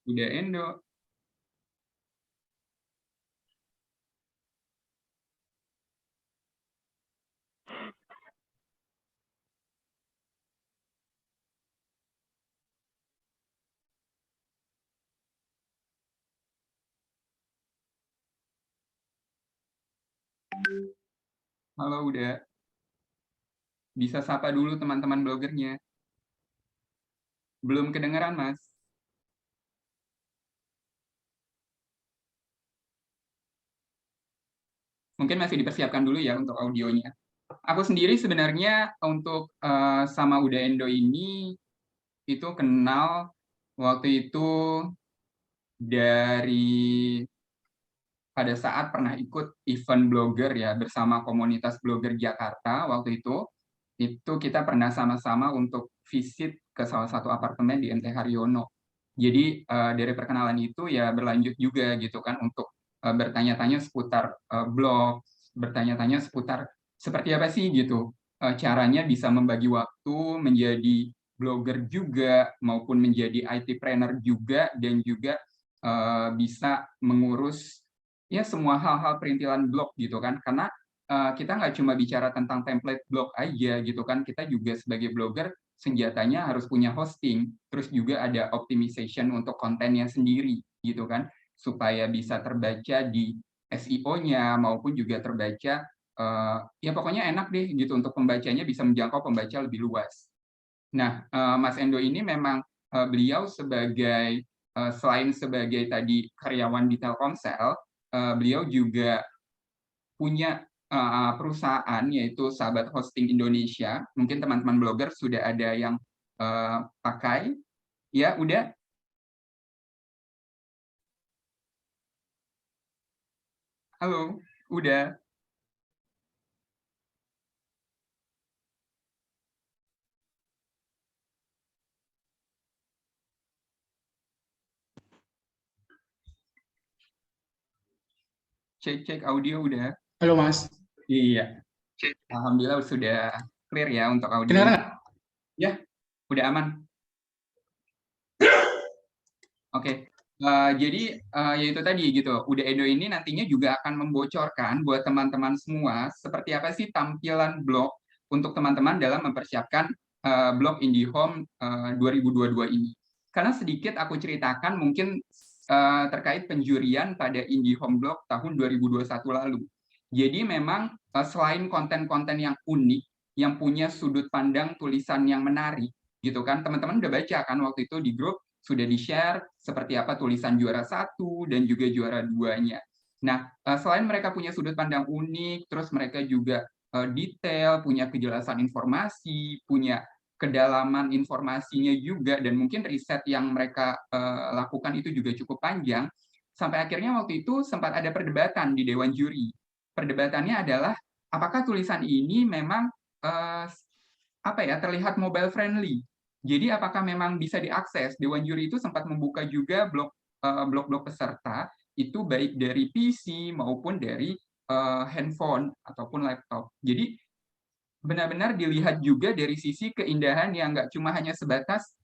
Udah Endo. Halo udah. Bisa sapa dulu teman-teman blogernya. Belum kedengeran, Mas. Mungkin masih dipersiapkan dulu ya untuk audionya. Aku sendiri sebenarnya untuk sama Uda Endo ini itu kenal waktu itu dari pada saat pernah ikut event blogger ya bersama komunitas blogger Jakarta waktu itu kita pernah sama-sama untuk visit ke salah satu apartemen di MT Haryono. Jadi dari perkenalan itu ya berlanjut juga gitu kan untuk bertanya-tanya seputar blog, bertanya-tanya seputar seperti apa sih gitu caranya bisa membagi waktu menjadi blogger juga maupun menjadi IT trainer juga dan juga bisa mengurus ya semua hal-hal perintilan blog gitu kan karena kita nggak cuma bicara tentang template blog aja gitu kan kita juga sebagai blogger senjatanya harus punya hosting terus juga ada optimization untuk kontennya sendiri gitu kan supaya bisa terbaca di SEO-nya maupun juga terbaca ya pokoknya enak deh gitu untuk pembacanya bisa menjangkau pembaca lebih luas. Nah, Mas Endo ini memang beliau sebagai selain sebagai tadi karyawan di Telkomsel, beliau juga punya perusahaan yaitu Sahabat Hosting Indonesia. Mungkin teman-teman blogger sudah ada yang pakai. Ya, udah. Halo, udah. Cek-cek audio udah. Halo Mas. Iya. Alhamdulillah sudah clear ya untuk audio. Kedengaran nggak? Ya, udah aman. Oke, jadi ya itu tadi gitu. Uda Edo ini nantinya juga akan membocorkan buat teman-teman semua seperti apa sih tampilan blog untuk teman-teman dalam mempersiapkan blog IndiHome 2022 ini. Karena sedikit aku ceritakan mungkin terkait penjurian pada IndiHome Blog tahun 2021 lalu. Jadi memang selain konten-konten yang unik, yang punya sudut pandang tulisan yang menarik, gitu kan, teman-teman udah baca kan waktu itu di grup sudah di-share seperti apa tulisan juara 1 dan juga juara 2-nya. Nah, selain mereka punya sudut pandang unik, terus mereka juga detail, punya kejelasan informasi, punya kedalaman informasinya juga, dan mungkin riset yang mereka lakukan itu juga cukup panjang, sampai akhirnya waktu itu sempat ada perdebatan di Dewan Juri. Perdebatannya adalah apakah tulisan ini memang terlihat mobile friendly. Jadi apakah memang bisa diakses? Dewan Juri itu sempat membuka juga blog peserta itu baik dari PC maupun dari handphone ataupun laptop. Jadi benar-benar dilihat juga dari sisi keindahan yang nggak cuma hanya sebatas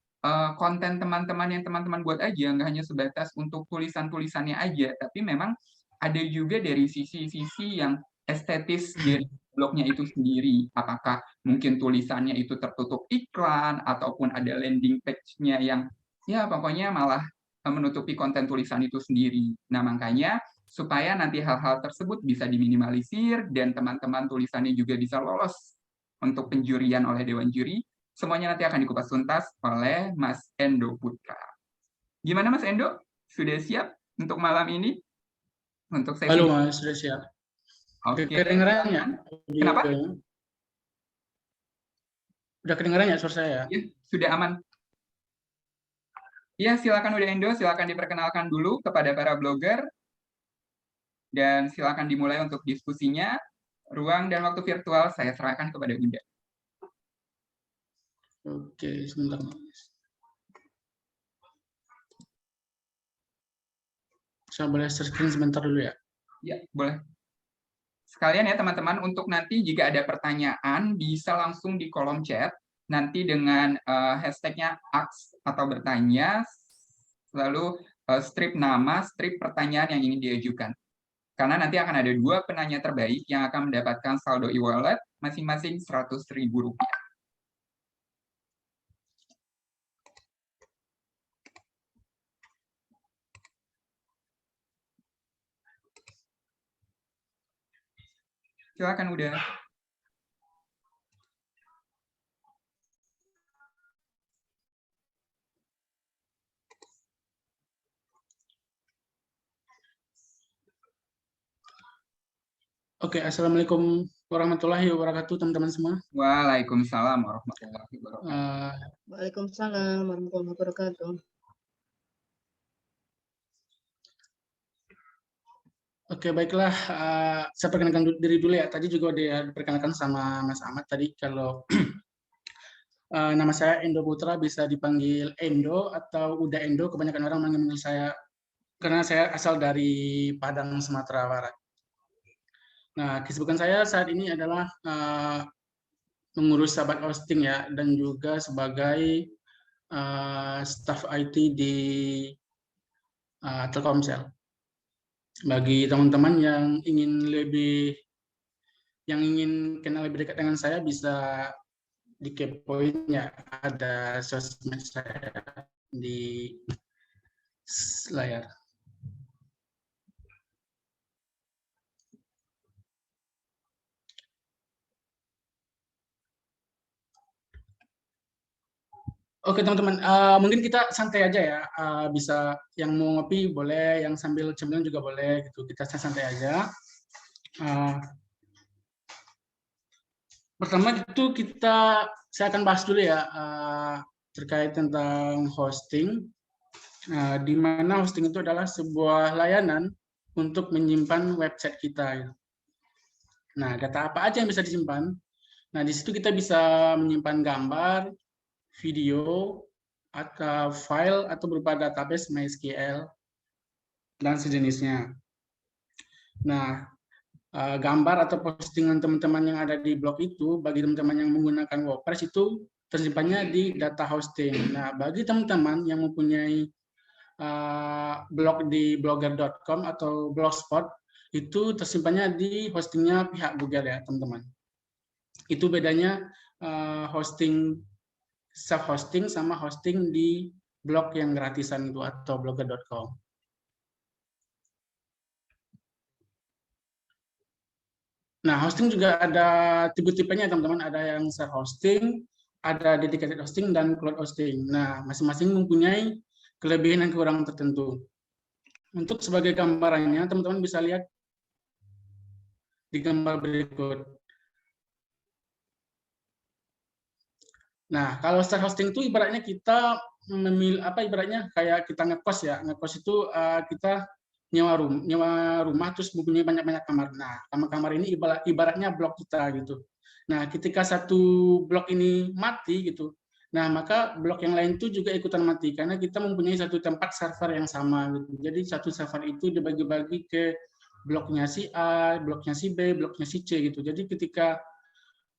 konten teman-teman yang teman-teman buat aja, nggak hanya sebatas untuk tulisan-tulisannya aja, tapi memang ada juga dari sisi-sisi yang estetis dari blognya itu sendiri. Apakah mungkin tulisannya itu tertutup iklan, ataupun ada landing page-nya yang ya pokoknya malah menutupi konten tulisan itu sendiri. Nah, makanya supaya nanti hal-hal tersebut bisa diminimalisir dan teman-teman tulisannya juga bisa lolos untuk penjurian oleh Dewan Juri, semuanya nanti akan dikupas tuntas oleh Mas Endo Putra. Gimana Mas Endo? Sudah siap untuk malam ini? Untuk sesi Halo Mas, sudah siap. Oke. Kedengeran ya? Kenapa? Udah kedengeran ya suara saya? Ya, sudah aman. Ya, silakan udah Endo, silakan diperkenalkan dulu kepada para blogger. Dan silakan dimulai untuk diskusinya. Ruang dan waktu virtual saya serahkan kepada Bunda. Oke, sebentar Mas. Saya boleh share screen sebentar dulu ya? Ya, boleh. Sekalian ya teman-teman, untuk nanti jika ada pertanyaan bisa langsung di kolom chat, nanti dengan hashtagnya aks atau bertanya, lalu strip nama, strip pertanyaan yang ingin diajukan. Karena nanti akan ada 2 penanya terbaik yang akan mendapatkan saldo e-wallet masing-masing Rp100.000. Silakan udah. Oke, Assalamualaikum warahmatullahi wabarakatuh teman-teman semua. Waalaikumsalam warahmatullahi wabarakatuh. Waalaikumsalam warahmatullahi wabarakatuh. Oke, baiklah. Saya perkenalkan diri dulu ya. Tadi juga diperkenalkan sama Mas Ahmad tadi kalau nama saya Endo Putra, bisa dipanggil Endo atau Uda Endo. Kebanyakan orang manggil saya karena saya asal dari Padang, Sumatera Barat. Nah, kesibukan saya saat ini adalah mengurus sahabat hosting ya, dan juga sebagai staf IT di Telkomsel. Bagi teman-teman yang ingin kenal lebih dekat dengan saya, bisa dikepoin ya, ada sosmed saya di layar. Oke teman-teman, mungkin kita santai aja ya. Bisa yang mau ngopi boleh, yang sambil cemilan juga boleh gitu. Kita santai aja. Pertama itu saya akan bahas dulu ya terkait tentang hosting. Di mana hosting itu adalah sebuah layanan untuk menyimpan website kita. Nah, data apa aja yang bisa disimpan? Nah, di situ kita bisa menyimpan gambar, video, atau file atau berupa database MySQL dan sejenisnya. Nah, gambar atau postingan teman-teman yang ada di blog itu, bagi teman-teman yang menggunakan WordPress itu tersimpannya di data hosting. Nah, bagi teman-teman yang mempunyai blog di blogger.com atau blogspot, itu tersimpannya di hostingnya pihak Google ya, teman-teman. Itu bedanya hosting self-hosting sama hosting di blog yang gratisan itu atau blogger.com. Nah, hosting juga ada tipe-tipenya teman-teman, ada yang self-hosting, ada dedicated hosting, dan cloud hosting. Nah, masing-masing mempunyai kelebihan dan kekurangan tertentu. Untuk sebagai gambarannya, teman-teman bisa lihat di gambar berikut. Nah, kalau self-hosting itu ibaratnya kita ibaratnya kayak kita ngekos ya. Ngekos itu kita nyewa rumah terus mempunyai banyak-banyak kamar. Nah, kamar-kamar ini ibaratnya blok kita gitu. Nah, ketika satu blok ini mati gitu, nah maka blok yang lain itu juga ikutan mati karena kita mempunyai satu tempat server yang sama gitu. Jadi satu server itu dibagi-bagi ke bloknya si A, bloknya si B, bloknya si C gitu. Jadi ketika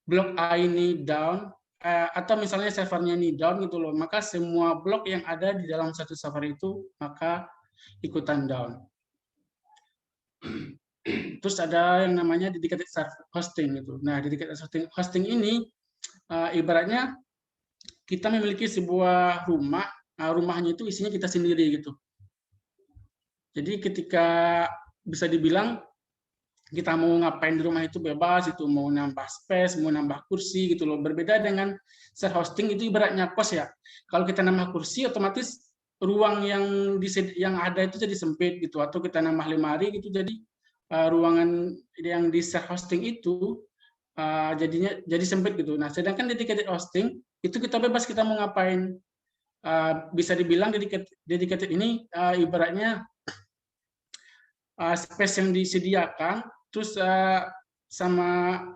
blok A ini down atau misalnya servernya ini down gitu loh, maka semua blok yang ada di dalam satu server itu maka ikutan down. Terus ada yang namanya dedicated hosting gitu. Nah, dedicated hosting ini ibaratnya kita memiliki sebuah rumah, rumahnya itu isinya kita sendiri gitu. Jadi ketika bisa dibilang kita mau ngapain di rumah itu bebas, itu mau nambah space, mau nambah kursi gitu loh. Berbeda dengan share hosting itu ibaratnya kos ya. Kalau kita nambah kursi otomatis ruang yang ada itu jadi sempit gitu, atau kita nambah lemari gitu, jadi ruangan yang di share hosting itu jadinya jadi sempit gitu. Nah, sedangkan dedicated hosting itu kita bebas kita mau ngapain. Bisa dibilang dedicated ini ibaratnya space yang disediakan, terus sama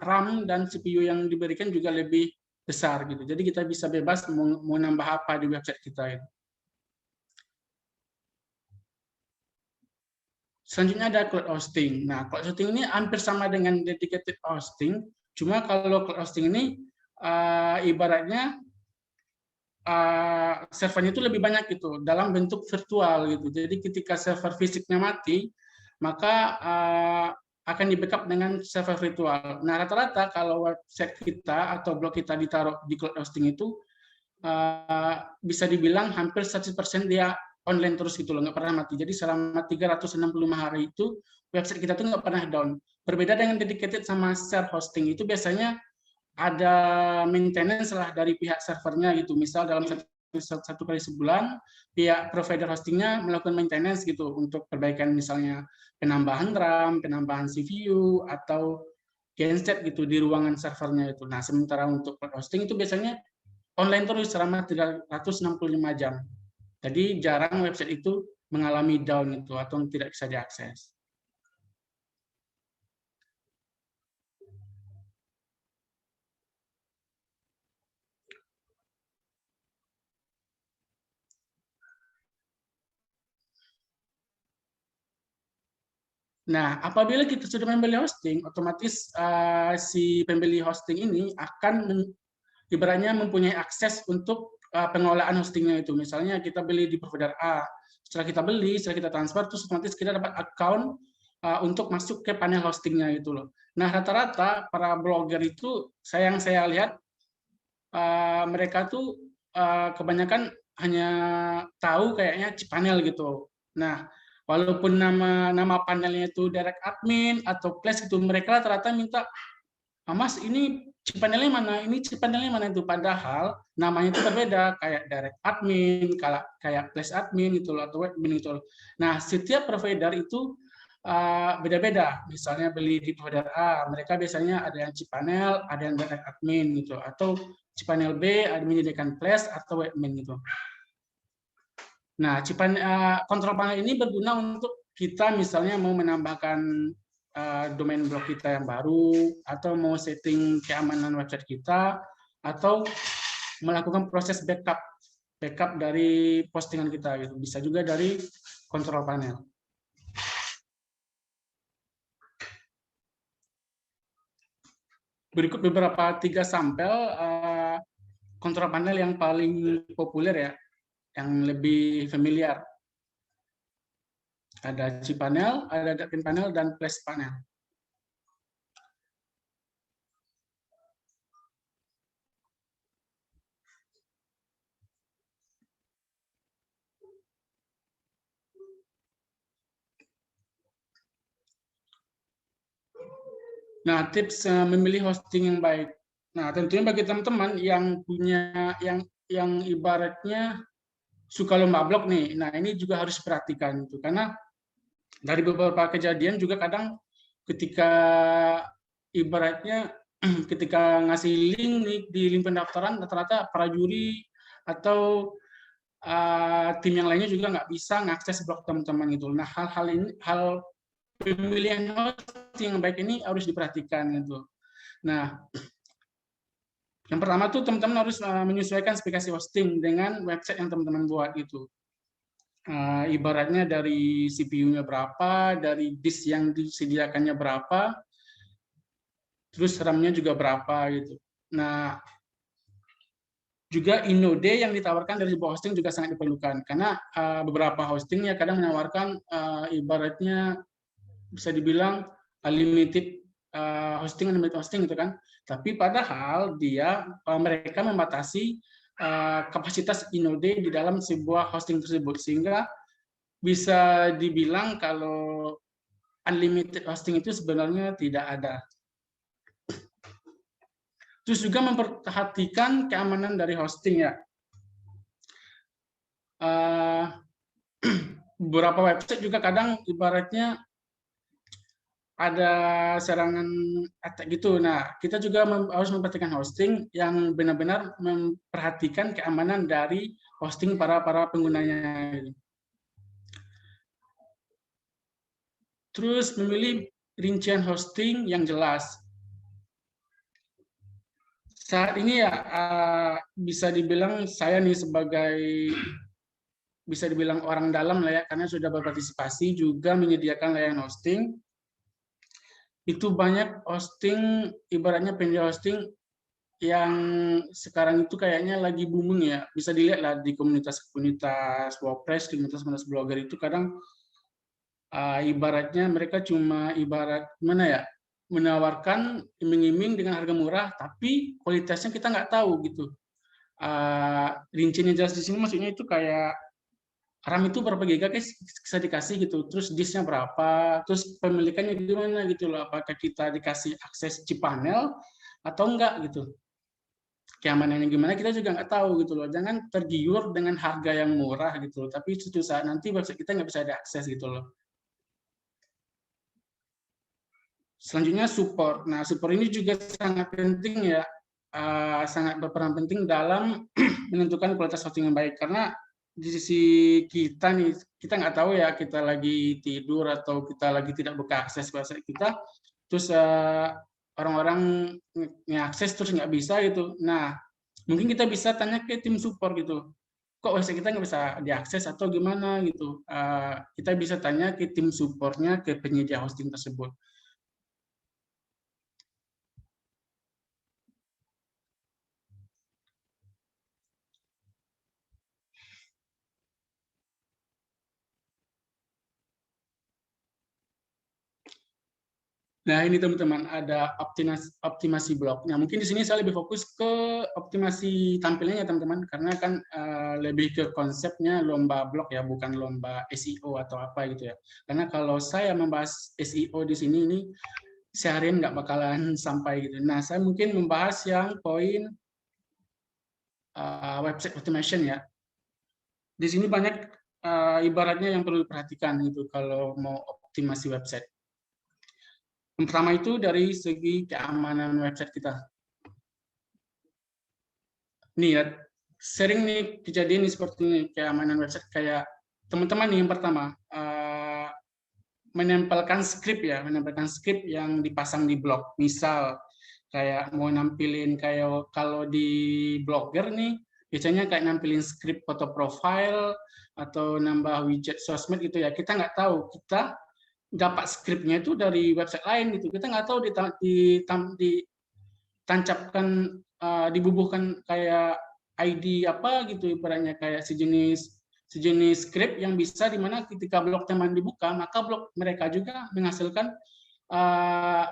RAM dan CPU yang diberikan juga lebih besar gitu. Jadi kita bisa bebas mau nambah apa di website kita itu. Selanjutnya ada cloud hosting. Nah, cloud hosting ini hampir sama dengan dedicated hosting, cuma kalau cloud hosting ini ibaratnya servernya itu lebih banyak gitu dalam bentuk virtual gitu. Jadi ketika server fisiknya mati, maka akan di-backup dengan server virtual. Nah, rata-rata kalau website kita atau blog kita ditaruh di cloud hosting itu bisa dibilang hampir 100% dia online terus gitu loh, nggak pernah mati. Jadi selama 365 hari itu website kita tuh nggak pernah down. Berbeda dengan dedicated sama share hosting, itu biasanya ada maintenance lah dari pihak servernya gitu. Misal dalam satu kali sebulan pihak provider hostingnya melakukan maintenance gitu untuk perbaikan misalnya penambahan RAM, penambahan CPU atau genset gitu di ruangan servernya itu. Nah, sementara untuk cloud hosting itu biasanya online terus selama 365 jam. Jadi jarang website itu mengalami down itu atau tidak bisa diakses. Nah, apabila kita sudah membeli hosting, otomatis si pembeli hosting ini akan ibaratnya mempunyai akses untuk pengelolaan hostingnya itu. Misalnya kita beli di provider A, setelah kita beli, setelah kita transfer, terus otomatis kita dapat account untuk masuk ke panel hostingnya itu loh. Nah, rata-rata para blogger itu yang saya lihat mereka tuh kebanyakan hanya tahu kayaknya cPanel gitu. Nah, walaupun nama panelnya itu direct admin atau Flash itu, mereka rata-rata minta, Mas ini cPanelnya mana? Ini cPanelnya mana itu? Padahal namanya itu berbeda, kayak direct admin, kayak Flash admin itu atau web admin itu. Nah, setiap provider itu beda-beda. Misalnya beli di provider A, mereka biasanya ada yang cPanel, ada yang direct admin gitu, atau cPanel B ada menyediakan Flash atau web admin gitu. Nah, kontrol panel ini berguna untuk kita misalnya mau menambahkan domain blog kita yang baru, atau mau setting keamanan website kita, atau melakukan proses backup dari postingan kita gitu. Bisa juga dari kontrol panel. Berikut beberapa 3 sampel kontrol panel yang paling populer ya, yang lebih familiar. Ada cPanel, ada admin panel, dan Flash panel. Nah, tips memilih hosting yang baik. Nah, tentunya bagi teman-teman yang punya yang ibaratnya suka lomba blog nih. Nah, ini juga harus perhatikan itu, karena dari beberapa kejadian juga kadang ketika ibaratnya ketika ngasih link nih di link pendaftaran, rata-rata para juri atau tim yang lainnya juga nggak bisa mengakses blog teman-teman itu. Nah, hal pemilihan hosting yang baik ini harus diperhatikan gitu. Nah, yang pertama tuh teman-teman harus menyesuaikan spesifikasi hosting dengan website yang teman-teman buat gitu. Ibaratnya dari CPU-nya berapa, dari disk yang disediakannya berapa, terus RAM-nya juga berapa gitu. Nah, juga inode yang ditawarkan dari sebuah hosting juga sangat diperlukan karena beberapa hosting ya kadang menawarkan ibaratnya bisa dibilang unlimited hosting gitu kan. Tapi padahal mereka membatasi kapasitas inode di dalam sebuah hosting tersebut sehingga bisa dibilang kalau unlimited hosting itu sebenarnya tidak ada. Terus juga memperhatikan keamanan dari hosting ya. Beberapa website juga kadang ibaratnya ada serangan attack gitu. Nah, kita juga harus memperhatikan hosting yang benar-benar memperhatikan keamanan dari hosting para penggunanya. Terus memilih rincian hosting yang jelas. Saat ini ya bisa dibilang saya nih sebagai bisa dibilang orang dalam lah ya, karena sudah berpartisipasi juga menyediakan layanan hosting. Itu banyak hosting, ibaratnya penyedia hosting yang sekarang itu kayaknya lagi booming ya. Bisa dilihat lah di komunitas WordPress, komunitas blogger itu kadang ibaratnya mereka cuma mana ya, menawarkan iming-iming dengan harga murah, tapi kualitasnya kita nggak tahu gitu. Rinciannya jelas di sini maksudnya itu kayak RAM itu berapa giga guys bisa dikasih gitu, terus disknya berapa, terus pemilikannya gimana gitu loh, apakah kita dikasih akses cPanel atau enggak gitu. Keamanannya gimana kita juga nggak tahu gitu loh. Jangan tergiur dengan harga yang murah gitu loh, tapi suatu saat nanti website kita nggak bisa diakses gitu loh. Selanjutnya support. Nah, support ini juga sangat penting ya, sangat berperan penting dalam menentukan kualitas hosting yang baik, karena di sisi kita nih, kita nggak tahu ya kita lagi tidur atau kita lagi tidak buka akses website kita, terus orang-orang ngakses terus nggak bisa gitu. Nah, mungkin kita bisa tanya ke tim support gitu, kok website kita nggak bisa diakses atau gimana gitu. Kita bisa tanya ke tim supportnya, ke penyedia hosting tersebut. Nah, ini teman-teman ada optimasi blog. Nah, mungkin di sini saya lebih fokus ke optimasi tampilannya teman-teman, karena kan lebih ke konsepnya lomba blog ya, bukan lomba SEO atau apa gitu ya. Karena kalau saya membahas SEO di sini ini seharian nggak bakalan sampai gitu. Nah, saya mungkin membahas yang poin website automation ya. Di sini banyak ibaratnya yang perlu diperhatikan gitu kalau mau optimasi website. Yang pertama itu dari segi keamanan website kita. Nih ya, sering nih kejadian seperti ini, keamanan website kayak teman-teman nih yang pertama menempelkan skrip yang dipasang di blog. Misal kayak mau nampilin kayak kalau di Blogger nih biasanya kayak nampilin skrip foto profile atau nambah widget sosmed gitu ya. Kita nggak tahu, kita dapat skripnya itu dari website lain gitu. Kita nggak tahu ditancapkan, dibubuhkan kayak ID apa gitu, ibaratnya kayak sejenis skrip yang bisa dimana ketika blog teman dibuka, maka blog mereka juga menghasilkan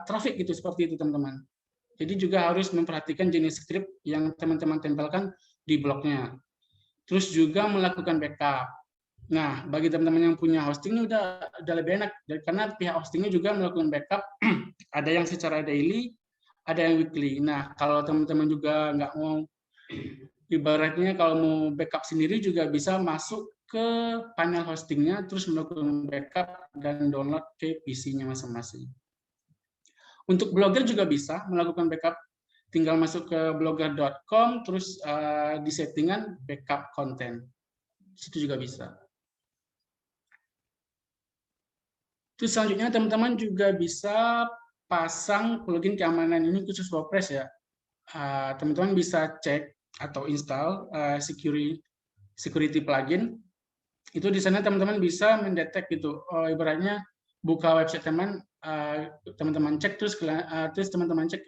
traffic gitu, seperti itu teman-teman. Jadi juga harus memperhatikan jenis skrip yang teman-teman tempelkan di blognya. Terus juga melakukan backup. Nah, bagi teman-teman yang punya hosting ini udah lebih enak, karena pihak hostingnya juga melakukan backup. Ada yang secara daily, ada yang weekly. Nah, kalau teman-teman juga nggak mau, ibaratnya kalau mau backup sendiri juga bisa masuk ke panel hostingnya, terus melakukan backup dan download ke PC-nya masing-masing. Untuk blogger juga bisa melakukan backup, tinggal masuk ke blogger.com, terus di settingan backup konten. Situ juga bisa. Terus selanjutnya teman-teman juga bisa pasang plugin keamanan ini khusus WordPress ya. Teman-teman bisa cek atau install security plugin. Itu di sana teman-teman bisa mendetek gitu. Ibaratnya buka website teman-teman cek terus teman-teman cek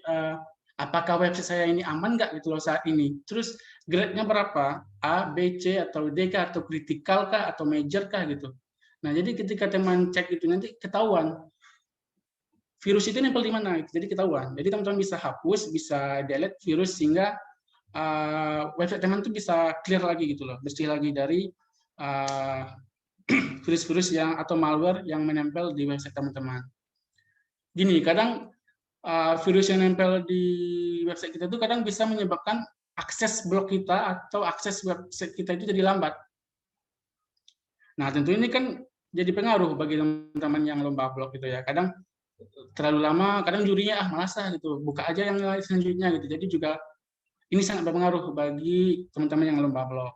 apakah website saya ini aman nggak gitu loh saat ini. Terus grade-nya berapa? A, B, C atau D kah atau critical kah atau major kah gitu. Nah, jadi ketika teman cek itu nanti ketahuan virus itu nempel di mana, jadi ketahuan. Jadi teman-teman bisa hapus, bisa delete virus sehingga website teman itu bisa clear lagi gitu loh, bersih lagi dari virus-virus yang atau malware yang menempel di website teman-teman. Gini, kadang virus yang nempel di website kita itu kadang bisa menyebabkan akses blog kita atau akses website kita itu jadi lambat. Nah, tentu ini kan jadi pengaruh bagi teman-teman yang lomba blog gitu ya. Kadang terlalu lama, kadang jurinya malas gitu, buka aja yang selanjutnya gitu. Jadi juga ini sangat berpengaruh bagi teman-teman yang lomba blog.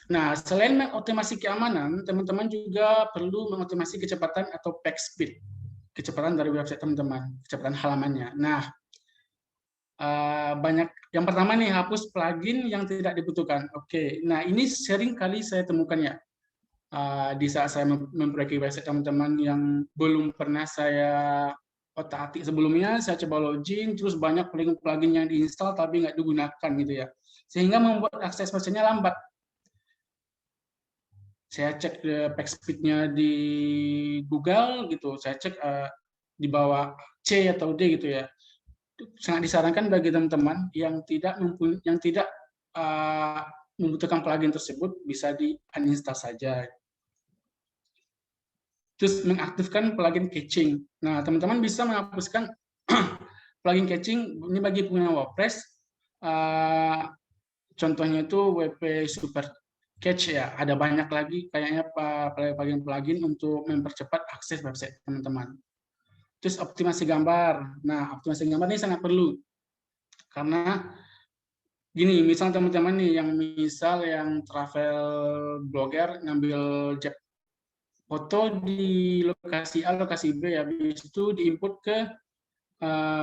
Nah, selain mengoptimasi keamanan, teman-teman juga perlu mengoptimasi kecepatan atau page speed, kecepatan dari website teman-teman, kecepatan halamannya. Nah, banyak. Yang pertama nih, hapus plugin yang tidak dibutuhkan. Oke, nah ini sering kali saya temukan ya. Di saat saya memperbaiki website teman-teman yang belum pernah saya otak-atik sebelumnya, saya coba login, terus banyak plugin yang diinstal tapi nggak digunakan gitu ya. Sehingga membuat akses website-nya lambat. Saya cek page speed-nya di Google gitu, saya cek di bawah C atau D gitu ya. Sangat disarankan bagi teman-teman yang tidak membutuhkan plugin tersebut bisa di uninstall saja. Terus mengaktifkan plugin caching. Nah, teman-teman bisa menghapuskan plugin caching ini bagi pengguna WordPress. Contohnya itu WP Super Cache ya. Ada banyak lagi kayaknya plugin untuk mempercepat akses website teman-teman. Terus optimasi gambar. Nah, optimasi gambar ini sangat perlu. Karena gini, misal teman-teman nih yang travel blogger ngambil foto di lokasi A, lokasi B, habis itu diinput ke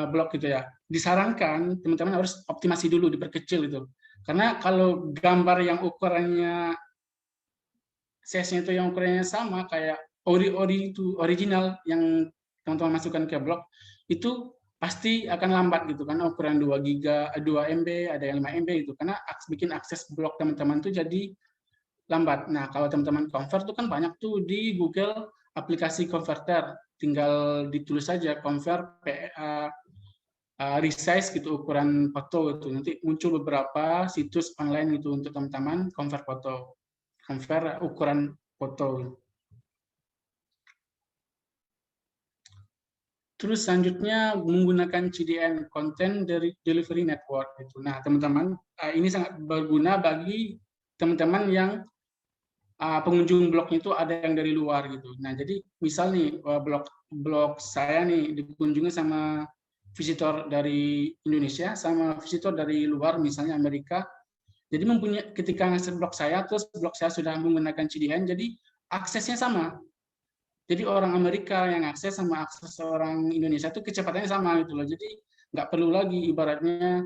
blog gitu ya. Disarankan teman-teman harus optimasi dulu, diperkecil itu. Karena kalau gambar yang ukurannya size-nya itu yang ukurannya sama kayak original yang teman-teman masukkan ke blog itu pasti akan lambat gitu kan, ukuran 2 MB, ada yang 5 MB itu karena bikin akses blog teman-teman tuh jadi lambat. Nah, kalau teman-teman convert tuh kan banyak tuh di Google aplikasi converter, tinggal ditulis saja convert resize gitu ukuran foto itu, nanti muncul beberapa situs online gitu untuk teman-teman convert foto, convert ukuran foto. Terus selanjutnya menggunakan CDN, Content Delivery Network itu. Nah, teman-teman, ini sangat berguna bagi teman-teman yang pengunjung blognya itu ada yang dari luar gitu. Nah, jadi misal nih blog saya nih dikunjungi sama visitor dari Indonesia sama visitor dari luar misalnya Amerika. Jadi ketika ngasih blog saya terus blog saya sudah menggunakan CDN, jadi aksesnya sama. Jadi orang Amerika yang akses sama akses orang Indonesia itu kecepatannya sama gitu loh. Jadi nggak perlu lagi ibaratnya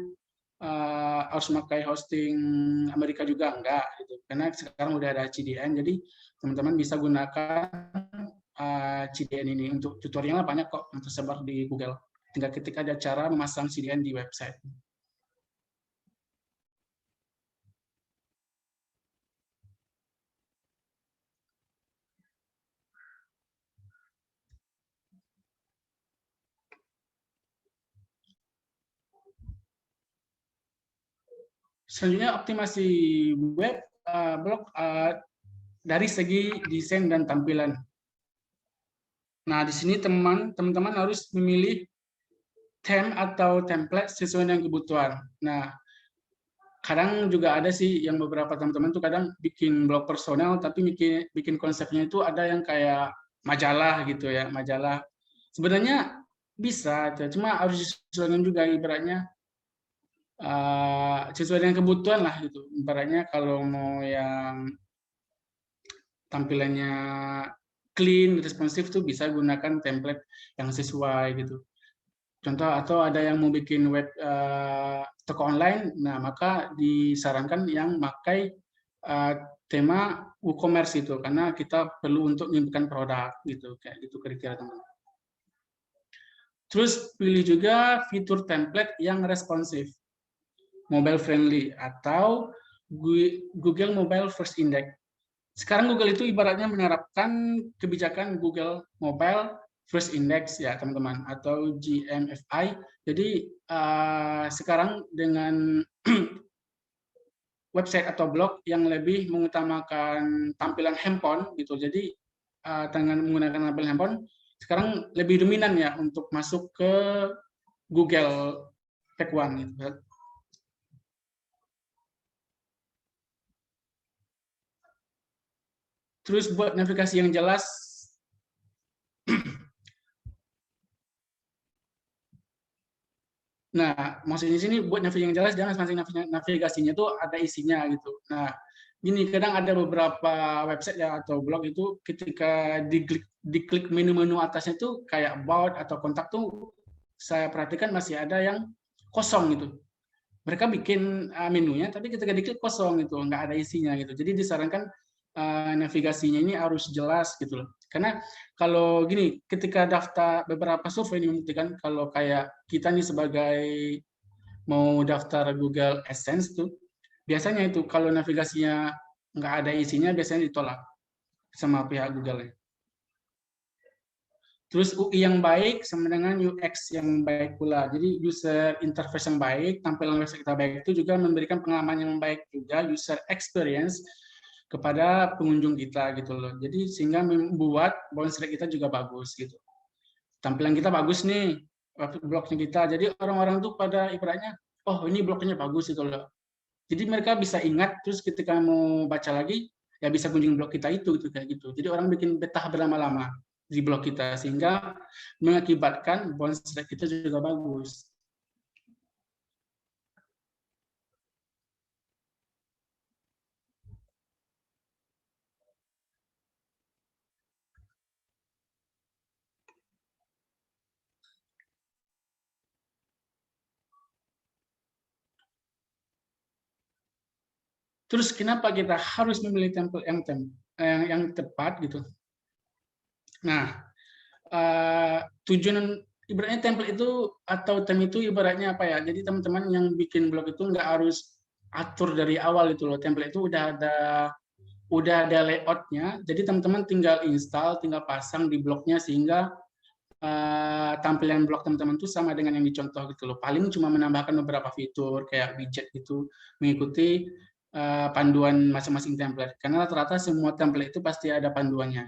harus pakai hosting Amerika juga enggak gitu. Karena sekarang udah ada CDN, jadi teman-teman bisa gunakan CDN ini. Untuk tutorialnya banyak kok yang tersebar di Google. Tinggal ketik ada cara memasang CDN di website. Selanjutnya optimasi web blog dari segi desain dan tampilan. Nah, di sini teman-teman harus memilih theme atau template sesuai dengan kebutuhan. Nah, kadang juga ada sih yang beberapa teman-teman tuh kadang bikin blog personal tapi bikin konsepnya itu ada yang kayak majalah gitu ya, majalah. Sebenarnya bisa, cuma harus disesuaikan juga ibaratnya sesuai dengan kebutuhan lah gitu. Ibaratnya kalau mau yang tampilannya clean, responsif tuh bisa gunakan template yang sesuai gitu. Contoh atau ada yang mau bikin web toko online, nah maka disarankan yang pakai tema WooCommerce itu karena kita perlu untuk menyimpulkan produk gitu, kayak gitu kira-kira teman-teman. Terus pilih juga fitur template yang responsif, mobile friendly atau Google Mobile First Index. Sekarang Google itu ibaratnya menerapkan kebijakan Google Mobile First Index ya teman-teman, atau GMFI. Jadi sekarang dengan website atau blog yang lebih mengutamakan tampilan handphone gitu. Jadi dengan menggunakan tampilan handphone sekarang lebih dominan ya untuk masuk ke Google Page One gitu. Terus buat navigasi yang jelas, nah maksudnya sini buat navigasi yang jelas jangan sampai navigasinya itu ada isinya gitu. Nah gini, kadang ada beberapa website ya atau blog itu ketika diklik menu-menu atasnya itu kayak about atau kontak tuh saya perhatikan masih ada yang kosong gitu. Mereka bikin menunya tapi ketika diklik kosong gitu, nggak ada isinya gitu. Jadi disarankan navigasinya ini harus jelas gitu loh. Karena kalau gini, ketika daftar beberapa survei ini membuktikan kalau kayak kita nih sebagai mau daftar Google AdSense tuh, biasanya itu kalau navigasinya nggak ada isinya biasanya ditolak sama pihak Google. Terus UI yang baik sama dengan UX yang baik pula. Jadi user interface yang baik, tampilan website kita baik itu juga memberikan pengalaman yang baik juga, user experience kepada pengunjung kita gitu loh. Jadi sehingga membuat bounce rate kita juga bagus gitu. Tampilan kita bagus nih, blognya kita. Jadi orang-orang tuh pada ibaratnya, oh ini blognya bagus gitu loh. Jadi mereka bisa ingat, terus ketika mau baca lagi, ya bisa kunjungi blog kita itu gitu kayak gitu. Jadi orang bikin betah berlama-lama di blog kita sehingga mengakibatkan bounce rate kita juga bagus. Terus kenapa kita harus memilih template yang tepat gitu? Nah, tujuan ibaratnya template itu atau theme itu ibaratnya apa ya? Jadi teman-teman yang bikin blog itu nggak harus atur dari awal itu loh. Template itu udah ada layoutnya. Jadi teman-teman tinggal install, tinggal pasang di blognya sehingga tampilan blog teman-teman itu sama dengan yang dicontoh gitu loh. Paling cuma menambahkan beberapa fitur kayak widget itu mengikuti panduan masing-masing template. Karena rata-rata semua template itu pasti ada panduannya.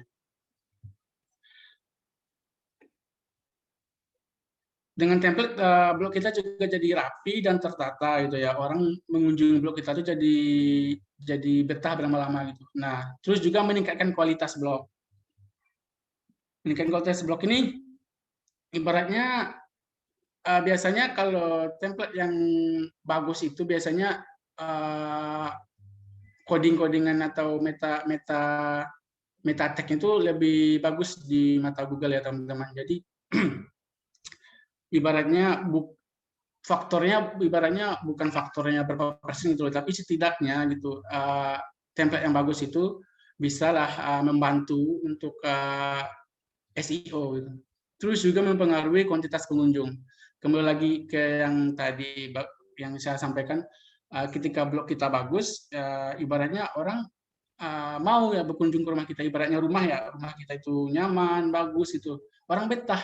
Dengan template blog kita juga jadi rapi dan tertata gitu ya. Orang mengunjungi blog kita itu jadi betah berlama-lama gitu. Nah, terus juga meningkatkan kualitas blog. Meningkatkan kualitas blog ini ibaratnya biasanya kalau template yang bagus itu biasanya coding-codingan atau meta tag itu lebih bagus di mata Google ya teman-teman. Jadi ibaratnya faktornya ibaratnya bukan faktornya berapa persen gitu, tapi setidaknya gitu template yang bagus itu bisalah membantu untuk SEO gitu. Terus juga mempengaruhi kuantitas pengunjung. Kembali lagi ke yang tadi yang saya sampaikan, ketika blog kita bagus, ibaratnya orang mau ya berkunjung ke rumah kita, ibaratnya rumah kita itu nyaman, bagus itu, orang betah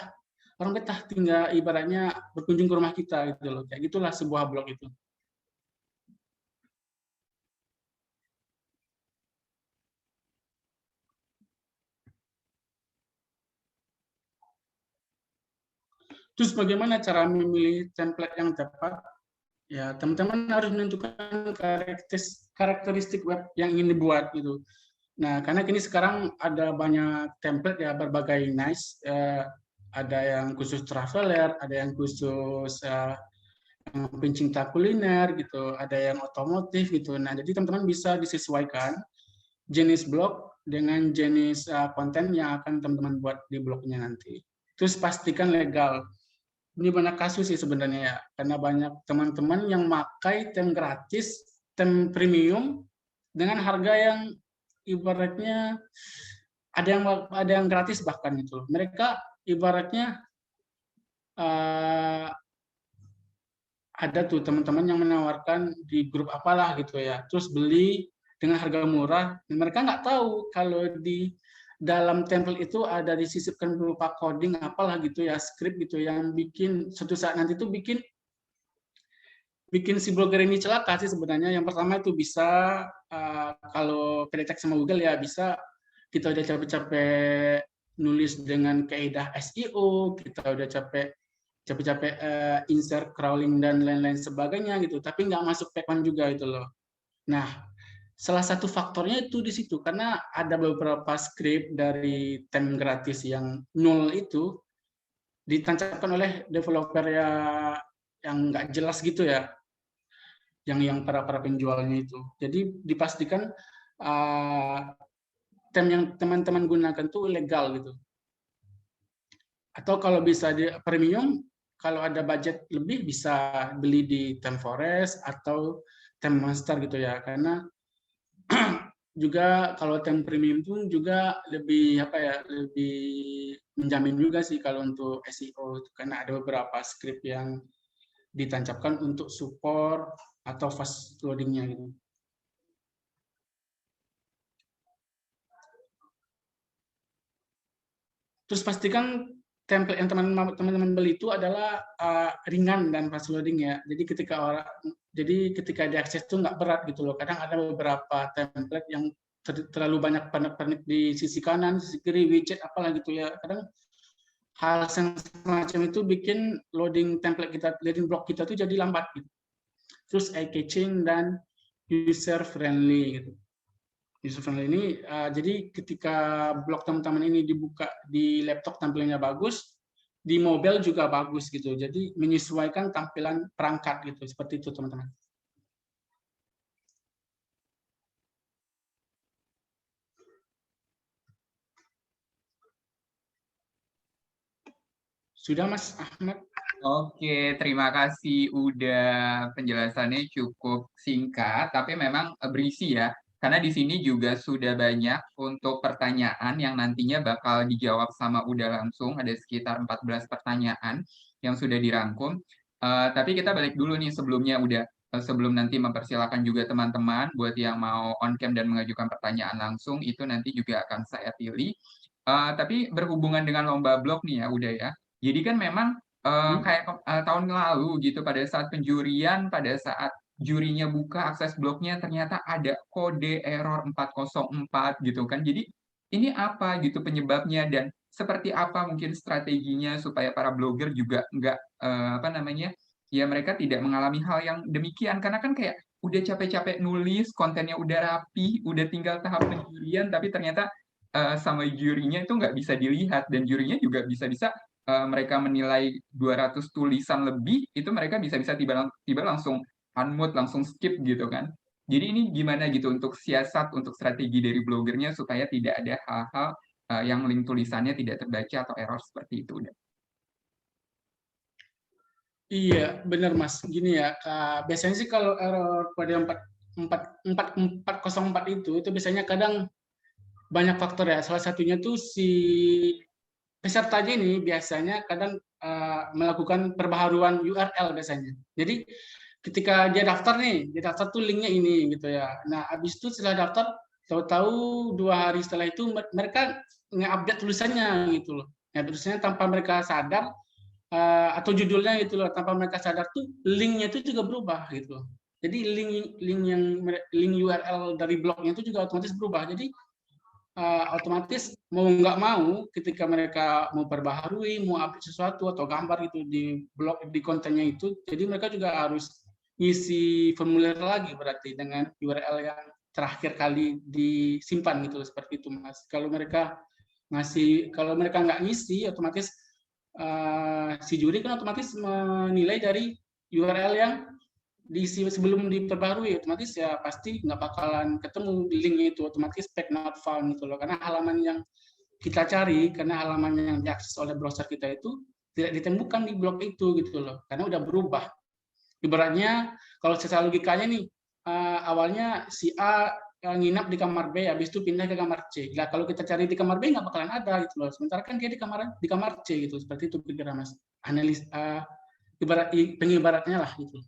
tinggal ibaratnya berkunjung ke rumah kita gitu loh. Kayak gitulah sebuah blog itu. Terus bagaimana cara memilih template yang tepat? Ya, teman-teman harus menentukan karakteristik web yang ingin dibuat gitu. Nah, karena kini sekarang ada banyak template ya, berbagai niche. Ada yang khusus traveler, ada yang khusus yang pencinta kuliner gitu, ada yang otomotif gitu. Nah, jadi teman-teman bisa disesuaikan jenis blog dengan jenis konten yang akan teman-teman buat di blognya nanti. Terus pastikan legal. Ini banyak kasus sih sebenarnya ya, karena banyak teman-teman yang pakai tem gratis, tem premium dengan harga yang ibaratnya ada yang gratis bahkan itu. Mereka ibaratnya ada tuh teman-teman yang menawarkan di grup apalah gitu ya, terus beli dengan harga murah. Mereka nggak tahu kalau di dalam template itu ada disisipkan berupa coding apalah gitu ya, script gitu yang bikin suatu saat nanti tuh bikin si blogger ini celaka sih sebenarnya. Yang pertama itu bisa kalau kedetek sama Google ya, bisa kita udah capek-capek nulis dengan kaidah SEO, kita udah capek-capek insert crawling dan lain-lain sebagainya gitu, tapi nggak masuk pack juga itu loh. Nah, salah satu faktornya itu di situ, karena ada beberapa script dari tem gratis yang nol itu ditancapkan oleh developer ya yang nggak jelas gitu ya, yang para penjualnya itu. Jadi dipastikan tem yang teman-teman gunakan tuh legal gitu. Atau kalau bisa di premium, kalau ada budget lebih bisa beli di ThemeForest atau ThemeMonster gitu ya, karena juga kalau tem premium pun juga lebih lebih menjamin juga sih kalau untuk SEO, karena ada beberapa script yang ditancapkan untuk support atau fast loadingnya gitu. Terus pastikan template yang teman-teman beli itu adalah ringan dan fast loading ya. Jadi ketika diakses itu nggak berat gitu loh. Kadang ada beberapa template yang terlalu banyak pernik di sisi kanan, sisi kiri, widget apalah gitu ya. Kadang hal semacam itu bikin loading template kita, loading blog kita tuh jadi lambat gitu. Terus eye catching dan user friendly gitu. User friendly ini jadi ketika blog teman-teman ini dibuka di laptop tampilannya bagus, di mobile juga bagus gitu. Jadi menyesuaikan tampilan perangkat gitu, seperti itu teman-teman. Sudah Mas Ahmad? Oke, terima kasih udah penjelasannya cukup singkat, tapi memang berisi ya. Karena di sini juga sudah banyak untuk pertanyaan yang nantinya bakal dijawab sama udah langsung. Ada sekitar 14 pertanyaan yang sudah dirangkum. Tapi kita balik dulu nih sebelumnya udah sebelum nanti mempersilakan juga teman-teman buat yang mau on cam dan mengajukan pertanyaan langsung, itu nanti juga akan saya pilih. Tapi berhubungan dengan lomba blog nih ya, udah ya. Jadi kan memang kayak tahun lalu gitu pada saat penjurian, pada saat jurinya buka akses blognya ternyata ada kode error 404 gitu kan. Jadi ini apa gitu penyebabnya dan seperti apa mungkin strateginya supaya para blogger juga nggak ya mereka tidak mengalami hal yang demikian karena kan kayak udah capek-capek nulis kontennya udah rapi, udah tinggal tahap penjurian tapi ternyata sama jurinya itu nggak bisa dilihat dan jurinya juga bisa-bisa mereka menilai 200 tulisan lebih, itu mereka bisa-bisa tiba langsung unmute, langsung skip gitu kan. Jadi ini gimana gitu untuk siasat, untuk strategi dari blogernya supaya tidak ada hal-hal yang link tulisannya tidak terbaca atau error seperti itu. Iya, benar Mas. Gini ya, biasanya sih kalau error kode 404 itu biasanya kadang banyak faktor ya. Salah satunya tuh si pesertanya ini biasanya kadang melakukan perbaharuan URL biasanya. Jadi ketika dia daftar tuh linknya ini gitu ya. Nah, habis itu setelah daftar, tahu-tahu 2 hari setelah itu mereka nge-update tulisannya gitu loh. Ya, tulisannya tanpa mereka sadar atau judulnya gitu loh, tanpa mereka sadar tuh linknya itu juga berubah gitu loh. Jadi link URL dari blognya itu juga otomatis berubah. Jadi otomatis mau nggak mau ketika mereka mau perbaharui, mau update sesuatu atau gambar itu di blog di kontennya itu, jadi mereka juga harus ngisi formulir lagi berarti dengan URL yang terakhir kali disimpan gitu, seperti itu Mas. Kalau mereka nggak ngisi, otomatis si juri kan otomatis menilai dari URL yang diisi sebelum diperbarui, otomatis ya pasti nggak bakalan ketemu link itu, otomatis page not found gitu loh, karena halaman yang kita cari, karena halaman yang diakses oleh browser kita itu tidak ditemukan di blog itu gitu loh, karena udah berubah. Ibaratnya kalau secara logikanya nih, awalnya si A nginap di kamar B, habis itu pindah ke kamar C. Nah, kalau kita cari di kamar B nggak bakalan ada gitu loh. Sementara kan dia di kamar C gitu. Seperti itu pikiran Mas. Analis pengibaratnya lah gitu.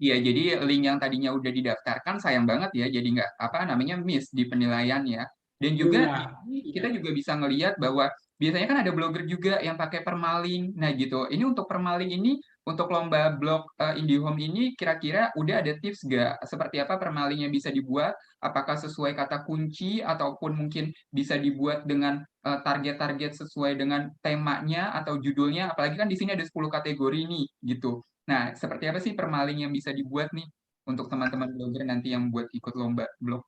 Iya, jadi link yang tadinya udah didaftarkan sayang banget ya, jadi nggak miss di penilaian ya. Dan juga kita juga bisa ngelihat bahwa biasanya kan ada blogger juga yang pakai permaling. Nah gitu, ini untuk permaling ini, untuk lomba blog IndiHome ini kira-kira udah ada tips nggak? Seperti apa permalingnya bisa dibuat? Apakah sesuai kata kunci ataupun mungkin bisa dibuat dengan target-target sesuai dengan temanya atau judulnya? Apalagi kan di sini ada 10 kategori nih gitu. Nah, seperti apa sih permaling yang bisa dibuat nih untuk teman-teman blogger nanti yang buat ikut lomba blog?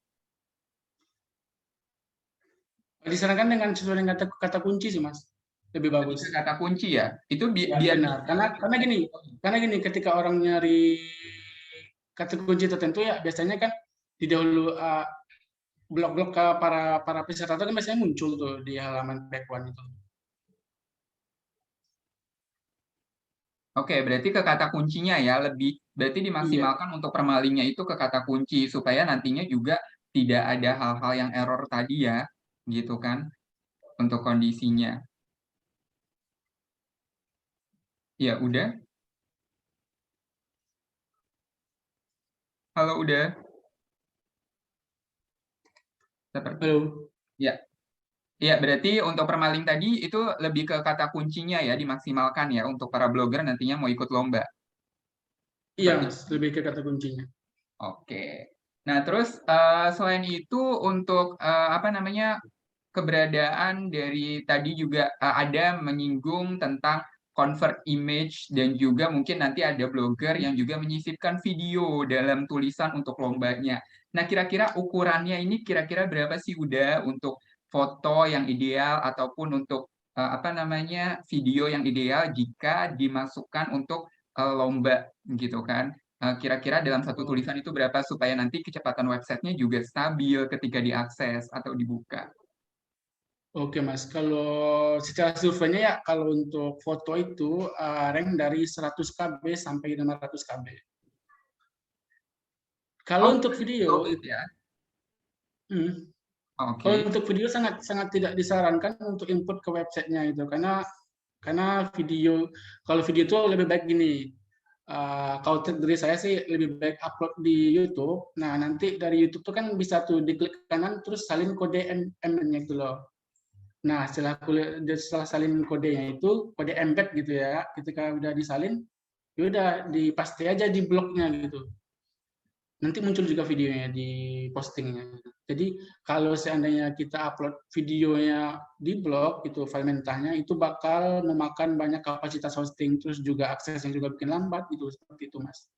Disarankan dengan sesuai dengan kata kunci sih Mas, lebih bagus. Kata kunci ya, itu Ya, biar benar. Karena gini, ketika orang nyari kata kunci tertentu ya biasanya kan di dahulu blog-blog ke para peserta itu kan biasanya muncul tuh di halaman page one itu. Oke, berarti ke kata kuncinya ya, berarti dimaksimalkan untuk permalingnya itu ke kata kunci, supaya nantinya juga tidak ada hal-hal yang error tadi ya, gitu kan, untuk kondisinya. Ya, udah? Halo, udah? Halo. Ya. Ya, berarti untuk permaling tadi itu lebih ke kata kuncinya ya, dimaksimalkan ya, untuk para blogger nantinya mau ikut lomba. Iya, Mas, lebih ke kata kuncinya. Oke. Nah, terus selain itu untuk keberadaan dari tadi juga ada menyinggung tentang convert image dan juga mungkin nanti ada blogger yang juga menyisipkan video dalam tulisan untuk lombanya. Nah, kira-kira ukurannya ini kira-kira berapa sih udah untuk foto yang ideal ataupun untuk video yang ideal jika dimasukkan untuk lomba gitu kan? Kira-kira dalam satu tulisan itu berapa supaya nanti kecepatan websitenya juga stabil ketika diakses atau dibuka? Oke Mas, kalau secara surveinya ya, kalau untuk foto itu rank dari 100 KB sampai 500 KB. Kalau untuk video, ya. kalau untuk video sangat tidak disarankan untuk input ke websitenya itu, karena video, kalau video itu lebih baik gini. Kalau dari saya sih lebih baik upload di YouTube. Nah nanti dari YouTube tuh kan bisa tuh diklik kanan terus salin kode embed-nya gitu loh. Nah, setelah salin kodenya itu, kode embed gitu ya, ketika udah disalin, ya udah dipaste aja di blognya gitu. Nanti muncul juga videonya di postingnya. Jadi kalau seandainya kita upload videonya di blog, itu file mentahnya, itu bakal memakan banyak kapasitas hosting, terus juga aksesnya juga bikin lambat gitu, seperti itu Mas.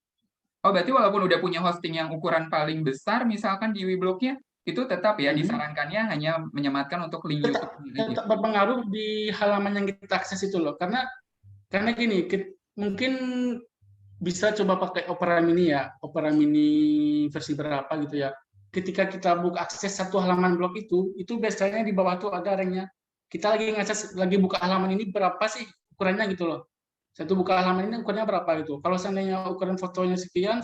Oh, berarti walaupun udah punya hosting yang ukuran paling besar, misalkan di Weblognya, itu tetap ya disarankannya hanya menyematkan untuk link YouTube. Tetap berpengaruh di halaman yang kita akses itu loh, karena gini, mungkin bisa coba pakai Opera Mini ya, Opera Mini versi berapa gitu ya. Ketika kita buka akses satu halaman blog itu biasanya di bawah tuh ada ranknya. Kita lagi buka halaman ini berapa sih ukurannya gitu loh. Satu buka halaman ini ukurannya berapa gitu. Kalau seandainya ukuran fotonya sekian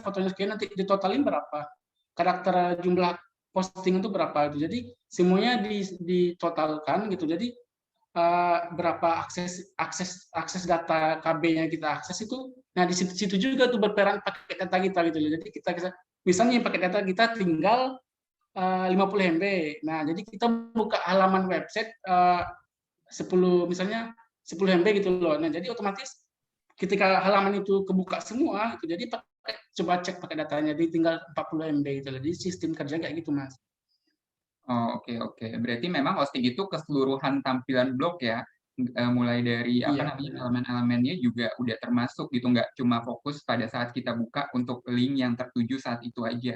nanti ditotalin berapa. Karakter jumlah posting itu berapa itu. Jadi semuanya ditotalkan gitu. Jadi berapa akses data KB-nya kita akses itu. Nah di situ juga tuh berperan paket data kita gitu. Jadi kita misalnya paket data kita tinggal 50 MB. Nah jadi kita buka halaman website 10 MB gitu loh. Nah jadi otomatis ketika halaman itu kebuka semua, itu jadi coba cek pakai datanya, jadi tinggal 40 MB gitu. Jadi sistem kerja kayak gitu Mas. Oh, oke. Berarti memang hosting itu keseluruhan tampilan blog ya, mulai dari elemen-elemennya juga udah termasuk gitu, nggak cuma fokus pada saat kita buka untuk link yang tertuju saat itu aja.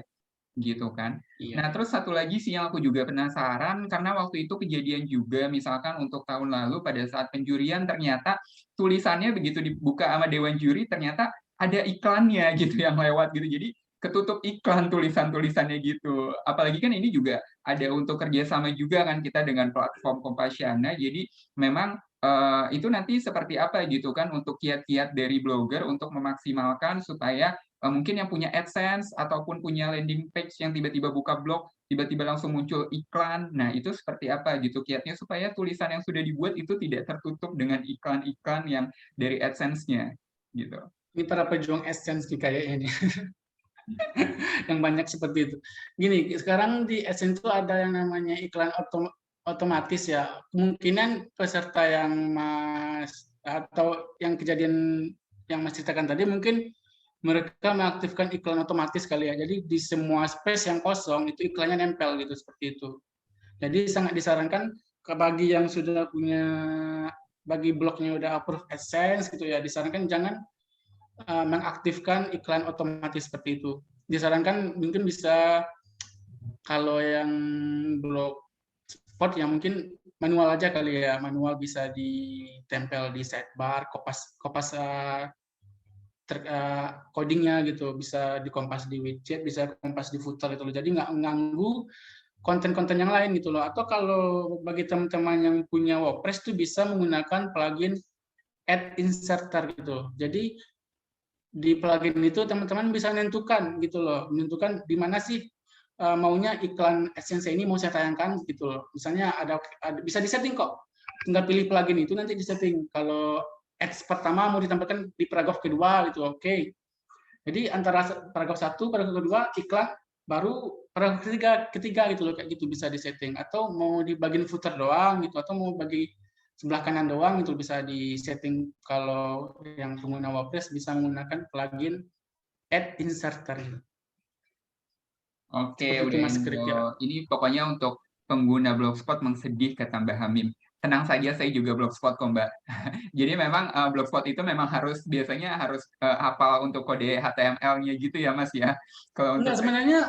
gitu kan. Iya. Nah, terus satu lagi sih yang aku juga penasaran, karena waktu itu kejadian juga, misalkan untuk tahun lalu pada saat penjurian ternyata tulisannya begitu dibuka sama Dewan Juri, ternyata ada iklannya gitu yang lewat gitu. Jadi ketutup iklan tulisan-tulisannya gitu. Apalagi kan ini juga ada untuk kerjasama juga kan kita dengan platform Kompasiana. Jadi memang itu nanti seperti apa gitu kan untuk kiat-kiat dari blogger untuk memaksimalkan supaya mungkin yang punya AdSense ataupun punya landing page yang tiba-tiba buka blog, tiba-tiba langsung muncul iklan. Nah, itu seperti apa gitu kiatnya supaya tulisan yang sudah dibuat itu tidak tertutup dengan iklan-iklan yang dari AdSense-nya gitu. Ini para pejuang AdSense nih kayaknya nih. Yang banyak seperti itu. Gini, sekarang di AdSense itu ada yang namanya iklan otomatis ya. Kemungkinan peserta yang atau yang kejadian yang Mas ceritakan tadi mungkin mereka mengaktifkan iklan otomatis kali ya. Jadi di semua space yang kosong itu iklannya nempel gitu seperti itu. Jadi sangat disarankan bagi yang sudah punya bagi blognya udah approve AdSense gitu ya, disarankan jangan mengaktifkan iklan otomatis seperti itu. Disarankan mungkin bisa kalau yang blogspot ya mungkin manual aja kali ya, manual bisa ditempel di sidebar, kopas codingnya gitu, bisa dikompas di widget, bisa kompas di footer gitu loh. Jadi nggak mengganggu konten-konten yang lain gitu loh. Atau kalau bagi teman-teman yang punya WordPress tuh bisa menggunakan plugin Add Inserter gitu. Jadi di plugin itu teman-teman bisa menentukan gitu loh, menentukan di mana sih maunya iklan AdSense ini mau saya tayangkan gitu loh. Misalnya ada bisa disetting kok. Tinggal pilih plugin itu nanti disetting. Kalau ads pertama mau ditampilkan di paragraf kedua gitu, oke. Jadi antara paragraf 1, paragraf kedua iklan, baru paragraf ketiga gitu loh, kayak gitu bisa disetting. Atau mau di bagian footer doang gitu, atau mau bagi sebelah kanan doang itu bisa disetting. Kalau yang pengguna WordPress bisa menggunakan plugin Add Inserter. Oke, Seperti itu udah Mas Endo. kira-kira. Ini pokoknya untuk pengguna Blogspot mengsedih kata Mbak Hamim. Tenang saja, saya juga Blogspot kok Mbak. Jadi memang Blogspot itu memang biasanya harus hafal untuk kode HTML-nya gitu ya Mas ya. Kalau untuk Enggak, sebenarnya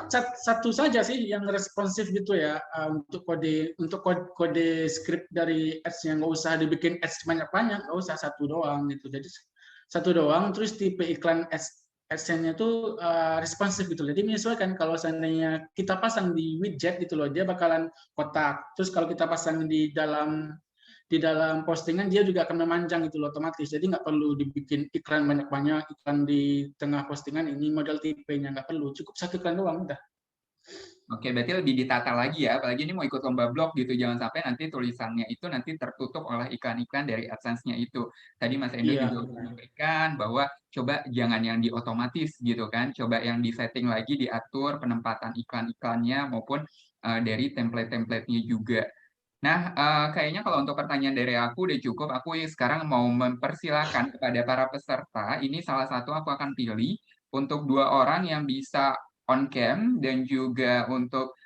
satu saja sih yang responsif gitu ya, untuk kode script dari ads-nya, nggak usah dibikin ads banyak-banyak, nggak usah, satu doang gitu. Jadi satu doang, terus tipe iklan AdSense-nya tuh responsif gitu. Jadi menyesuaikan, kalau seandainya kita pasang di widget gitu loh, dia bakalan kotak. Terus kalau kita pasang di dalam postingan, dia juga akan memanjang gitu loh, otomatis. Jadi nggak perlu dibikin iklan banyak-banyak, iklan di tengah postingan ini model tipenya, nggak perlu, cukup satu iklan doang udah. Oke, berarti lebih ditata lagi ya, apalagi ini mau ikut lomba blog gitu, jangan sampai nanti tulisannya itu nanti tertutup oleh iklan-iklan dari AdSense-nya itu. Tadi Mas Endo Iya, juga menyampaikan bahwa coba jangan yang di otomatis gitu kan, coba yang di setting lagi, diatur penempatan iklan-iklannya maupun dari template-templatenya juga. Nah, kayaknya kalau untuk pertanyaan dari aku udah cukup, aku sekarang mau mempersilahkan kepada para peserta, ini salah satu aku akan pilih untuk 2 orang yang bisa on cam dan juga untuk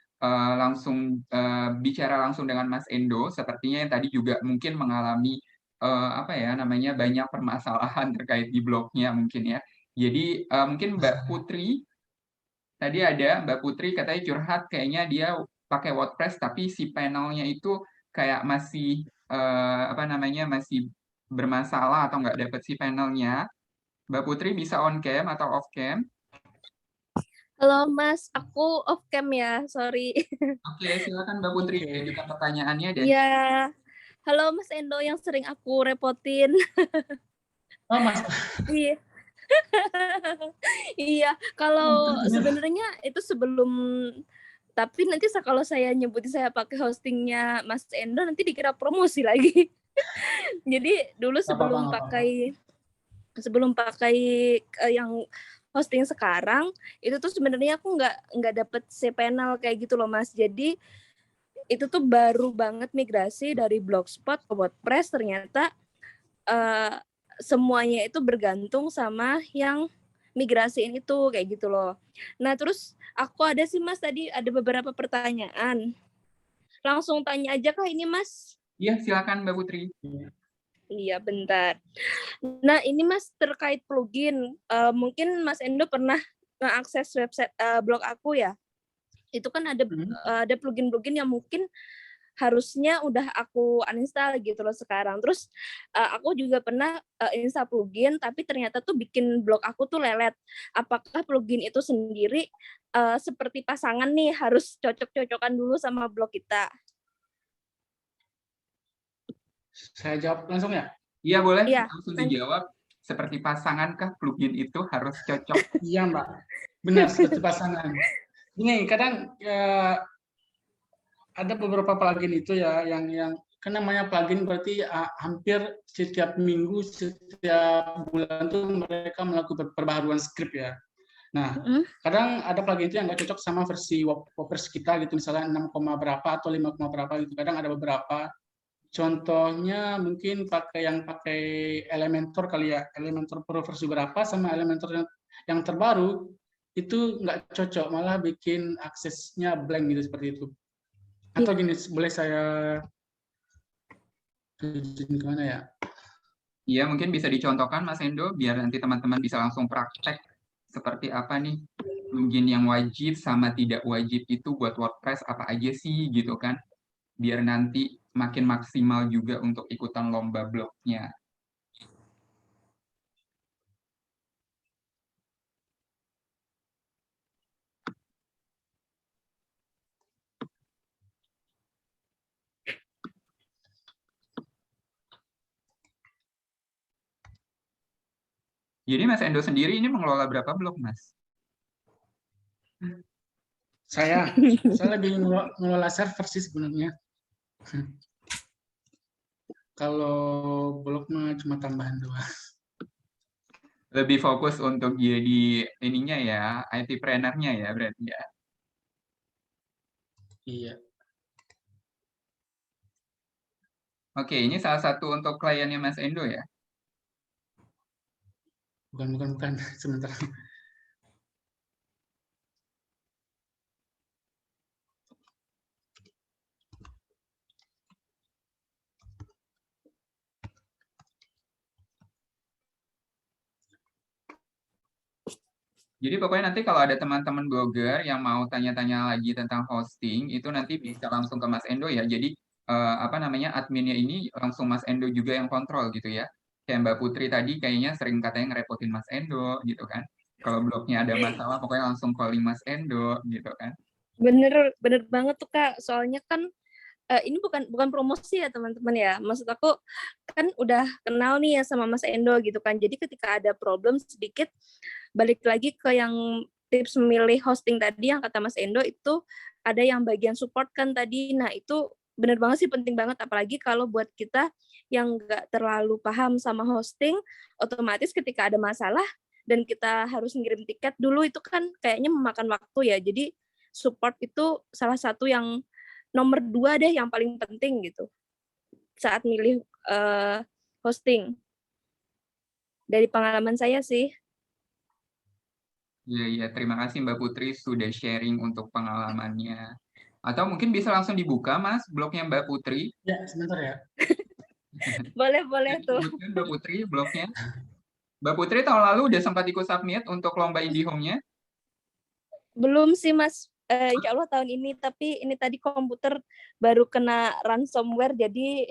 langsung bicara langsung dengan Mas Endo, sepertinya yang tadi juga mungkin mengalami apa ya namanya banyak permasalahan terkait di blognya mungkin ya. Jadi mungkin Mbak Putri, tadi ada Mbak Putri katanya curhat kayaknya dia pakai WordPress tapi si panelnya itu kayak masih apa namanya masih bermasalah atau nggak dapet si panelnya. Mbak Putri bisa on cam atau off cam? Halo Mas, aku off cam ya, sorry. Oke, silakan Mbak Putri oke. ajukan pertanyaannya dan Iya, halo Mas Endo yang sering aku repotin. Oh Mas, Iya, iya. Kalau sebenarnya itu sebelum, tapi nanti kalau saya nyebutin saya pakai hostingnya Mas Endo nanti dikira promosi lagi. Jadi dulu nggak apa-apa, nggak apa-apa. sebelum pakai yang hosting sekarang itu tuh sebenarnya aku nggak dapet cPanel kayak gitu loh Mas. Jadi itu tuh baru banget migrasi dari Blogspot ke WordPress, ternyata semuanya itu bergantung sama yang migrasiin itu kayak gitu loh. Nah terus aku ada sih Mas, tadi ada beberapa pertanyaan. Langsung tanya aja kah ini Mas? iya silakan Mbak Putri. Iya bentar. Nah ini Mas terkait plugin, mungkin Mas Endo pernah ngeakses website blog aku ya. itu kan ada plugin-plugin yang mungkin harusnya udah aku uninstall gitu loh sekarang. Terus aku juga pernah install plugin, tapi ternyata tuh bikin blog aku tuh lelet. Apakah plugin itu sendiri seperti pasangan nih, harus cocok-cocokan dulu sama blog kita? Saya jawab langsung ya? Iya, boleh Iya, langsung dijawab. Seperti pasangankah plugin itu harus cocok? Iya, Mbak. Benar, seperti pasangan. Ini kadang ada beberapa plugin itu ya yang kan namanya plugin berarti hampir setiap minggu, setiap bulan tuh mereka melakukan perbaharuan script ya. Nah, kadang ada plugin itu yang nggak cocok sama versi WordPress kita gitu, misalnya 6, berapa atau 5, berapa gitu. Kadang ada beberapa. Contohnya mungkin pakai Elementor kali ya, Elementor Pro versi berapa sama Elementor yang terbaru itu nggak cocok, malah bikin aksesnya blank gitu seperti itu. Atau gini, boleh saya tunjukin kemana ya? Iya, mungkin bisa dicontohkan Mas Endo, biar nanti teman-teman bisa langsung praktek seperti apa nih plugin yang wajib sama tidak wajib itu buat WordPress apa aja sih gitu kan, biar nanti makin maksimal juga untuk ikutan lomba blognya. Jadi Mas Endo sendiri ini mengelola berapa blog, Mas? Saya lebih mengelola server sih sebenarnya. Kalau blog mah cuma tambahan doang. Lebih fokus untuk jadi ininya ya, IT-preneurnya ya berarti ya. Iya. Oke, ini salah satu untuk kliennya Mas Endo ya? Bukan. Sebentar. Jadi pokoknya nanti kalau ada teman-teman blogger yang mau tanya-tanya lagi tentang hosting, itu nanti bisa langsung ke Mas Endo ya. Jadi apa namanya, adminnya ini langsung Mas Endo juga yang kontrol gitu ya. Kayak Mbak Putri tadi kayaknya sering katanya ngerepotin Mas Endo gitu kan. Kalau blognya ada masalah pokoknya langsung calling Mas Endo gitu kan. Bener banget tuh Kak. Soalnya kan ini bukan promosi ya teman-teman ya. Maksud aku kan udah kenal nih ya sama Mas Endo gitu kan. Jadi ketika ada problem sedikit, balik lagi ke yang tips memilih hosting tadi yang kata Mas Endo, itu ada yang bagian support kan tadi. Nah itu bener banget sih, penting banget. Apalagi kalau buat kita yang nggak terlalu paham sama hosting, otomatis ketika ada masalah dan kita harus ngirim tiket dulu, itu kan kayaknya memakan waktu ya. Jadi support itu salah satu yang nomor 2 deh yang paling penting gitu saat milih hosting. Dari pengalaman saya sih. Iya, terima kasih Mbak Putri sudah sharing untuk pengalamannya. Atau mungkin bisa langsung dibuka Mas blognya Mbak Putri. Ya, sebentar ya. Boleh tuh. Mbak Putri blognya. Mbak Putri tahun lalu udah sempat ikut submit untuk lomba IndiHome-nya? Belum sih Mas. Insya Allah tahun ini, tapi ini tadi komputer baru kena ransomware, jadi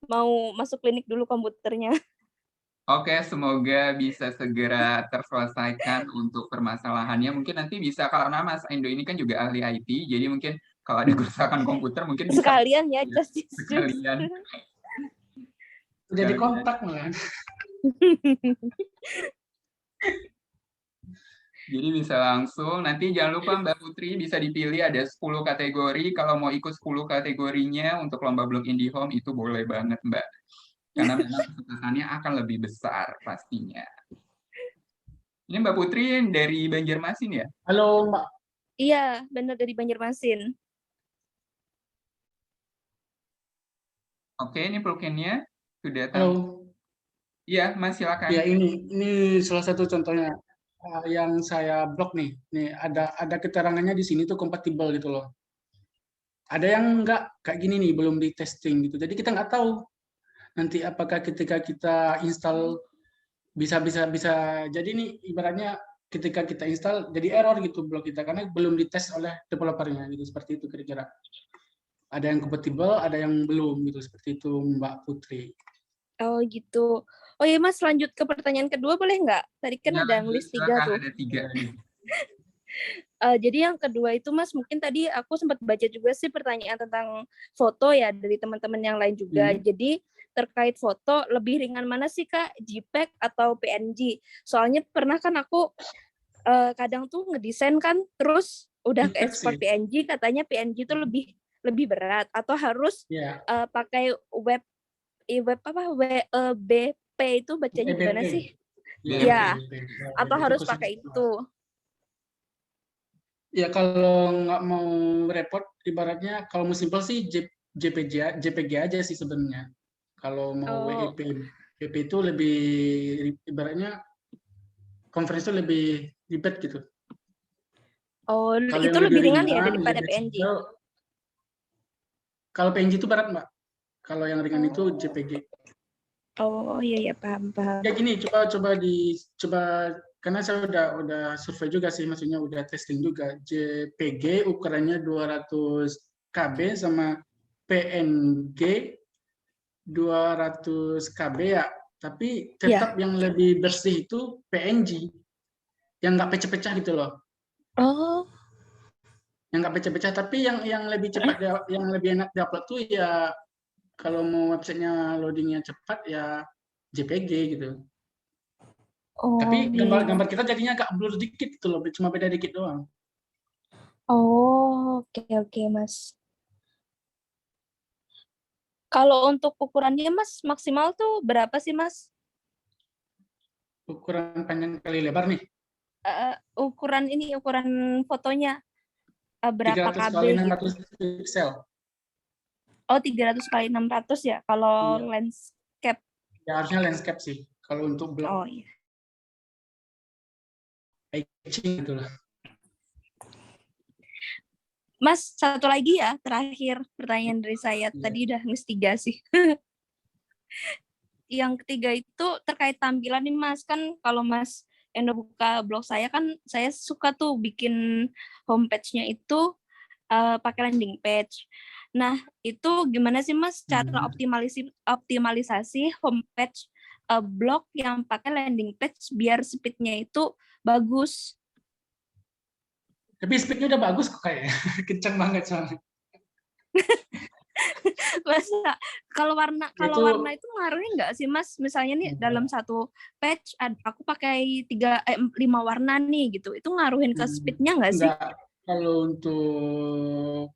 mau masuk klinik dulu komputernya. Oke, semoga bisa segera terselesaikan untuk permasalahannya. Mungkin nanti bisa, karena Mas Endo ini kan juga ahli IT, jadi mungkin kalau ada kerusakan komputer mungkin bisa sekalian ya, sekalian. Jadi kontak malah. Jadi bisa langsung, nanti jangan lupa Mbak Putri bisa dipilih ada 10 kategori, kalau mau ikut 10 kategorinya untuk lomba blog IndiHome itu boleh banget Mbak. Karena memang kesuksesannya akan lebih besar pastinya. Ini Mbak Putri dari Banjarmasin ya? Halo Mbak. Iya, benar dari Banjarmasin. Oke, ini pluginnya sudah tahu. Halo. Iya, Mas silakan. Ya, ini salah satu contohnya yang saya blok nih. Nih ada keterangannya di sini tuh kompatibel gitu loh. Ada yang enggak kayak gini nih, belum di testing gitu. Jadi kita nggak tahu nanti apakah ketika kita install bisa. Jadi nih ibaratnya ketika kita install jadi error gitu blog kita karena belum dites oleh developernya gitu, seperti itu kira-kira. Ada yang compatible, ada yang belum gitu, seperti itu Mbak Putri. Oh gitu. Oh iya Mas, lanjut ke pertanyaan kedua boleh nggak? Tadi kan Ya, ada yang list 3 silakan, tuh. ada 3. Jadi yang kedua itu Mas, mungkin tadi aku sempat baca juga sih pertanyaan tentang foto ya dari teman-teman yang lain juga. Jadi terkait foto, lebih ringan mana sih Kak, JPEG atau PNG? Soalnya pernah kan aku kadang tuh ngedesain kan, terus udah ke ekspor PNG, katanya PNG itu lebih berat, atau harus pakai web BP itu bacanya gimana sih? Ya, atau harus pakai itu. Ya kalau nggak mau repot, ibaratnya kalau mau simpel sih JPG aja sih sebenarnya. Kalau mau WEP, WP itu lebih ibaratnya conference itu lebih ribet gitu. Oh, kalau itu lebih ringan ya daripada PNG? Kalau PNG itu berat, Mbak. Kalau yang ringan itu JPG. Oh iya paham. Ya gini, coba karena saya udah survei juga sih, maksudnya udah testing juga. JPG ukurannya 200 KB sama PNG 200 KB ya. Tapi tetap yang lebih bersih itu PNG. Yang nggak pecah-pecah gitu loh. Oh. Yang nggak pecah-pecah, tapi yang lebih cepat, yang lebih enak diupload tuh ya kalau mau websitenya loadingnya cepat ya JPG gitu. Oh, tapi gambar kita jadinya agak blur dikit gitu loh, cuma beda dikit doang. Oh, oke Mas. Kalau untuk ukurannya Mas, maksimal tuh berapa sih Mas? Ukuran panjang kali lebar nih? Ukuran fotonya berapa 300 KB kali 600 gitu? pixel. Oh, 300 kali 600 ya kalau landscape. Ya harusnya landscape sih. Kalau untuk blog. Oh iya. Gitu lah. Mas, satu lagi ya, terakhir pertanyaan dari saya. Tadi udah nge-3 sih. Yang ketiga itu terkait tampilan nih Mas. Kan kalau Mas Endo buka blog saya kan, saya suka tuh bikin homepage-nya itu pakai landing page. Nah, itu gimana sih Mas cara optimalisasi homepage blog yang pakai landing page biar speed-nya itu bagus? Tapi speed-nya udah bagus kok kayaknya. Kenceng banget soalnya. Masa kalau warna itu ngaruhin nggak sih Mas? Misalnya nih dalam satu page aku pakai 5 warna nih gitu. Itu ngaruhin ke speed-nya nggak sih? Enggak. Kalau untuk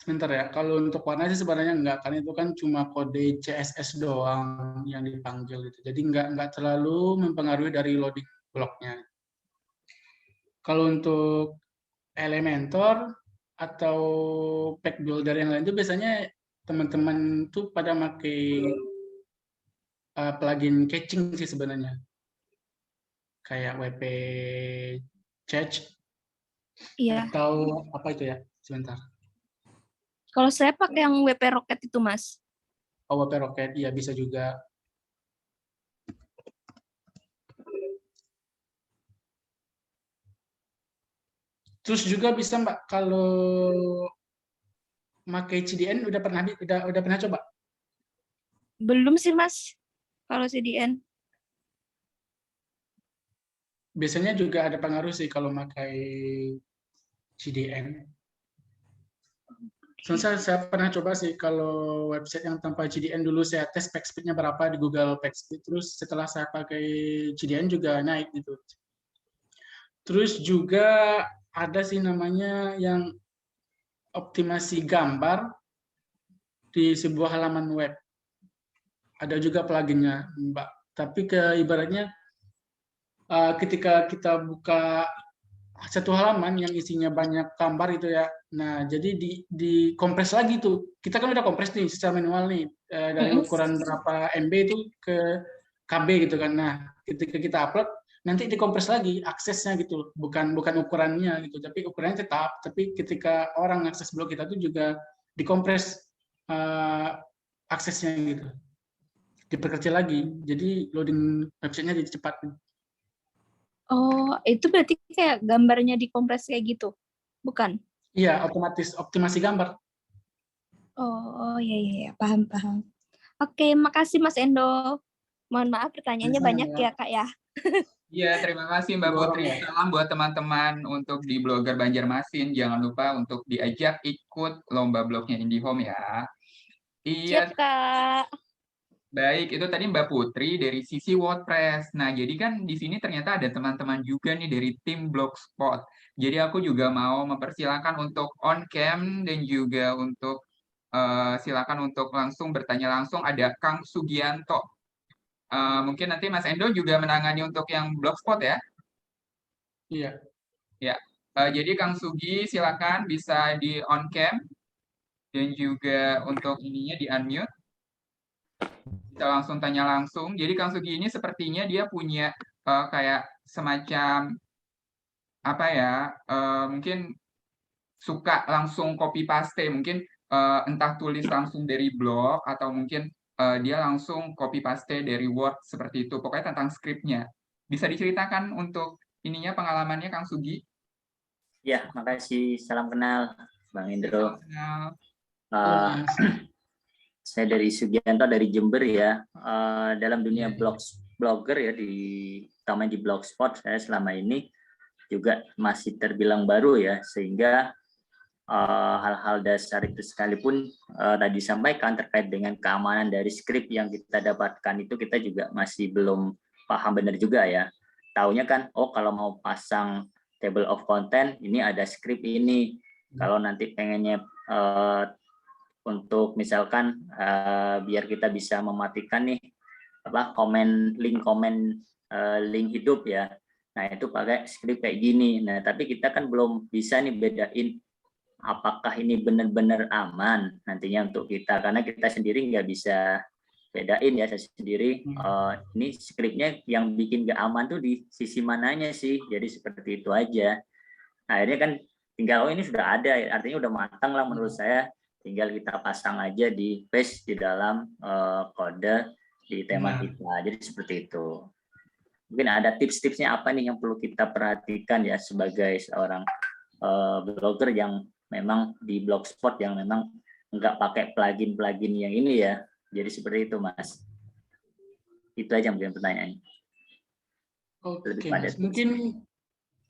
sebentar ya. Kalau untuk warna sih sebenarnya enggak, karena itu kan cuma kode CSS doang yang dipanggil gitu. Jadi enggak terlalu mempengaruhi dari loading bloknya. Kalau untuk Elementor atau pack builder yang lain itu biasanya teman-teman tuh pada pakai plugin caching sih sebenarnya. Kayak WP Cache atau apa itu ya? Sebentar. Kalau saya pakai yang WP Rocket itu, Mas. Oh, WP Rocket, iya bisa juga. Terus juga bisa Mbak, kalau pakai CDN udah pernah coba? Belum sih Mas, kalau CDN. Biasanya juga ada pengaruh sih kalau pakai CDN. Saya pernah coba sih kalau website yang tanpa CDN dulu saya tes page speed-nya berapa di Google Page Speed, terus setelah saya pakai CDN juga naik gitu. Terus juga ada sih namanya yang optimasi gambar di sebuah halaman web. Ada juga pluginnya, Mbak. Tapi ibaratnya ketika kita buka satu halaman yang isinya banyak gambar itu ya, nah jadi di kompres lagi tuh. Kita kan udah kompres nih secara manual nih dari ukuran berapa MB itu ke KB gitu kan. Nah ketika kita upload nanti dikompres lagi aksesnya gitu, bukan ukurannya gitu, tapi ukurannya tetap. Tapi ketika orang akses blog kita tuh juga dikompres aksesnya gitu, diperkecil lagi. Jadi loading websitenya jadi cepat. Oh, itu berarti kayak gambarnya dikompres kayak gitu, bukan? Iya, otomatis optimasi gambar. Oh, iya, iya, iya, paham, paham. Oke, makasih Mas Endo. Mohon maaf pertanyaannya Sama banyak Mbak. ya, Kak ya. Iya, terima kasih Mbak Dorong Putri. ya. Salam buat teman-teman untuk di Blogger Banjarmasin. Jangan lupa untuk diajak ikut lomba blognya IndiHome ya. Siap, Iya, Kak. baik. Itu tadi Mbak Putri dari sisi WordPress. Nah, jadi kan di sini ternyata ada teman-teman juga nih dari tim Blogspot. Jadi aku juga mau mempersilahkan untuk on cam dan juga untuk silakan untuk langsung bertanya langsung. Ada Kang Sugianto. Mungkin nanti Mas Endo juga menangani untuk yang Blogspot ya. Iya. Ya, jadi Kang Sugi silakan bisa di on cam dan juga untuk ininya di unmute. Kita langsung tanya langsung. Jadi Kang Sugi ini sepertinya dia punya kayak semacam apa ya? Mungkin suka langsung copy paste, mungkin entah tulis langsung dari blog atau mungkin dia langsung copy paste dari Word seperti itu. Pokoknya tentang skripnya. Bisa diceritakan untuk ininya pengalamannya Kang Sugi? Ya, makasih. Salam kenal, Bang Indro. Salam kenal. Halo, Mas. Saya dari Sugianto dari Jember ya. Dalam dunia Iya. blogger ya, terutama di Blogspot, saya selama ini juga masih terbilang baru ya, sehingga hal-hal dasar itu sekalipun tadi disampaikan terkait dengan keamanan dari skrip yang kita dapatkan itu kita juga masih belum paham benar juga ya. Taunya kan, oh kalau mau pasang table of content ini ada skrip ini. Kalau nanti pengennya untuk misalkan biar kita bisa mematikan nih link hidup ya. Nah itu pakai skrip kayak gini. Nah tapi kita kan belum bisa nih bedain apakah ini benar-benar aman nantinya untuk kita, karena kita sendiri nggak bisa bedain ya. Saya sendiri ini skripnya yang bikin nggak aman tuh di sisi mananya sih. Jadi seperti itu aja. Akhirnya kan tinggal ini sudah ada, artinya udah matang lah menurut saya. Tinggal kita pasang aja di paste di dalam kode di tema kita. Jadi seperti itu. Mungkin ada tips-tipsnya apa nih yang perlu kita perhatikan ya sebagai seorang blogger yang memang di Blogspot yang memang nggak pakai plugin yang ini ya. Jadi seperti itu Mas. Itu aja mungkin pertanyaannya. Oke, Mas. Mungkin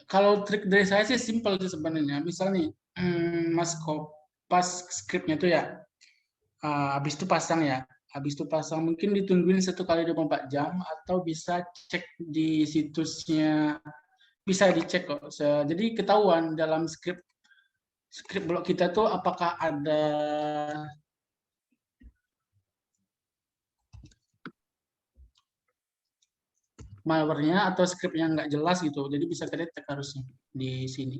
kalau trik dari saya sih simpel sih sebenarnya. Misalnya Mas kopas skripnya tuh ya, habis itu pasang ya. Habis itu pasang mungkin ditungguin 1x24 jam atau bisa cek di situsnya, bisa dicek kok. Jadi ketahuan dalam skrip blog kita tuh apakah ada malware-nya atau skrip yang nggak jelas gitu. Jadi bisa kedetek harusnya di sini.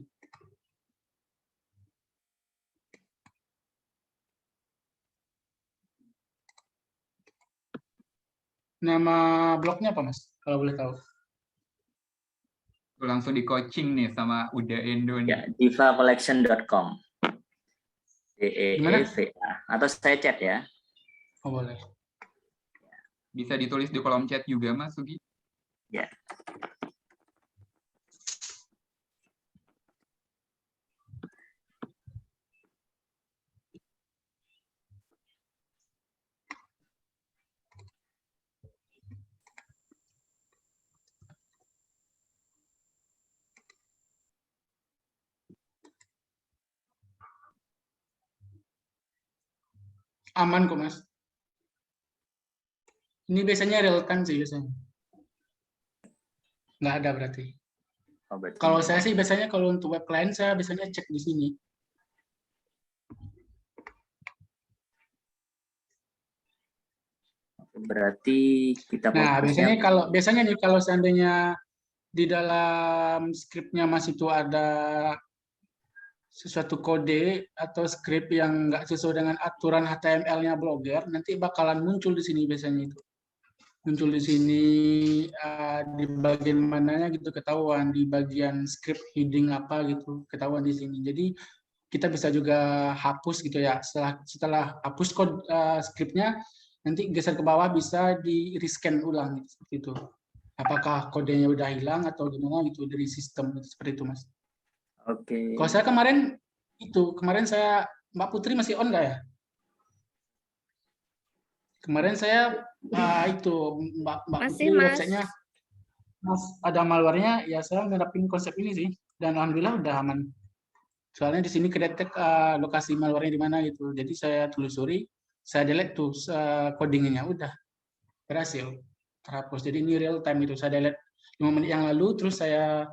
Nama blognya apa Mas? Kalau boleh tahu. Langsung di coaching nih sama Uda Endo nih. Ya, divacollection.com. DEEVA. Atau saya chat ya. Oh, boleh. Bisa ditulis di kolom chat juga Mas Sugi. Ya. Aman kok Mas. Ini biasanya real time sih biasanya. Nggak ada berarti. Oh, berarti kalau saya sih biasanya kalau untuk web client saya biasanya cek di sini. Berarti kita Nah, biasanya nih kalau seandainya di dalam skripnya Mas itu ada sesuatu kode atau skrip yang nggak sesuai dengan aturan HTML-nya Blogger, nanti bakalan muncul di sini biasanya itu. Muncul di sini di bagian mananya gitu ketahuan, di bagian script heading apa gitu ketahuan di sini. Jadi kita bisa juga hapus gitu ya. Setelah hapus skripnya, nanti geser ke bawah bisa di rescan ulang gitu, seperti itu. apakah kodenya udah hilang atau gimana gitu dari sistem seperti itu, Mas. Oke. Kalau saya kemarin saya Mbak Putri masih on nggak ya? Kemarin saya itu Mbak Masih, Putri Mas. websitenya Mas ada malwarenya, ya saya nerapin konsep ini sih dan alhamdulillah udah aman. Soalnya di sini kedetek lokasi malwarenya di mana gitu. Jadi saya telusuri, saya delete tuh codingnya, udah berhasil terhapus. Jadi ini real time itu, saya delete 5 menit yang lalu, terus saya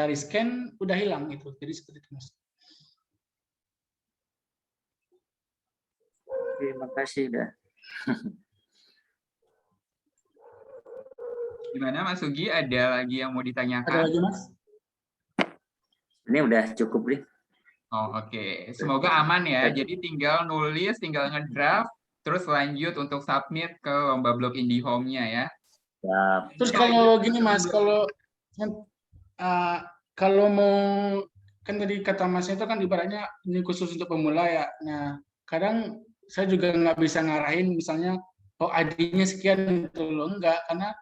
rescan, udah hilang gitu. Jadi seperti itu, Mas. Terima kasih dah. Gimana Mas Sugi? Ada lagi yang mau Ada ditanyakan? lagi, Mas? Ini udah cukup nih. Oh, oke. Semoga aman ya. Jadi tinggal nulis, tinggal ngedraft, terus lanjut untuk submit ke lomba blog IndiHome-nya ya. Siap. Terus kalau gini, Mas, kalau mau, kan tadi kata Masnya itu kan ibaratnya ini khusus untuk pemula ya. Nah, kadang saya juga nggak bisa ngarahin misalnya, oh ID-nya sekian gitu loh. Enggak, karena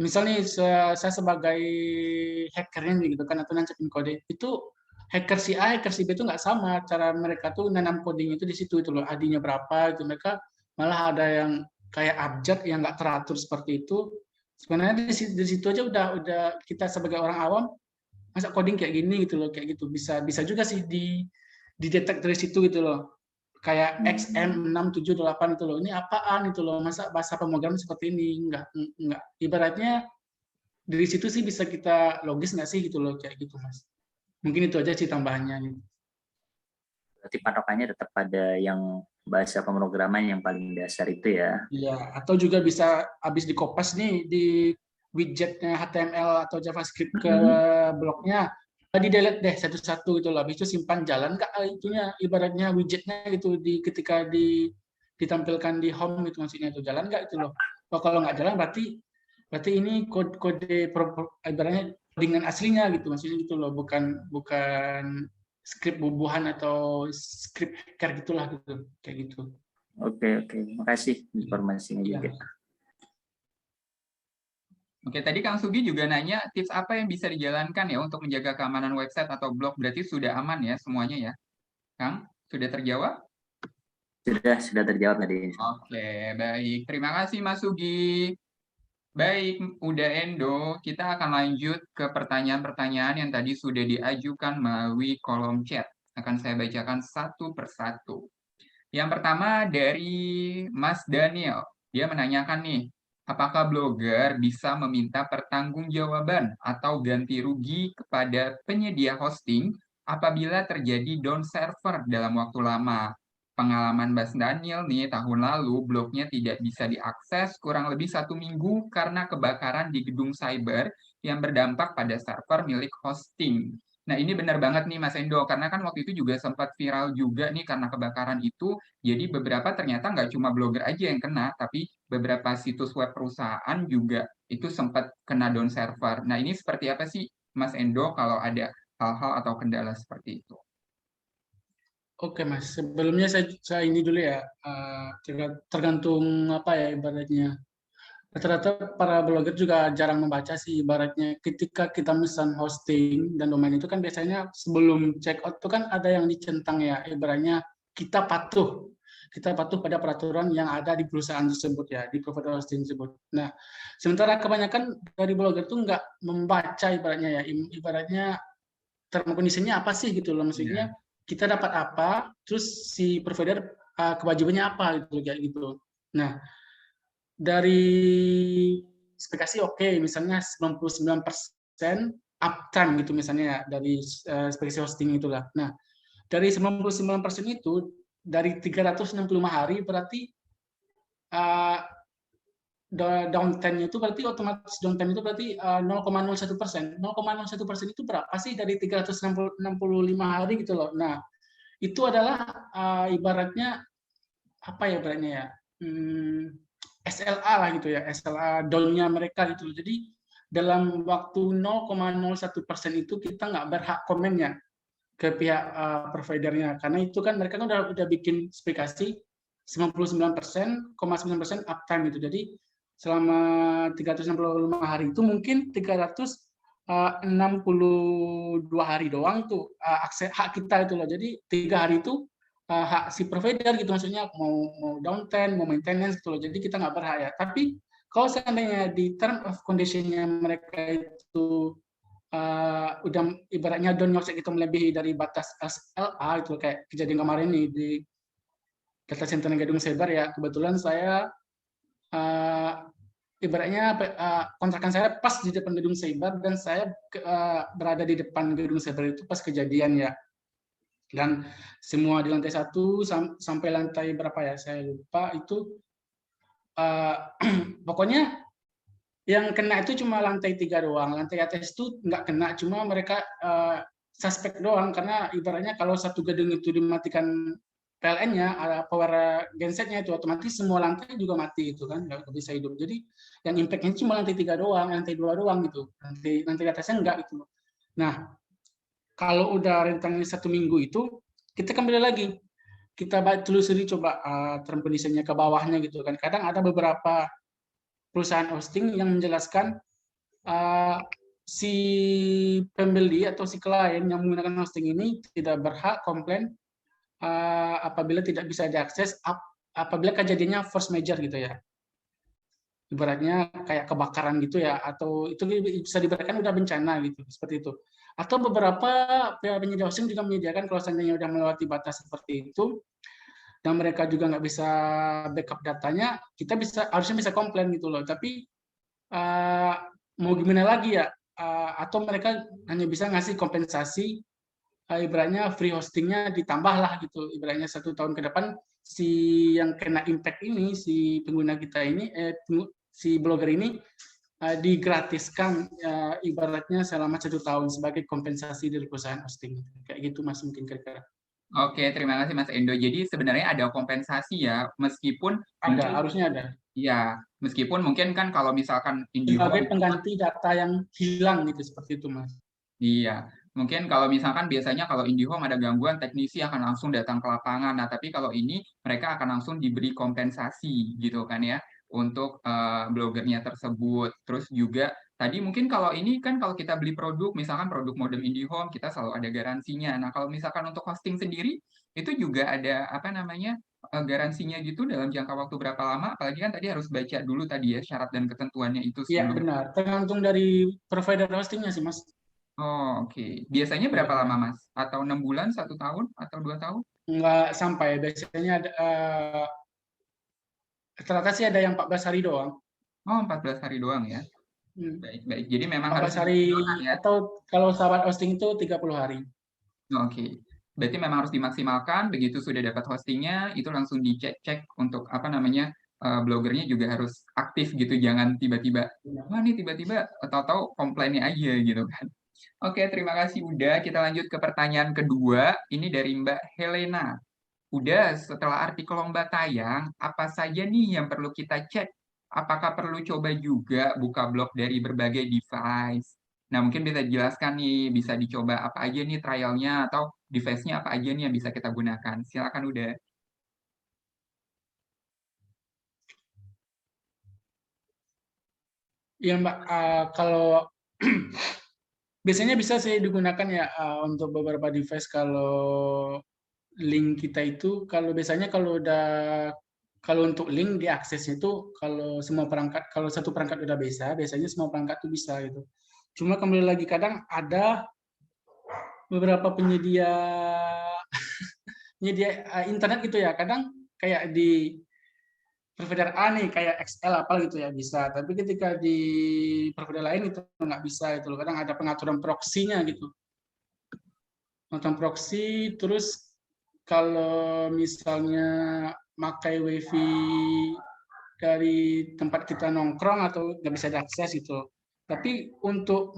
misalnya saya sebagai hackernya gitu kan, atau nancapin kode, itu hacker si A, hacker si B itu nggak sama. Cara mereka tuh nanam coding itu di situ itu loh, ID-nya berapa, itu mereka malah ada yang kayak abjad yang nggak teratur seperti itu. Sebenarnya di situ aja udah kita sebagai orang awam, masa coding kayak gini gitu loh, kayak gitu. Bisa juga sih didetek dari situ gitu loh. Kayak XM678 itu loh, ini apaan itu loh, masa bahasa pemrograman seperti ini, enggak. Ibaratnya dari situ sih bisa kita logis nggak sih gitu loh, kayak gitu, Mas. Mungkin itu aja sih tambahannya gitu. Berarti patokannya tetap pada yang bahasa pemrograman yang paling dasar itu ya. Iya, atau juga bisa habis dikopas nih di widgetnya HTML atau JavaScript ke blognya, di delete deh satu-satu gitu loh. Habis itu simpan, jalan nggak itunya, ibaratnya widgetnya gitu ketika ditampilkan di home itu, maksudnya itu jalan nggak itu loh. Kalau nggak jalan berarti ini kode ibaratnya dengan aslinya gitu, maksudnya gitu loh, bukan script bubuhan atau script hacker gitulah gitu, kayak gitu. Oke. Makasih informasinya juga. Oke, tadi Kang Sugi juga nanya tips apa yang bisa dijalankan ya untuk menjaga keamanan website atau blog. Berarti sudah aman ya semuanya ya, Kang? Sudah terjawab? Sudah terjawab tadi. Oke, baik. Terima kasih Mas Sugi. Baik, udah Endo, kita akan lanjut ke pertanyaan-pertanyaan yang tadi sudah diajukan melalui kolom chat. Akan saya bacakan satu persatu. Yang pertama dari Mas Daniel. Dia menanyakan nih, apakah blogger bisa meminta pertanggungjawaban atau ganti rugi kepada penyedia hosting apabila terjadi down server dalam waktu lama? Pengalaman Mas Daniel nih, tahun lalu blognya tidak bisa diakses kurang lebih 1 minggu karena kebakaran di gedung cyber yang berdampak pada server milik hosting. Nah, ini benar banget nih Mas Endo, karena kan waktu itu juga sempat viral juga nih karena kebakaran itu, jadi beberapa ternyata nggak cuma blogger aja yang kena, tapi beberapa situs web perusahaan juga itu sempat kena down server. Nah, ini seperti apa sih Mas Endo kalau ada hal-hal atau kendala seperti itu? Oke, Mas, sebelumnya saya ini dulu ya, tergantung apa ya ibaratnya. Rata-rata para blogger juga jarang membaca sih, ibaratnya ketika kita pesan hosting dan domain itu kan biasanya sebelum check out itu kan ada yang dicentang ya, ibaratnya kita patuh pada peraturan yang ada di perusahaan tersebut ya, di provider hosting tersebut. Nah, sementara kebanyakan dari blogger itu nggak membaca ibaratnya ya, ibaratnya term kondisinya apa sih gitu loh, maksudnya kita dapat apa, terus si provider kewajibannya apa gitu, kayak gitu. Nah, dari spesifikasi oke, misalnya 99% uptime gitu misalnya ya, dari spesifikasi hosting itulah. Nah, dari 99% itu, dari 365 hari berarti downtime itu berarti otomatis downtime itu berarti 0,01%. 0,01% itu berapa sih dari 365 hari gitu loh. Nah, itu adalah ibaratnya apa ya ibaratnya ya, SLA lah gitu ya, SLA down-nya mereka gitu. Jadi dalam waktu 0,01% itu kita nggak berhak komennya ke pihak providernya, karena itu kan mereka kan udah bikin spesifikasi 99,9% uptime itu. Jadi selama 365 hari itu mungkin 362 hari doang tuh akses hak kita itu loh. Jadi 3 hari itu hak si provider gitu, maksudnya mau downtime, mau maintenance gitu loh. Jadi kita nggak berhak ya. Tapi kalau seandainya di term of condition-nya mereka itu udah ibaratnya down offset itu melebihi dari batas SLA itu, kayak kejadian kemarin nih di data center gedung Sebar ya, kebetulan saya ibaratnya kontrakan saya pas di depan gedung Sebar dan saya berada di depan gedung Sebar itu pas kejadian ya, dan semua di lantai 1 sampai lantai berapa ya saya lupa itu, pokoknya yang kena itu cuma lantai 3 doang, lantai atas itu nggak kena, cuma mereka suspek doang, karena ibaratnya kalau satu gedung itu dimatikan PLN-nya, power gensetnya itu otomatis semua lantai juga mati itu kan, nggak bisa hidup. Jadi yang impact-nya cuma lantai 3 doang, lantai 2 doang gitu, lantai atasnya enggak gitu. Nah, kalau udah rentangnya 1 minggu itu, kita kembali lagi, kita telusuri coba term condition-nya ke bawahnya gitu kan. Kadang ada beberapa perusahaan hosting yang menjelaskan si pembeli atau si klien yang menggunakan hosting ini tidak berhak komplain apabila tidak bisa diakses apabila kejadiannya force major gitu ya. Ibaratnya kayak kebakaran gitu ya, atau itu bisa diberikan udah bencana gitu, seperti itu. Atau beberapa penyedia hosting juga menyediakan kalau seandainya udah melewati batas seperti itu, dan mereka juga nggak bisa backup datanya, kita harusnya bisa komplain gitu loh. Tapi mau gimana lagi ya, atau mereka hanya bisa ngasih kompensasi, ibaratnya free hostingnya ditambah lah gitu, ibaratnya 1 tahun ke depan si yang kena impact ini, si pengguna kita ini, si blogger ini digratiskan ibaratnya selama 1 tahun sebagai kompensasi dari perusahaan hosting. Kayak gitu Mas, mungkin kira-kira. Oke, terima kasih Mas Endo. Jadi sebenarnya ada kompensasi ya, meskipun mungkin Harusnya ada. ya, meskipun mungkin kan kalau misalkan Sebagai IndiHome pengganti data yang hilang gitu, seperti itu Mas. iya, mungkin kalau misalkan biasanya kalau IndiHome ada gangguan, teknisi akan langsung datang ke lapangan. Nah, tapi kalau ini mereka akan langsung diberi kompensasi gitu kan ya untuk blogernya tersebut. Terus juga tadi mungkin kalau ini kan kalau kita beli produk, misalkan produk modem IndiHome, kita selalu ada garansinya. Nah, kalau misalkan untuk hosting sendiri itu juga ada apa namanya garansinya gitu dalam jangka waktu berapa lama? Apalagi kan tadi harus baca dulu tadi ya syarat dan ketentuannya itu Iya sebelum. benar, tergantung dari provider hostingnya sih Mas. Oh, oke. Biasanya berapa lama, Mas? Atau 6 bulan, 1 tahun, atau 2 tahun? Nggak sampai, biasanya ada, rata-rata sih ada yang 14 hari doang. Oh, 14 hari doang ya. Baik, baik. Jadi memang harus 14 hari dimaksimalkan ya. atau kalau sahabat hosting itu 30 hari. Oh, oke. Berarti memang harus dimaksimalkan, begitu sudah dapat hostingnya, itu langsung dicek-cek untuk apa namanya, blogernya juga harus aktif gitu, jangan tiba-tiba, wah nih tiba-tiba tahu-tahu komplainnya aja gitu kan. Oke, terima kasih udah. Kita lanjut ke pertanyaan kedua. Ini dari Mbak Helena. Udah, setelah artikel lomba tayang, apa saja nih yang perlu kita cek? Apakah perlu coba juga buka blog dari berbagai device? Nah, mungkin bisa dijelaskan nih, bisa dicoba apa aja nih trialnya, atau device-nya apa aja nih yang bisa kita gunakan. Silakan udah. Iya Mbak, kalau biasanya bisa sih digunakan ya untuk beberapa device. Kalau link kita itu, kalau untuk link diaksesnya itu kalau semua perangkat, kalau satu perangkat udah bisa, biasanya semua perangkat itu bisa gitu. Cuma kembali lagi kadang ada beberapa penyedia internet gitu ya, kadang kayak di provider A nih kayak XL apa gitu ya bisa, tapi ketika di provider lain itu nggak bisa itu loh. Kadang ada pengaturan proxy-nya gitu, pengaturan proxy. Terus kalau misalnya pakai wifi dari tempat kita nongkrong atau nggak bisa diakses gitu. Tapi untuk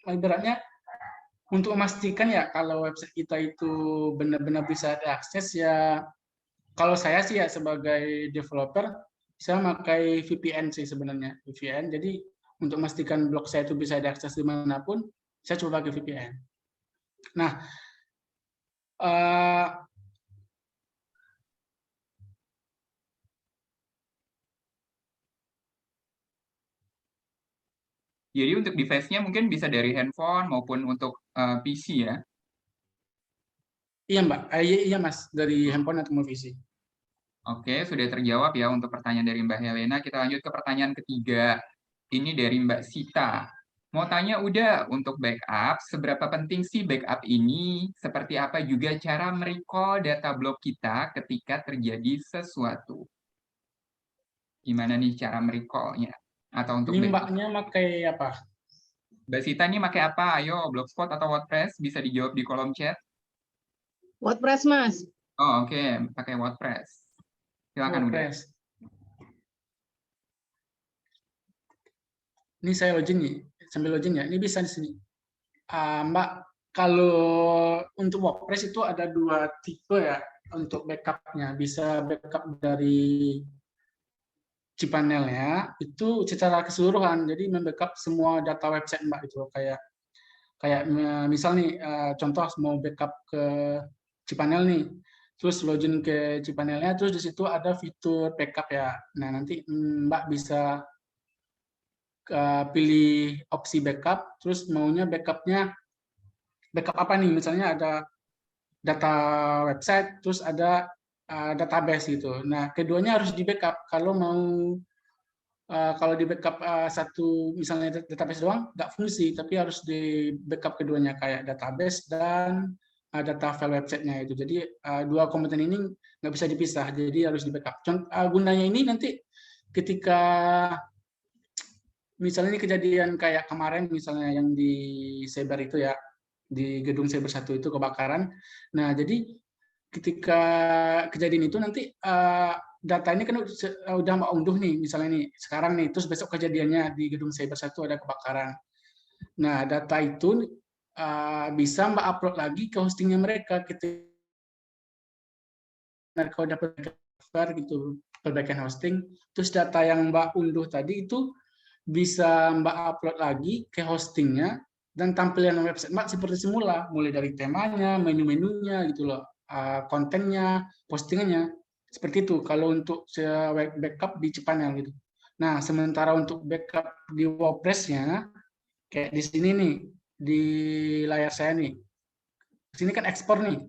ibaratnya untuk memastikan ya kalau website kita itu benar-benar bisa diakses ya, kalau saya sih ya sebagai developer, saya pakai VPN sih sebenarnya, VPN. Jadi untuk memastikan blog saya itu bisa diakses dimanapun, saya coba pakai VPN. Nah, Jadi untuk device-nya mungkin bisa dari handphone maupun untuk PC ya. Iya Mbak, iya Mas, dari handphone atau PC. Oke, sudah terjawab ya untuk pertanyaan dari Mbak Helena. Kita lanjut ke pertanyaan ketiga. Ini dari Mbak Sita. Mau tanya udah untuk backup, seberapa penting sih backup ini? Seperti apa juga cara merecall data blog kita ketika terjadi sesuatu? Gimana nih cara merecall-nya? Atau untuk Ini backup? Mbaknya pakai apa? Mbak Sita ini pakai apa? Ayo, Blogspot atau WordPress? Bisa dijawab di kolom chat. WordPress, Mas. Oh, oke. Pakai WordPress. Silakan udah. WordPress. Ini saya login nih, sambil login ya. Ini bisa di sini. Mbak, kalau untuk WordPress itu ada 2 tipe ya untuk backup-nya. Bisa backup dari cPanel-nya itu secara keseluruhan. Jadi membackup semua data website Mbak itu kayak misal nih contoh mau backup ke cPanel nih. Terus login ke cPanel-nya, terus di situ ada fitur backup ya. Nah, nanti Mbak bisa pilih opsi backup, terus maunya backup-nya backup apa nih? Misalnya ada data website, terus ada database gitu. Nah, keduanya harus di backup. Kalau di backup satu misalnya database doang nggak fungsi, tapi harus di backup keduanya kayak database dan data file websitenya itu. Jadi 2 komponen ini nggak bisa dipisah, jadi harus di backup. Gunanya ini nanti ketika misalnya ini kejadian kayak kemarin misalnya yang di Cyber itu ya, di gedung Cyber 1 itu kebakaran. Nah, jadi ketika kejadian itu nanti data ini kan udah Mbak unduh nih, misalnya nih sekarang nih, terus besok kejadiannya di gedung Cyber 1 ada kebakaran. Nah, data itu bisa Mbak upload lagi ke hostingnya mereka ketika mereka udah server gitu, perbaikan hosting, terus data yang Mbak unduh tadi itu bisa Mbak upload lagi ke hostingnya dan tampilan website Mbak seperti semula, mulai dari temanya, menu-menunya gitu loh, kontennya, postingannya, seperti itu. Kalau untuk backup di cPanel gitu. Nah, sementara untuk backup di WordPress-nya, kayak di sini nih, di layar saya nih, di sini kan ekspor nih.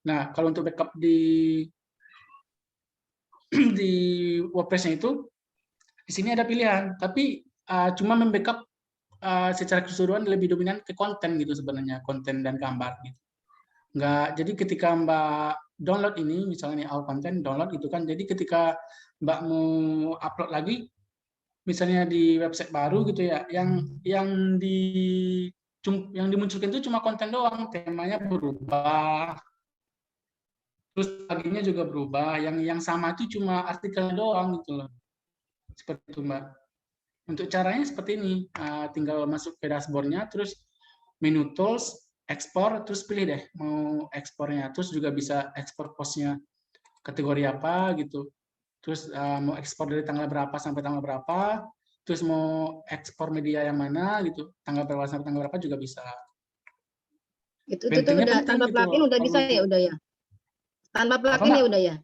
Nah, kalau untuk backup di di WordPress-nya itu, di sini ada pilihan, tapi cuma membackup secara keseluruhan lebih dominan ke konten gitu sebenarnya, konten dan gambar gitu. Jadi ketika Mbak download ini, misalnya nih all content download gitu kan, jadi ketika Mbak mau upload lagi, misalnya di website baru gitu ya, yang dimunculkan itu cuma konten doang, temanya berubah, terus pluginnya juga berubah, yang sama itu cuma artikel doang gitu loh, seperti itu Mbak. Untuk caranya seperti ini, tinggal masuk ke dashboard-nya, terus menu tools, ekspor, terus pilih deh mau ekspornya, terus juga bisa ekspor postnya kategori apa gitu, terus mau ekspor dari tanggal berapa sampai tanggal berapa, terus mau ekspor media yang mana gitu, tanggal berapa sampai tanggal berapa juga bisa. Itu tuh udah tanpa plugin udah bisa ya, udah ya. Tanpa plugin ya udah ya.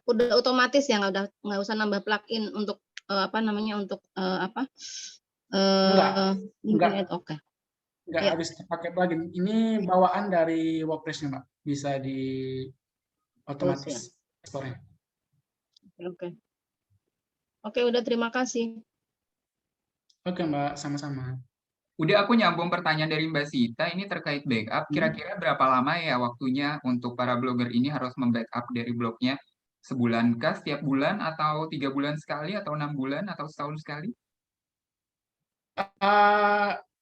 Udah otomatis ya, nggak usah nambah plugin untuk untuk enggak. Oke. Nggak harus pakai plugin. Ini bawaan dari WordPress-nya, Mbak. Bisa di otomatis ekspornya. Oke, udah, terima kasih. Oke, Mbak, sama-sama. Udah, aku nyambung pertanyaan dari Mbak Sita, ini terkait backup. Kira-kira berapa lama ya waktunya untuk para blogger ini harus membackup dari blognya? Sebulan kah, setiap bulan, atau 3 bulan sekali, atau 6 bulan, atau setahun sekali?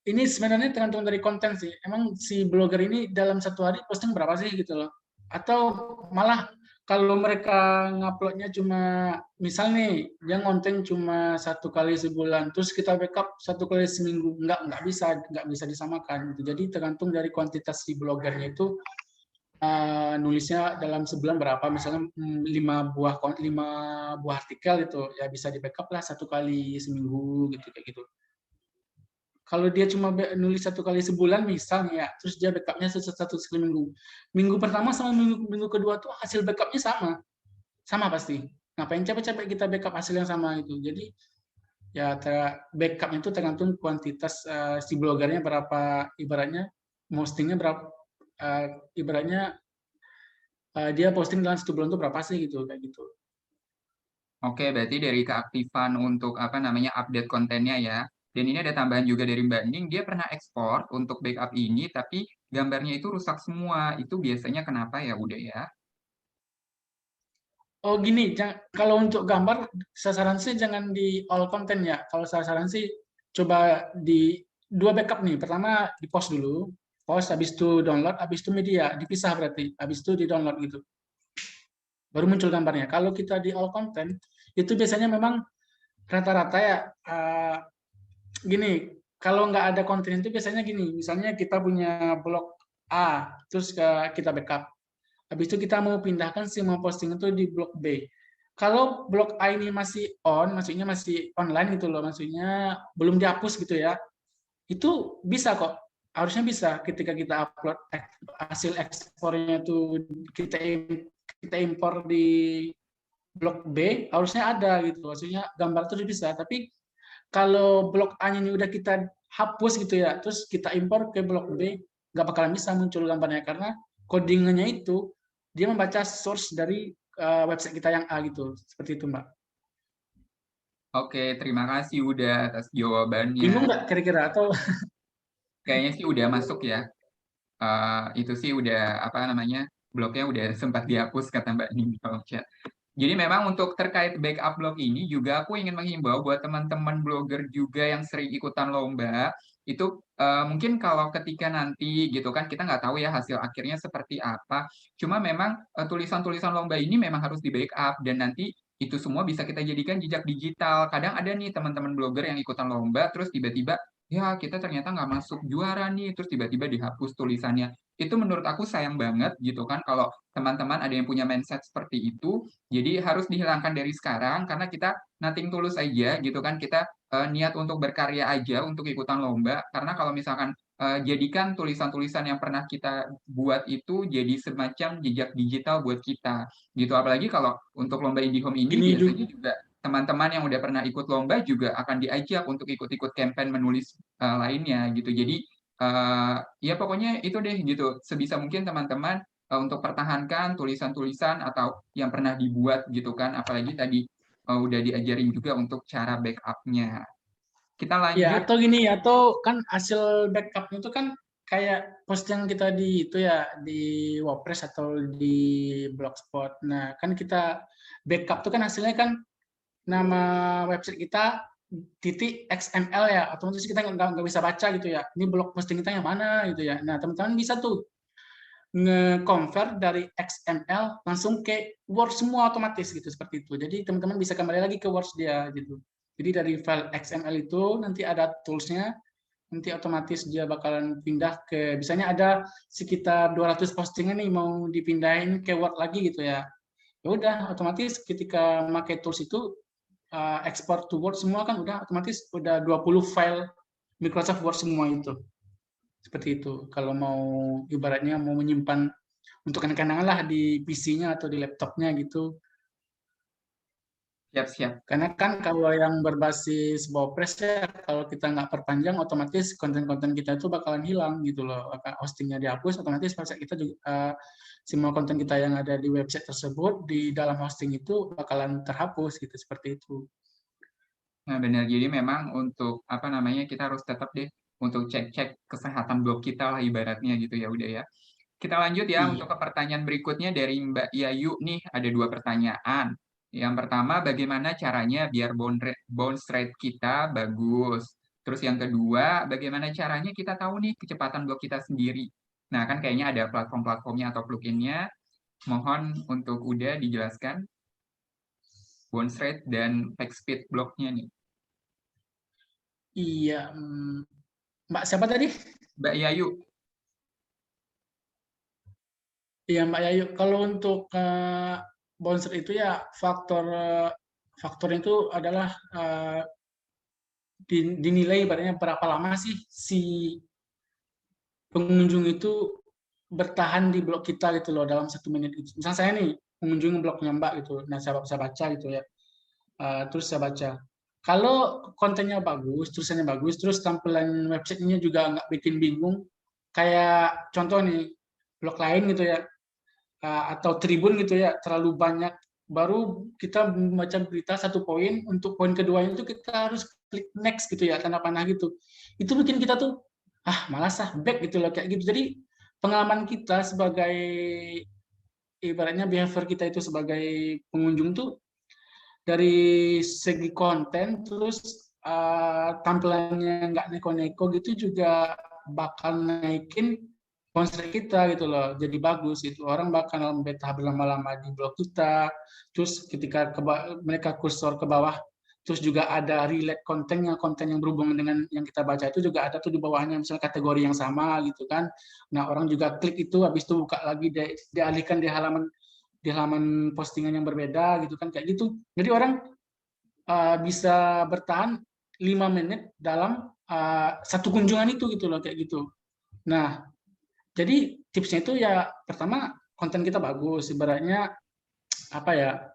Ini sebenarnya tergantung dari konten sih. Emang si blogger ini dalam 1 hari posting berapa sih gitu loh. Atau malah kalau mereka nguploadnya cuma, misal nih, dia ngonten cuma 1 kali sebulan, terus kita backup 1 kali seminggu, nggak bisa disamakan gitu. Jadi tergantung dari kuantitas si blogernya itu nulisnya dalam sebulan berapa, misalnya 5 buah artikel gitu, ya bisa di backup lah 1 kali seminggu gitu, kayak gitu. Kalau dia cuma nulis 1 kali sebulan misalnya ya, terus dia backupnya 1 kali minggu. Minggu pertama sama minggu kedua tuh hasil backupnya sama pasti. Ngapain capek-capek kita backup hasil yang sama itu. Jadi Ya, backup itu tergantung kuantitas si blogernya berapa, ibaratnya postingnya berapa, ibaratnya dia posting dalam 1 bulan itu berapa sih gitu, kayak gitu. Oke, berarti dari keaktifan untuk apa namanya update kontennya ya. Dan ini ada tambahan juga dari Mbak Ning, dia pernah ekspor untuk backup ini, tapi gambarnya itu rusak semua. Itu biasanya kenapa ya, udah ya? Oh gini, kalau untuk gambar, saya saran sih jangan di all content ya. Kalau saya saran sih coba di 2 backup nih. Pertama di post dulu, post habis itu download, habis itu media, dipisah berarti. Habis itu di download gitu. Baru muncul gambarnya. Kalau kita di all content, itu biasanya memang rata-rata ya gini. Kalau nggak ada konten itu biasanya gini. Misalnya kita punya blog A, terus kita backup. Habis itu kita mau pindahkan semua posting itu di blog B. Kalau blog A ini masih on, maksudnya masih online gitu loh, maksudnya belum dihapus gitu ya, itu bisa kok. Harusnya bisa ketika kita upload hasil ekspornya itu kita impor di blog B, harusnya ada gitu. Maksudnya gambar terus bisa. Tapi kalau blog A ini udah kita hapus gitu ya, terus kita impor ke blog B, nggak bakalan bisa muncul gambarnya karena codingannya itu dia membaca source dari website kita yang A gitu. Seperti itu, Mbak. Oke, terima kasih udah atas jawabannya. Bingung nggak kira-kira atau Kayaknya sih udah masuk ya. Itu sih udah apa namanya, blognya udah sempat dihapus kata Mbak Ning di kolom chat. Jadi memang untuk terkait backup blog ini juga aku ingin menghimbau buat teman-teman blogger juga yang sering ikutan lomba, itu mungkin kalau ketika nanti gitu kan kita nggak tahu ya hasil akhirnya seperti apa. Cuma memang tulisan-tulisan lomba ini memang harus di backup dan nanti itu semua bisa kita jadikan jejak digital. Kadang ada nih teman-teman blogger yang ikutan lomba terus tiba-tiba ya kita ternyata nggak masuk juara nih, terus tiba-tiba dihapus tulisannya. Itu menurut aku sayang banget gitu kan kalau teman-teman ada yang punya mindset seperti itu, jadi harus dihilangkan dari sekarang karena kita nothing tulus aja gitu kan, kita niat untuk berkarya aja untuk ikutan lomba, karena kalau misalkan jadikan tulisan-tulisan yang pernah kita buat itu jadi semacam jejak digital buat kita gitu. Apalagi kalau untuk lomba IndiHome ini gini juga? biasanya juga teman-teman yang udah pernah ikut lomba juga akan diajak untuk ikut-ikut campaign menulis lainnya gitu. Jadi ya pokoknya itu deh gitu. Sebisa mungkin teman-teman untuk pertahankan tulisan-tulisan atau yang pernah dibuat gitu kan. Apalagi tadi udah diajarin juga untuk cara backup-nya. Kita Ya, lanjut. atau gini, atau kan hasil backup itu kan kayak post yang kita di itu ya di WordPress atau di Blogspot. Nah, kan kita backup itu kan hasilnya kan nama website kita .xml ya, otomatis kita nggak bisa baca gitu ya. Ini blog posting kita yang mana gitu ya. Nah, teman-teman bisa tuh nge-convert dari XML langsung ke Word semua otomatis gitu seperti itu. Jadi teman-teman bisa kembali lagi ke Word dia gitu. Jadi dari file XML itu nanti ada toolsnya, nanti otomatis dia bakalan pindah ke, misalnya ada sekitar 200 postingan nih mau dipindahin ke Word lagi gitu ya. Ya udah otomatis ketika pakai tools itu export to Word semua kan udah otomatis udah 20 file Microsoft Word semua itu. Seperti itu. Kalau mau ibaratnya mau menyimpan untuk kenang-kenangan lah di PC-nya atau di laptopnya gitu. Siap-siap. Karena kan kalau yang berbasis WordPress ya, kalau kita nggak perpanjang, otomatis konten-konten kita itu bakalan hilang gitu loh. Hostingnya dihapus, otomatis website kita juga, semua konten kita yang ada di website tersebut, di dalam hosting itu bakalan terhapus gitu, seperti itu. Nah, benar. Jadi memang untuk apa namanya kita harus tetap deh untuk cek-cek kesehatan blog kita lah ibaratnya gitu ya udah ya. Kita lanjut ya untuk ke pertanyaan berikutnya dari Mbak Yayu nih, ada 2 pertanyaan. Yang pertama, bagaimana caranya biar bounce rate kita bagus? Terus yang kedua, bagaimana caranya kita tahu nih kecepatan blog kita sendiri? Nah, kan kayaknya ada platform-platformnya atau plugin-nya. Mohon untuk udah dijelaskan bounce rate dan page speed blognya nih. Iya, Mbak siapa tadi? Mbak Yayu. Iya Mbak Yayu, kalau untuk bounce rate itu ya faktor itu adalah dinilai ibaratnya berapa lama sih si pengunjung itu bertahan di blog kita gitu loh dalam 1 menit itu. Misalnya saya nih mengunjungi blognya Mbak gitu, nah saya baca gitu ya, terus saya baca. Kalau kontennya bagus, tulisannya bagus, terus tampilan websitenya juga nggak bikin bingung, kayak contoh nih, blog lain gitu ya, atau Tribun gitu ya, terlalu banyak, baru kita membaca berita satu poin, untuk poin keduanya itu kita harus klik next gitu ya, tanda panah gitu. Itu bikin kita tuh, malas back gitu loh, kayak gitu. Jadi pengalaman kita sebagai, ibaratnya behavior kita itu sebagai pengunjung tuh, dari segi konten, terus tampilannya nggak neko-neko gitu juga bakal naikin bounce rate kita gitu loh, jadi bagus itu, orang bakal betah berlama-lama di blog kita. Terus ketika mereka kursor ke bawah, terus juga ada relate kontennya, konten yang berhubungan dengan yang kita baca itu juga ada tuh di bawahnya, misalnya kategori yang sama gitu kan. Nah, orang juga klik itu, habis itu buka lagi, dialihkan di halaman postingan yang berbeda gitu kan, kayak gitu. Jadi orang bisa bertahan 5 menit dalam satu kunjungan itu gitu loh, kayak gitu. Nah, jadi tipsnya itu ya, pertama konten kita bagus, ibaratnya apa ya,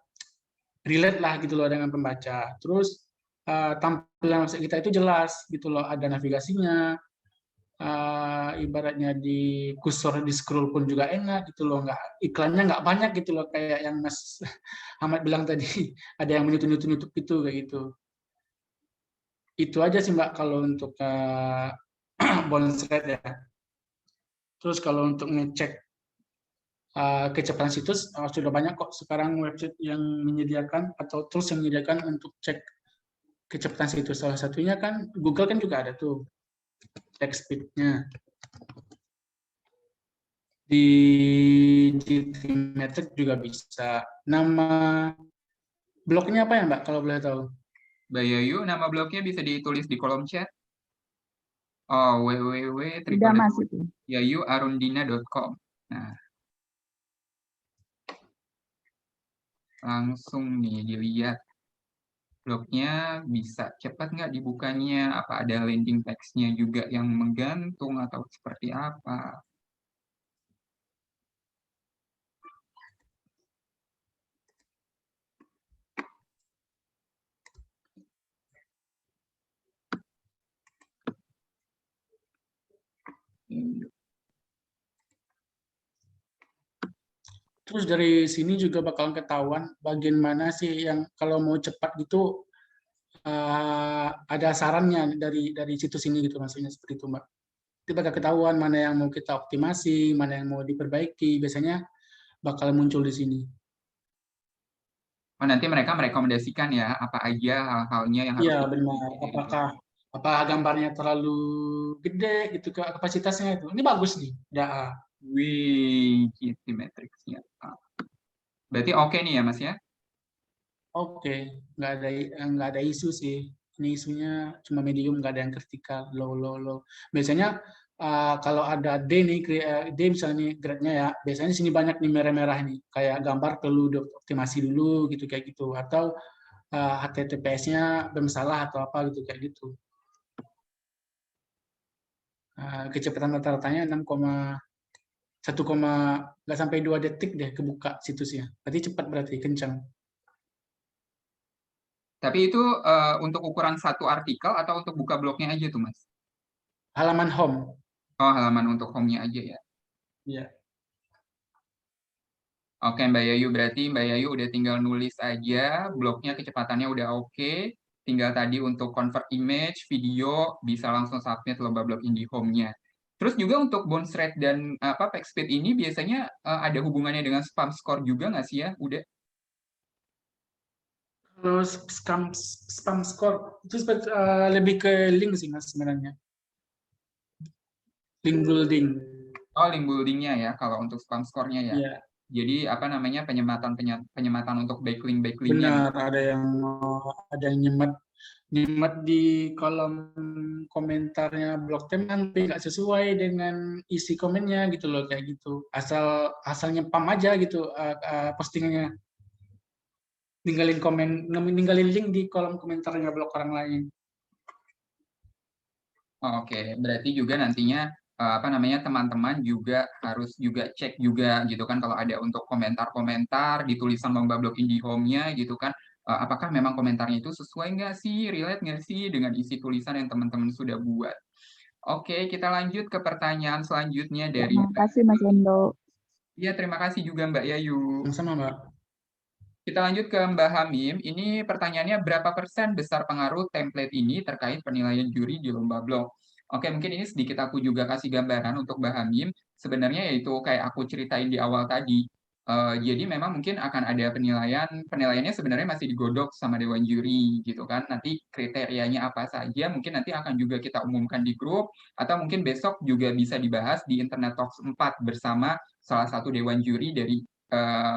relate lah gitu loh dengan pembaca. Terus tampilan website kita itu jelas gitu loh, ada navigasinya, ibaratnya di kursor di scroll pun juga enak gitu loh, nggak, iklannya nggak banyak gitu loh, kayak yang Mas Ahmad bilang tadi, ada yang menutup-nutup gitu, kayak gitu. Itu aja sih Mbak kalau untuk bounce rate ya. Terus kalau untuk ngecek kecepatan situs, sudah banyak kok sekarang website yang menyediakan atau tools yang menyediakan untuk cek kecepatan situs. Salah satunya kan Google kan juga ada tuh text speed-nya. Di Metric juga bisa. Nama blognya apa ya Mbak kalau boleh tahu? Mbak Yayu, nama blognya bisa ditulis di kolom chat. Oh, www.yayuarundina.com. Nah, langsung nih dilihat blognya, bisa cepat nggak dibukanya, apa ada landing text-nya juga yang menggantung atau seperti apa. Terus dari sini juga bakalan ketahuan bagian mana sih yang kalau mau cepat gitu, ada sarannya dari situs ini gitu, maksudnya seperti itu Mbak. Itu bakal ketahuan mana yang mau kita optimasi, mana yang mau diperbaiki, biasanya bakal muncul di sini. Oh, nanti mereka merekomendasikan ya apa aja hal-halnya yang harus Iya benar. diperbaiki. Apakah gambarnya terlalu gede gitu ke kapasitasnya itu? Ini bagus nih, udah. Wih, GT Matrix-nya. Berarti oke nih ya Mas ya? Oke, nggak ada isu sih. Ini isunya cuma medium, nggak ada yang vertikal, low. Biasanya kalau ada D nih, D misalnya grade-nya ya, biasanya sini banyak nih merah-merah nih, kayak gambar perlu dioptimasi dulu gitu, kayak gitu, atau HTTPS-nya bermasalah atau apa gitu, kayak gitu. Kecepatan rata-ratanya 1, nggak sampai 2 detik deh kebuka situsnya. Berarti cepat, berarti kencang. Tapi itu untuk ukuran satu artikel atau untuk buka blognya aja tuh Mas? Halaman home. Oh, halaman untuk home-nya aja ya? Iya. Oke Mbak Yayu, berarti Mbak Yayu udah tinggal nulis aja, blognya kecepatannya udah oke. Tinggal tadi untuk convert image, video, bisa langsung submit lomba blog indie home-nya. Terus juga untuk bounce rate dan page speed ini biasanya ada hubungannya dengan spam score juga nggak sih ya? Udah. Kalau spam score itu lebih ke link sih Mas sebenarnya. Link building. Oh, link building-nya ya kalau untuk spam score-nya ya. Iya. Jadi apa namanya penyematan untuk backlink-nya. Benar, ada yang nyemat di kolom komentarnya blog teman tapi nggak sesuai dengan isi komennya gitu loh, kayak gitu. Asal nyepam aja gitu postingannya. Ninggalin link di kolom komentarnya blog orang lain. Oh, oke, berarti juga nantinya apa namanya teman-teman juga harus juga cek juga gitu kan kalau ada untuk komentar-komentar di tulisan lomba blog indie home-nya gitu kan, apakah memang komentarnya itu sesuai nggak sih, relate nggak sih dengan isi tulisan yang teman-teman sudah buat. Oke, kita lanjut ke pertanyaan selanjutnya dari Terima kasih Mas Endo. Iya, terima kasih juga Mbak Yayu. Sama Mbak. Kita lanjut ke Mbak Hamim. Ini pertanyaannya, berapa persen besar pengaruh template ini terkait penilaian juri di lomba blog? Oke, mungkin ini sedikit aku juga kasih gambaran untuk Mbak Hamim. Sebenarnya yaitu kayak aku ceritain di awal tadi. Jadi memang mungkin akan ada penilaiannya sebenarnya masih digodok sama Dewan Juri gitu kan. Nanti kriterianya apa saja mungkin nanti akan juga kita umumkan di grup, atau mungkin besok juga bisa dibahas di Internet Talks 4 bersama salah satu Dewan Juri dari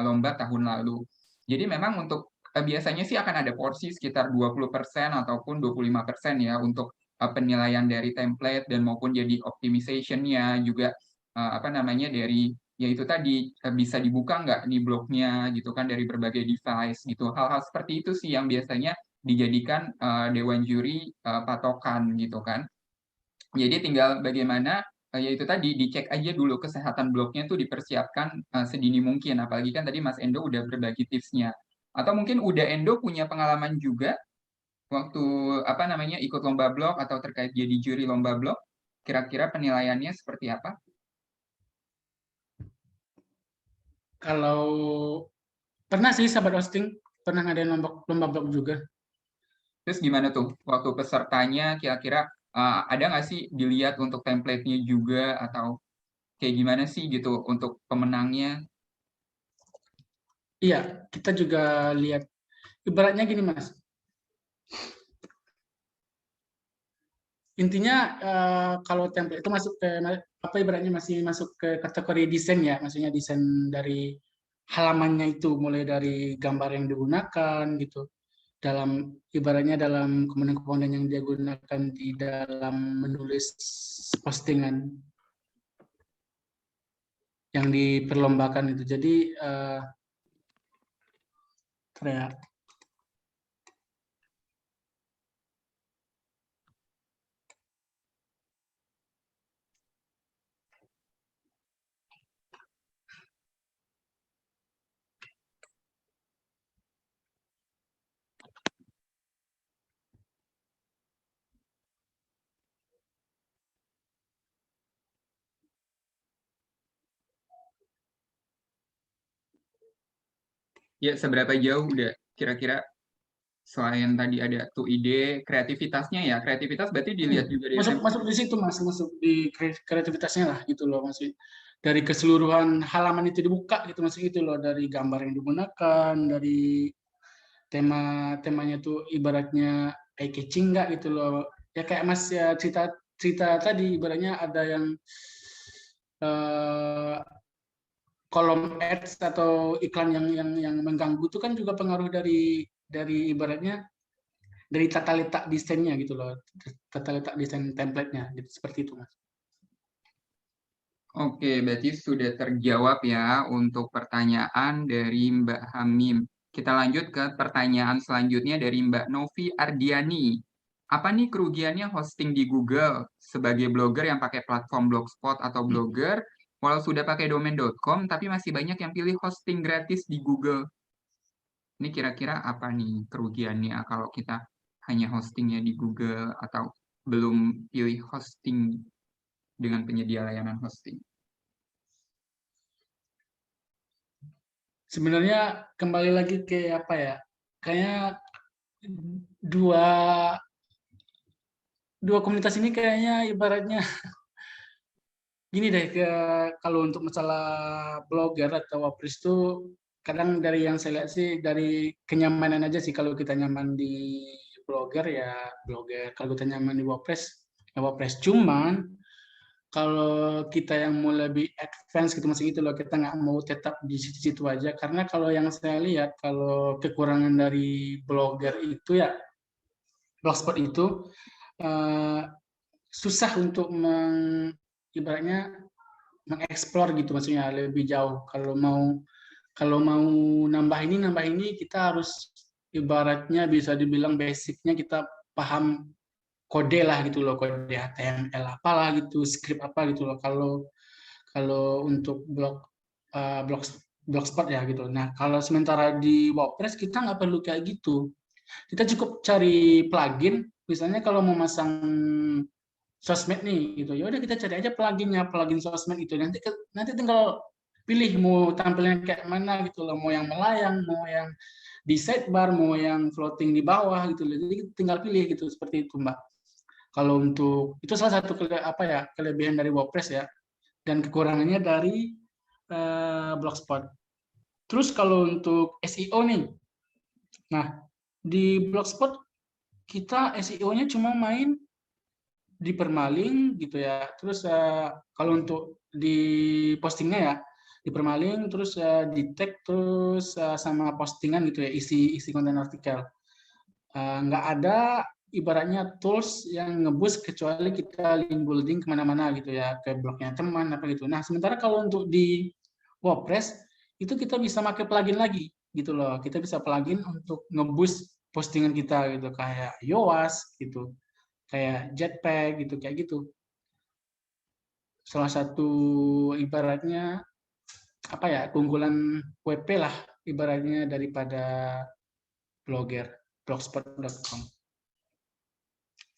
lomba tahun lalu. Jadi memang untuk biasanya sih akan ada porsi sekitar 20% ataupun 25% ya untuk penilaian dari template dan maupun jadi optimization-nya juga apa namanya dari yaitu tadi bisa dibuka nggak nih blognya gitu kan dari berbagai device gitu. Hal-hal seperti itu sih yang biasanya dijadikan Dewan Juri patokan gitu kan. Jadi tinggal bagaimana yaitu tadi dicek aja dulu kesehatan blognya tuh dipersiapkan sedini mungkin. Apalagi kan tadi Mas Endo udah berbagi tipsnya. Atau mungkin udah Endo punya pengalaman juga waktu apa namanya ikut lomba blog atau terkait jadi juri lomba blog. Kira-kira penilaiannya seperti apa? Kalau pernah sih sahabat hosting, pernah ngadain lomba blog juga. Terus gimana tuh waktu pesertanya kira-kira ada nggak sih dilihat untuk template-nya juga atau kayak gimana sih gitu untuk pemenangnya? Iya, kita juga lihat. Ibaratnya gini Mas. Intinya kalau template itu masuk ke apa ibaratnya masih masuk ke kategori desain ya, maksudnya desain dari halamannya itu mulai dari gambar yang digunakan gitu. Dalam ibaratnya dalam komponen-komponen yang dia gunakan di dalam menulis postingan yang diperlombakan itu. Jadi kayak Ya, seberapa jauh udah kira-kira selain tadi ada tuh ide kreativitasnya ya. Kreativitas berarti dilihat juga dari masuk di situ Mas, masuk di kreativitasnya lah gitu loh masih dari keseluruhan halaman itu dibuka gitu masih itu loh dari gambar yang digunakan, dari temanya tuh ibaratnya eye catching nggak gitu loh. Ya kayak Mas ya cerita tadi ibaratnya ada yang kolom ads atau iklan yang mengganggu itu kan juga pengaruh dari ibaratnya dari tata letak desainnya gitu loh, tata letak desain template-nya gitu, seperti itu Mas. Oke, berarti sudah terjawab ya untuk pertanyaan dari Mbak Hamim. Kita lanjut ke pertanyaan selanjutnya dari Mbak Novi Ardiani. Apa nih kerugiannya hosting di Google sebagai blogger yang pakai platform Blogspot atau Blogger, walau sudah pakai domain.com, tapi masih banyak yang pilih hosting gratis di Google. Ini kira-kira apa nih kerugiannya kalau kita hanya hostingnya di Google atau belum pilih hosting dengan penyedia layanan hosting? Sebenarnya kembali lagi ke apa ya? Kayaknya dua komunitas ini kayaknya ibaratnya gini deh, kalau untuk masalah blogger atau wapres itu kadang dari yang saya lihat sih dari kenyamanan aja sih. Kalau kita nyaman di blogger ya blogger, kalau kita nyaman di wapres ya wapres. Cuman kalau kita yang mau lebih advance gitu masih gitu loh, kita nggak mau tetap di situ-situ aja, karena kalau yang saya lihat kalau kekurangan dari blogger itu ya blogspot itu susah untuk ibaratnya mengeksplor gitu, maksudnya lebih jauh. Kalau mau nambah ini kita harus ibaratnya bisa dibilang basicnya kita paham kode lah gitu loh, kode HTML apalah gitu, script apa gitu loh. Kalau untuk Blogspot ya gitu. Nah, kalau sementara di WordPress kita nggak perlu kayak gitu. Kita cukup cari plugin, misalnya kalau mau masang sosmed nih gitu. Ya udah kita cari aja pluginnya, plugin sosmed itu. Nanti tinggal pilih mau tampilnya kayak mana gitu loh, mau yang melayang, mau yang di sidebar, mau yang floating di bawah gitu loh. Jadi tinggal pilih gitu seperti itu, Mbak. Kalau untuk itu salah satu kelebihan dari WordPress ya, dan kekurangannya dari Blogspot. Terus kalau untuk SEO nih, nah di Blogspot kita SEO-nya cuma main di permalink gitu ya. Terus kalau untuk di postingnya ya di permalink, terus di tag, terus sama postingan gitu ya, isi konten artikel. Nggak ada ibaratnya tools yang ngeboost kecuali kita link building kemana-mana gitu ya, ke blognya teman apa gitu. Nah sementara kalau untuk di WordPress itu kita bisa pakai plugin lagi gitu loh. Kita bisa plugin untuk ngeboost postingan kita gitu, kayak Yoast gitu, kayak Jetpack gitu, kayak gitu. Salah satu ibaratnya apa ya, keunggulan WP lah ibaratnya daripada blogspot.com.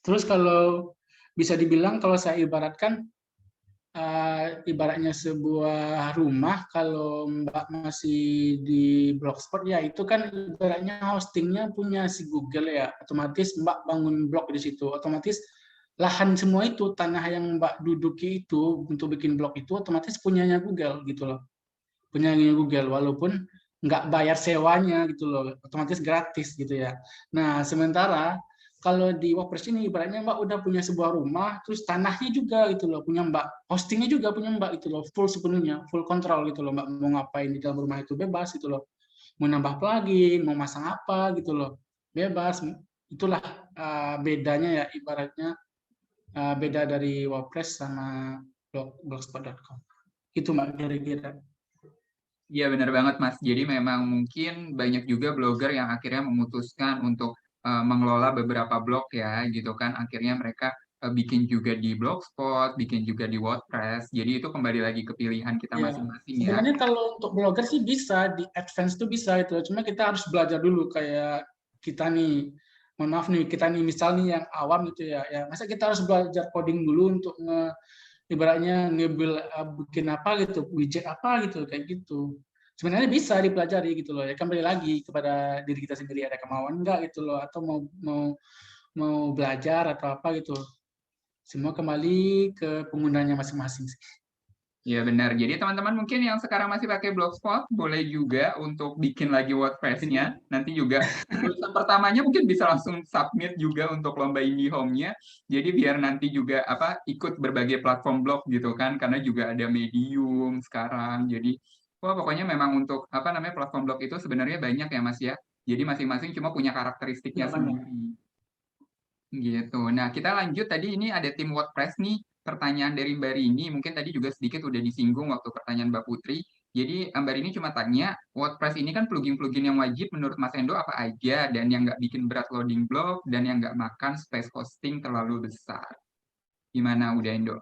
Terus kalau bisa dibilang, kalau saya ibaratkan ibaratnya sebuah rumah, kalau Mbak masih di Blogspot ya itu kan ibaratnya hostingnya punya si Google ya, otomatis Mbak bangun blog di situ, otomatis lahan semua itu, tanah yang Mbak duduki itu untuk bikin blog itu otomatis punyanya Google gitu loh, punyanya Google, walaupun nggak bayar sewanya gitu loh, otomatis gratis gitu ya. Nah sementara kalau di WordPress ini ibaratnya Mbak udah punya sebuah rumah, terus tanahnya juga gitu loh punya Mbak, hostingnya juga punya Mbak gitu loh, full sepenuhnya, full control gitu loh Mbak, mau ngapain di dalam rumah itu bebas gitu loh, mau nambah plugin, mau masang apa gitu loh, bebas. Itulah bedanya ya ibaratnya, beda dari WordPress sama blogspot.com. Itu Mbak kira-kira. Iya benar banget Mas. Jadi memang mungkin banyak juga blogger yang akhirnya memutuskan untuk mengelola beberapa blog ya gitu kan. Akhirnya mereka bikin juga di Blogspot, bikin juga di WordPress. Jadi itu kembali lagi ke pilihan kita Ya, masing-masing ya. sebenarnya kalau untuk blogger sih bisa, di advance tuh bisa itu. Cuma kita harus belajar dulu, kayak kita nih, mohon maaf nih, kita nih misal nih yang awam gitu ya. Ya, masa kita harus belajar coding dulu untuk ibaratnya bikin apa gitu, widget apa gitu, kayak gitu. Sebenarnya bisa dipelajari gitu loh. Ya kembali lagi kepada diri kita sendiri, ada kemauan enggak gitu loh, atau mau belajar atau apa gitu. Semua kembali ke penggunanya masing-masing sih. Ya benar. Jadi teman-teman mungkin yang sekarang masih pakai Blogspot, boleh juga untuk bikin lagi WordPress-nya. Nanti juga tulisan pertamanya mungkin bisa langsung submit juga untuk lomba Indie Home-nya. Jadi biar nanti juga ikut berbagai platform blog gitu kan, karena juga ada Medium sekarang. Jadi pokoknya memang untuk platform blog itu sebenarnya banyak ya Mas ya. Jadi masing-masing cuma punya karakteristiknya sendiri. Gitu. Nah, kita lanjut, tadi ini ada tim WordPress nih, pertanyaan dari Mbak Rini, mungkin tadi juga sedikit udah disinggung waktu pertanyaan Mbak Putri. Jadi Mbak Rini cuma tanya, WordPress ini kan plugin-plugin yang wajib menurut Mas Endo apa aja, dan yang nggak bikin berat loading blog, dan yang nggak makan space hosting terlalu besar. Gimana udah Endo?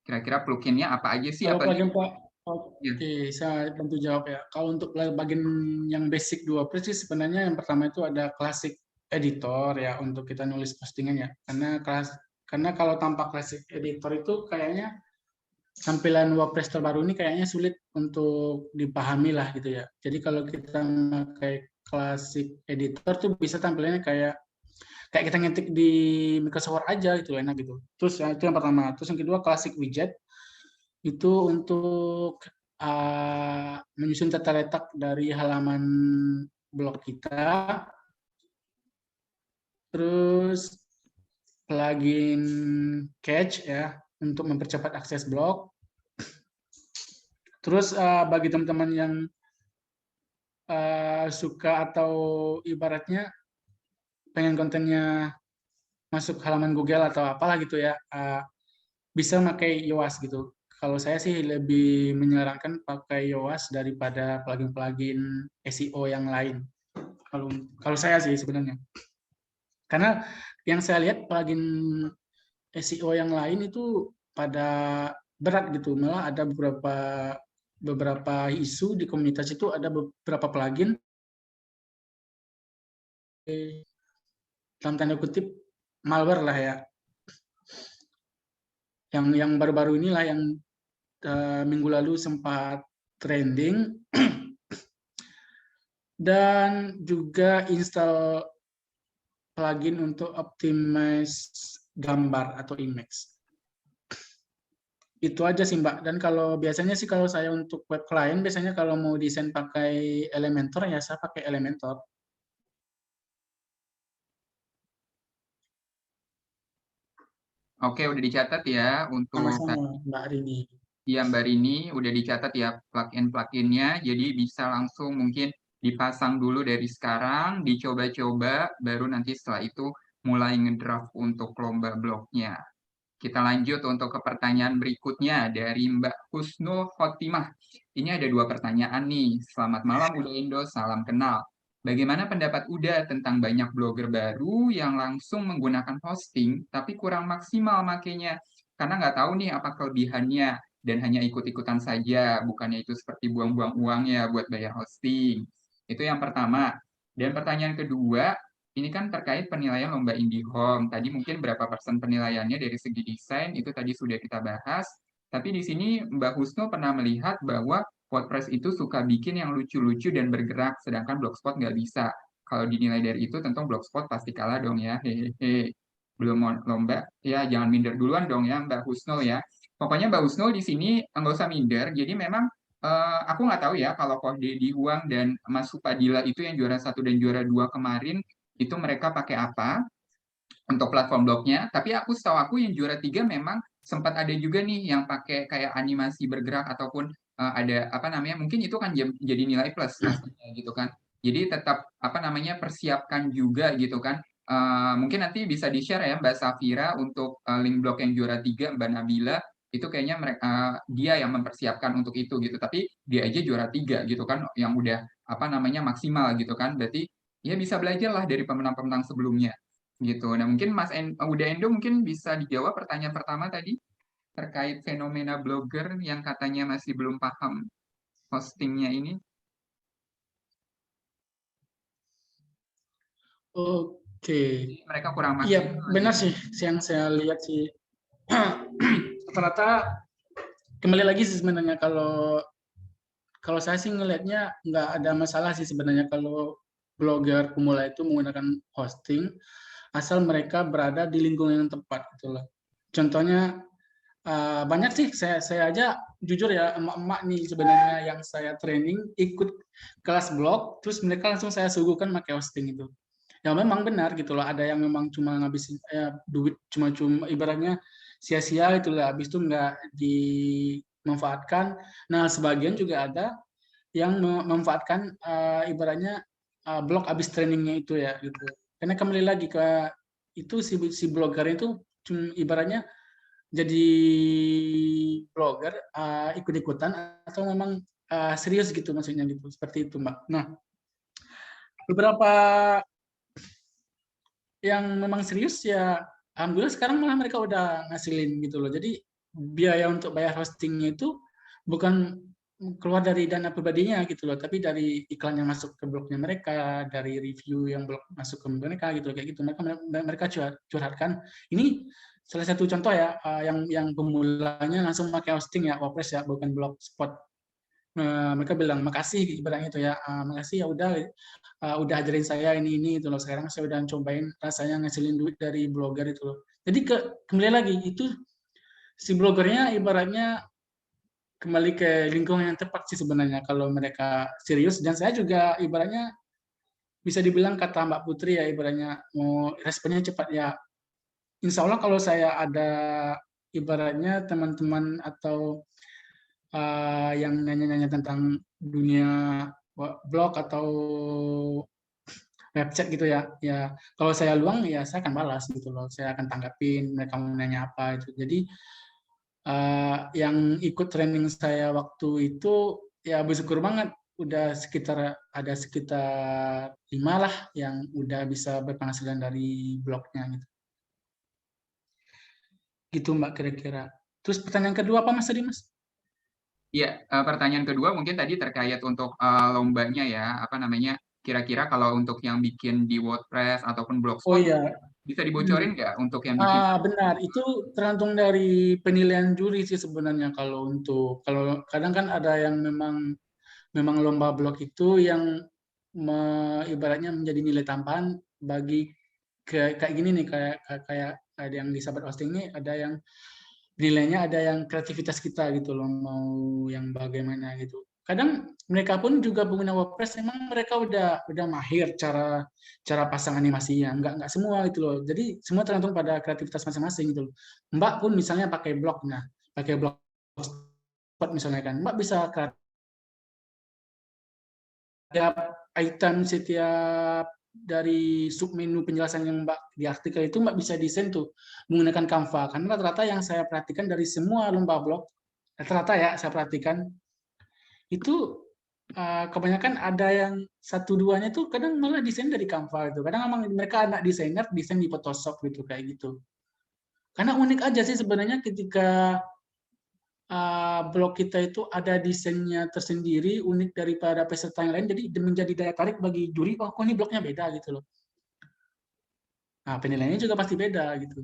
Kira-kira pluginnya apa aja sih? Kalau plugin Pak, Ya. oke, saya bantu jawab ya. Kalau untuk bagian yang basic 2 sih sebenarnya yang pertama itu ada classic editor ya untuk kita nulis postingan ya. Karena kalau tanpa classic editor itu kayaknya tampilan WordPress terbaru ini kayaknya sulit untuk dipahami lah gitu ya. Jadi kalau kita pakai classic editor tuh bisa tampilannya kayak kita ngetik di Microsoft Word aja gitu, enak gitu. Terus ya, itu yang pertama. Terus yang kedua classic widget itu untuk menyusun tata letak dari halaman blog kita. Terus plugin cache ya untuk mempercepat akses blog. Terus bagi teman-teman yang suka atau ibaratnya pengen kontennya masuk halaman Google atau apalah gitu ya, bisa pakai Yoast gitu. Kalau saya sih lebih menyarankan pakai Yoast daripada plugin-plugin SEO yang lain. Kalau saya sih sebenarnya. Karena yang saya lihat plugin SEO yang lain itu pada berat gitu. Malah ada beberapa beberapa isu di komunitas itu ada beberapa plugin dalam tanda kutip malware lah ya, yang baru-baru inilah yang minggu lalu sempat trending dan juga install plugin untuk optimize gambar atau image. Itu aja sih Mbak. Dan kalau biasanya sih kalau saya untuk web client, biasanya kalau mau desain pakai Elementor, ya saya pakai Elementor. Oke, udah dicatat ya untuk Sama-sama Mbak Rini. ya Mbak Rini, udah dicatat ya plugin-pluginnya, jadi bisa langsung mungkin dipasang dulu dari sekarang, dicoba-coba, baru nanti setelah itu mulai ngedraft untuk lomba blognya. Kita lanjut untuk ke pertanyaan berikutnya dari Mbak Husnul Khotimah. Ini ada 2 pertanyaan nih. Selamat malam Uda Indo, salam kenal. Bagaimana pendapat Uda tentang banyak blogger baru yang langsung menggunakan hosting tapi kurang maksimal makanya? Karena nggak tahu nih apa kelebihannya dan hanya ikut-ikutan saja, bukannya itu seperti buang-buang uang ya buat bayar hosting. Itu yang pertama. Dan pertanyaan kedua, ini kan terkait penilaian lomba IndiHome. Tadi mungkin berapa persen penilaiannya dari segi desain, itu tadi sudah kita bahas. Tapi di sini Mbak Husno pernah melihat bahwa WordPress itu suka bikin yang lucu-lucu dan bergerak, sedangkan Blogspot nggak bisa. Kalau dinilai dari itu, tentu Blogspot pasti kalah dong ya. Hehehe. Belum mau lomba, ya jangan minder duluan dong ya Mbak Husno ya. Pokoknya Mbak Husno di sini nggak usah minder, jadi memang aku nggak tahu ya kalau Kode Dihuang dan Mas Supadila itu yang juara 1 dan juara 2 kemarin, itu mereka pakai apa untuk platform blognya, tapi setahu aku yang juara 3 memang sempat ada juga nih yang pakai kayak animasi bergerak ataupun ada apa namanya, mungkin itu kan jadi nilai plus pastinya gitu kan. Jadi tetap apa namanya persiapkan juga gitu kan. Mungkin nanti bisa di-share ya Mbak Safira untuk link blog yang juara 3 Mbak Nabila itu kayaknya mereka dia yang mempersiapkan untuk itu gitu. Tapi dia aja juara 3 gitu kan yang udah apa namanya maksimal gitu kan. Berarti ya bisa belajar lah dari pemenang-pemenang sebelumnya gitu. Nah mungkin Uda Endo mungkin bisa dijawab pertanyaan pertama tadi terkait fenomena blogger yang katanya masih belum paham hostingnya ini. Oke. Mereka kurang Iya, maksimal. benar Gitu. sih yang saya lihat sih. Rata-rata kembali lagi sih sebenarnya kalau saya sih ngelihatnya nggak ada masalah sih sebenarnya kalau blogger pemula itu menggunakan hosting asal mereka berada di lingkungan yang tepat gitu loh. Contohnya banyak sih saya aja jujur ya emak-emak nih sebenarnya yang saya training ikut kelas blog terus mereka langsung saya suguhkan pakai hosting itu. Ya memang benar gitu loh, ada yang memang cuma ngabisin duit cuma ibaratnya sia-sia gitu lah, habis itu nggak dimanfaatkan. Nah sebagian juga ada yang memanfaatkan ibaratnya blog habis trainingnya itu ya gitu. Karena kembali lagi ke itu si blogger itu ibaratnya jadi blogger ikut-ikutan atau memang serius gitu maksudnya gitu seperti itu Mbak. Nah beberapa yang memang serius ya alhamdulillah sekarang malah mereka udah ngasilin gitu loh. Jadi biaya untuk bayar hostingnya itu bukan keluar dari dana pribadinya gitu loh, tapi dari iklan yang masuk ke blognya mereka, dari review yang blog masuk ke mereka gitu kayak gitu. Mereka curhatkan. Ini salah satu contoh ya yang pemulanya langsung pakai hosting ya WordPress ya, bukan Blogspot. Mereka bilang makasih ibaratnya itu ya, makasih ya udah ajarin saya ini itu loh, sekarang saya udah cobain rasanya ngasilin duit dari blogger itu loh. Jadi kembali lagi itu si blogernya ibaratnya kembali ke lingkungan yang tepat sih sebenarnya kalau mereka serius. Dan saya juga ibaratnya bisa dibilang kata Mbak Putri ya, ibaratnya mau responnya cepat ya. Insya Allah kalau saya ada ibaratnya teman-teman atau yang nanya-nanya tentang dunia blog atau website gitu ya, ya kalau saya luang ya saya akan balas gitu loh, saya akan tanggapin mereka mau nanya apa itu. Jadi yang ikut training saya waktu itu ya bersyukur banget udah ada sekitar 5 lah yang udah bisa berpenghasilan dari blognya gitu. Gitu Mbak kira-kira. Terus pertanyaan kedua apa Mas tadi Mas? Iya, pertanyaan kedua mungkin tadi terkait untuk lombanya ya, apa namanya? Kira-kira kalau untuk yang bikin di WordPress ataupun Oh Blogspot iya, bisa dibocorin nggak untuk yang bikin? benar. Itu tergantung dari penilaian juri sih sebenarnya. Kalau kadang kan ada yang memang lomba blog itu yang ibaratnya menjadi nilai tambahan bagi kayak gini nih, kayak kayak ada yang di Sahabat Hosting ini, ada yang nilainya ada yang kreativitas kita gitu loh, mau yang bagaimana gitu. Kadang mereka pun juga pengguna WordPress, memang mereka udah mahir cara pasang animasinya, nggak semua gitu loh. Jadi semua tergantung pada kreativitas masing-masing gitu loh. Mbak pun misalnya pakai blog, nah pakai blogspot misalnya kan, Mbak bisa setiap item, setiap dari submenu penjelasan yang Mbak di artikel itu Mbak bisa desain tuh menggunakan Canva. Karena rata-rata yang saya perhatikan dari semua lomba blog, rata-rata ya saya perhatikan, itu kebanyakan ada yang satu duanya tuh kadang malah desain dari Canva itu. Kadang memang mereka anak desainer desain di Photoshop gitu kayak gitu. Karena unik aja sih sebenarnya ketika blog kita itu ada desainnya tersendiri, unik daripada peserta yang lain, jadi menjadi daya tarik bagi juri, oh kok ini blognya beda gitu loh. Nah, penilaiannya juga pasti beda gitu.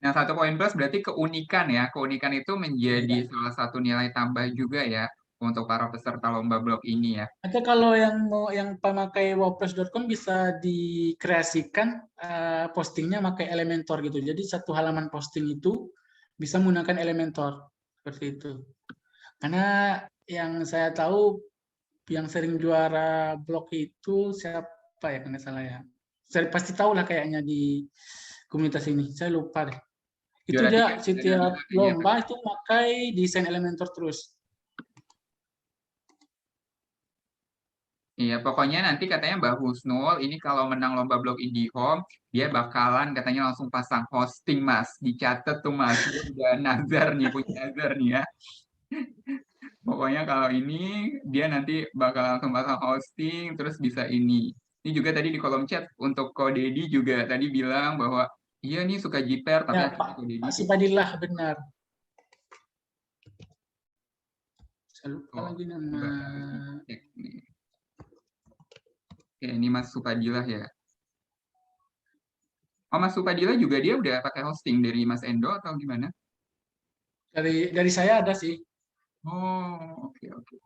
Nah, 1 poin plus berarti keunikan ya. Keunikan itu menjadi Ya. salah satu nilai tambah juga ya untuk para peserta lomba blog ini ya. Atau kalau yang pemakai wordpress.com bisa dikreasikan postingnya pakai Elementor gitu. Jadi satu halaman posting itu bisa menggunakan Elementor seperti itu. Karena yang saya tahu yang sering juara blog itu siapa ya, kalau salah ya. Saya pasti tahu lah kayaknya di komunitas ini. Saya lupa deh. Itu Juara 3 dia dari Nabila setiap kayaknya. lomba itu pakai desain Elementor terus. Iya, pokoknya nanti katanya Mbak Husnul ini kalau menang lomba blog IndiHome, dia bakalan katanya langsung pasang hosting, Mas. Dicatat tuh, Mas. Dia udah nazar nih, punya nazar nih ya. Pokoknya kalau ini, dia nanti bakal langsung pasang hosting, terus bisa ini. Ini juga tadi di kolom chat, untuk Ko Dedi juga tadi bilang bahwa, iya nih suka jiper, tapi Ya, akhirnya Ko Dedi Pak juga. Subadillah benar. Saya lupa Oh, lagi nama. coba cek nih. Oke, ini Mas Supadilah ya. Oh, Mas Supadilah juga dia udah pakai hosting dari Mas Endo atau gimana? Dari saya ada sih. Oh, oke, oke.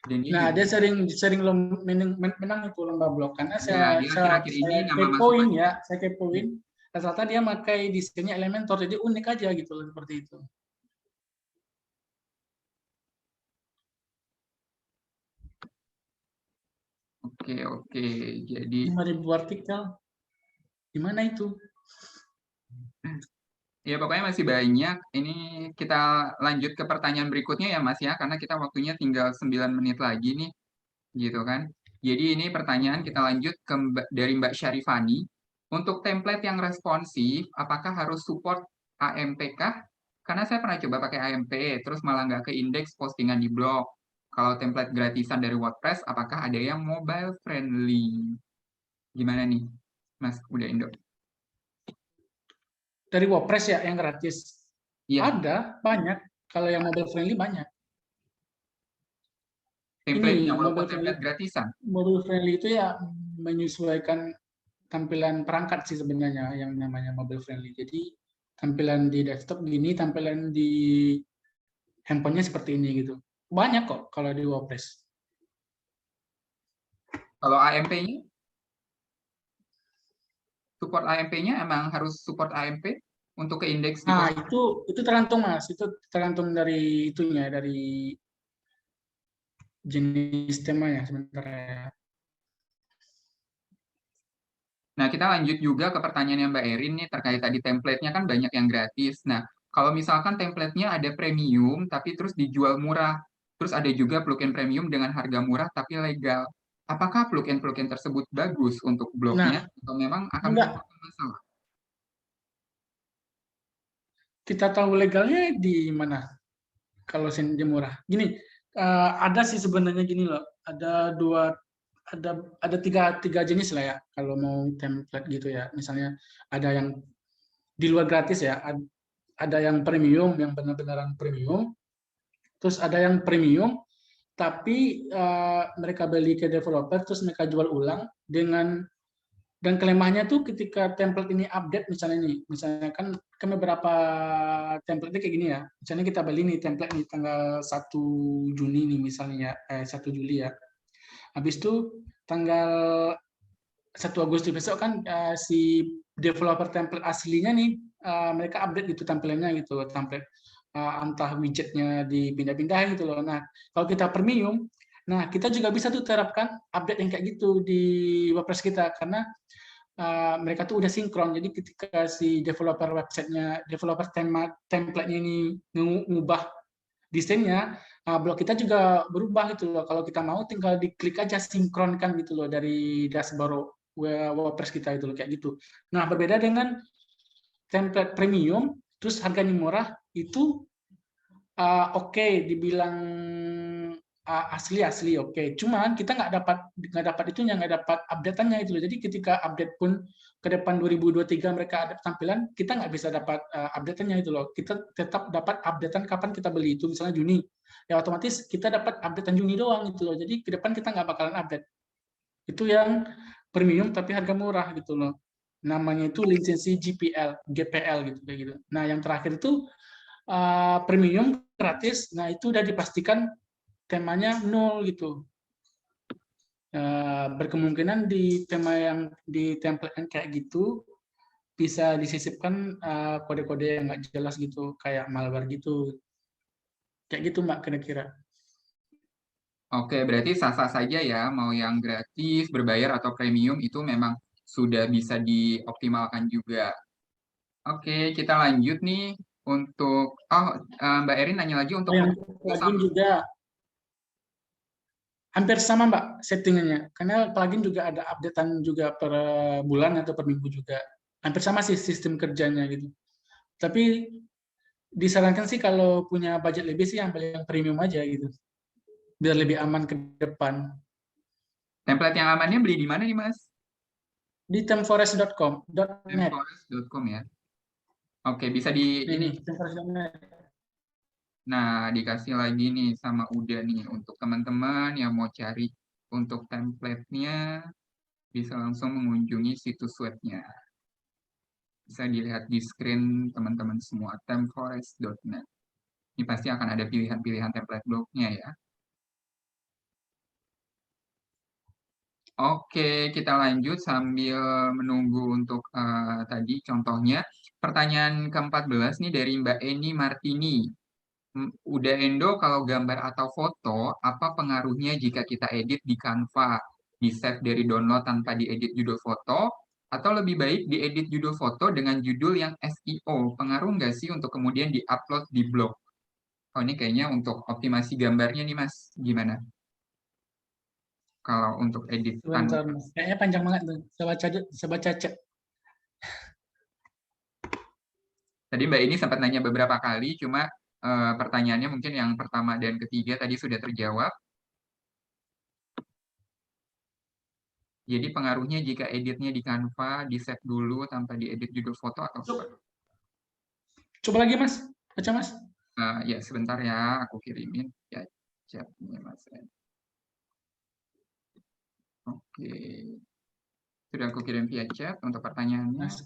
Dan dia Nah, juga, dia sering menang itu lomba blog karena ya, dia akhir-akhir ini nama Mas kepoin Supadilah. ya, saya kepoin. Rata-rata dia pakai desainnya Elementor, jadi unik aja gitu loh, seperti itu. Oke, oke. Jadi 5.000 artikel, gimana itu? ya pokoknya masih banyak. Ini kita lanjut ke pertanyaan berikutnya ya Mas ya, karena kita waktunya tinggal 9 menit lagi nih, gitu kan. Jadi ini pertanyaan kita lanjut ke dari Mbak Syarifani. Untuk template yang responsif, apakah harus support AMP kah? Karena saya pernah coba pakai AMP, terus malah nggak ke indeks postingan di blog. Kalau template gratisan dari WordPress, apakah ada yang mobile friendly? Gimana nih, Mas Uda Indo? Dari WordPress ya, yang gratis. Iya, Ada, banyak. Kalau yang mobile friendly banyak. template-nya Ini walaupun template gratisan. mobile friendly itu ya menyesuaikan tampilan perangkat sih sebenarnya yang namanya mobile friendly. Jadi tampilan di desktop gini, tampilan di handphonenya seperti ini gitu. Banyak kok kalau di WordPress. Kalau AMP-nya? Support AMP-nya emang harus support AMP untuk ke indeks di Nah, postingan? itu tergantung Mas, itu tergantung dari itunya, dari jenis temanya sebenarnya. Nah, kita lanjut juga ke pertanyaan yang Mbak Erin nih terkait tadi template-nya kan banyak yang gratis. Nah, kalau misalkan template-nya ada premium tapi terus dijual murah, terus ada juga plugin premium dengan harga murah tapi legal. Apakah plugin-plugin tersebut bagus untuk blognya Nah, atau memang akan enggak, menimbulkan masalah? kita tahu legalnya di mana kalau senja murah. Gini, ada sih sebenarnya gini loh, ada tiga jenis lah ya kalau mau template gitu ya. Misalnya ada yang di luar gratis ya, ada yang premium, yang benar-benaran premium, terus ada yang premium, tapi mereka beli ke developer, terus mereka jual ulang dan kelemahannya tuh ketika template ini update, misalnya kan beberapa template kayak gini ya, misalnya kita beli nih template nih tanggal 1 Juni nih misalnya, 1 Juli ya, habis itu tanggal 1 Agustus besok kan si developer template aslinya nih mereka update gitu tampilannya gitu, template entah widgetnya dipindah-pindah gitu loh. Nah, kalau kita premium, nah kita juga bisa tuh terapkan update yang kayak gitu di WordPress kita, karena mereka tuh udah sinkron. Jadi ketika si developer websitenya, developer template-nya ini ngubah desainnya, blog kita juga berubah gitu loh. Kalau kita mau tinggal diklik aja sinkronkan gitu loh dari dashboard WordPress kita itu loh, kayak gitu. Nah, berbeda dengan template premium, terus harganya murah, itu oke, dibilang asli oke. Cuman kita nggak dapat itunya, nggak dapat update-annya itu loh. Jadi ketika update pun ke depan 2023 mereka ada tampilan, kita nggak bisa dapat update-annya itu loh. Kita tetap dapat update-an kapan kita beli itu, misalnya Juni. Ya otomatis kita dapat update-an Juni doang gitu loh. Jadi ke depan kita nggak bakalan update. Itu yang premium tapi harga murah gitu loh. Namanya itu lisensi GPL gitu kayak gitu. Nah, yang terakhir itu premium gratis. Nah, itu udah dipastikan temanya 0 gitu. Berkemungkinan di tema yang di template yang kayak gitu bisa disisipkan kode-kode yang nggak jelas gitu, kayak malware gitu. Kayak gitu, Mbak, kira-kira. Oke, berarti sah-sah saja ya, mau yang gratis, berbayar, atau premium itu memang sudah bisa dioptimalkan juga. Oke, kita lanjut nih untuk, Mbak Erin nanya lagi untuk Yang plugin juga hampir sama, Mbak, settingannya. Karena plugin juga ada updatean juga per bulan atau per minggu juga. Hampir sama sih sistem kerjanya gitu. Tapi disarankan sih kalau punya budget lebih sih yang paling premium aja gitu. Biar lebih aman ke depan. template yang amannya beli di mana nih, Mas? Di temforest.com.net. Temforest.com ya. Oke, bisa di ini. Temforest.net. Nah, dikasih lagi nih sama Uda nih untuk teman-teman yang mau cari untuk template-nya bisa langsung mengunjungi situs webnya. Bisa dilihat di screen teman-teman semua, temforest.net. Ini pasti akan ada pilihan-pilihan template blognya ya. Oke, kita lanjut sambil menunggu untuk tadi contohnya. Pertanyaan ke-14 nih dari Mbak Eni Martini. Udah Endo, kalau gambar atau foto, apa pengaruhnya jika kita edit di Canva? Di-save dari download tanpa diedit judul foto, atau lebih baik diedit judul foto dengan judul yang SEO? Pengaruh nggak sih untuk kemudian di-upload di blog? Oh, ini kayaknya untuk optimasi gambarnya nih, Mas. Gimana? Kalau untuk edit Sebentar, Mas. Kayaknya panjang banget tuh. Saya baca chat. Tadi Mbak ini sempat nanya beberapa kali, cuma pertanyaannya mungkin yang pertama dan ketiga tadi sudah terjawab. Jadi pengaruhnya jika editnya di Canva, di-save dulu tanpa diedit judul foto atau apa? Coba lagi, Mas. Baca, Mas. Ya, sebentar ya, aku kirimin ya chatnya Mas. Oke. Sudah aku kirim via chat untuk pertanyaannya. Mas.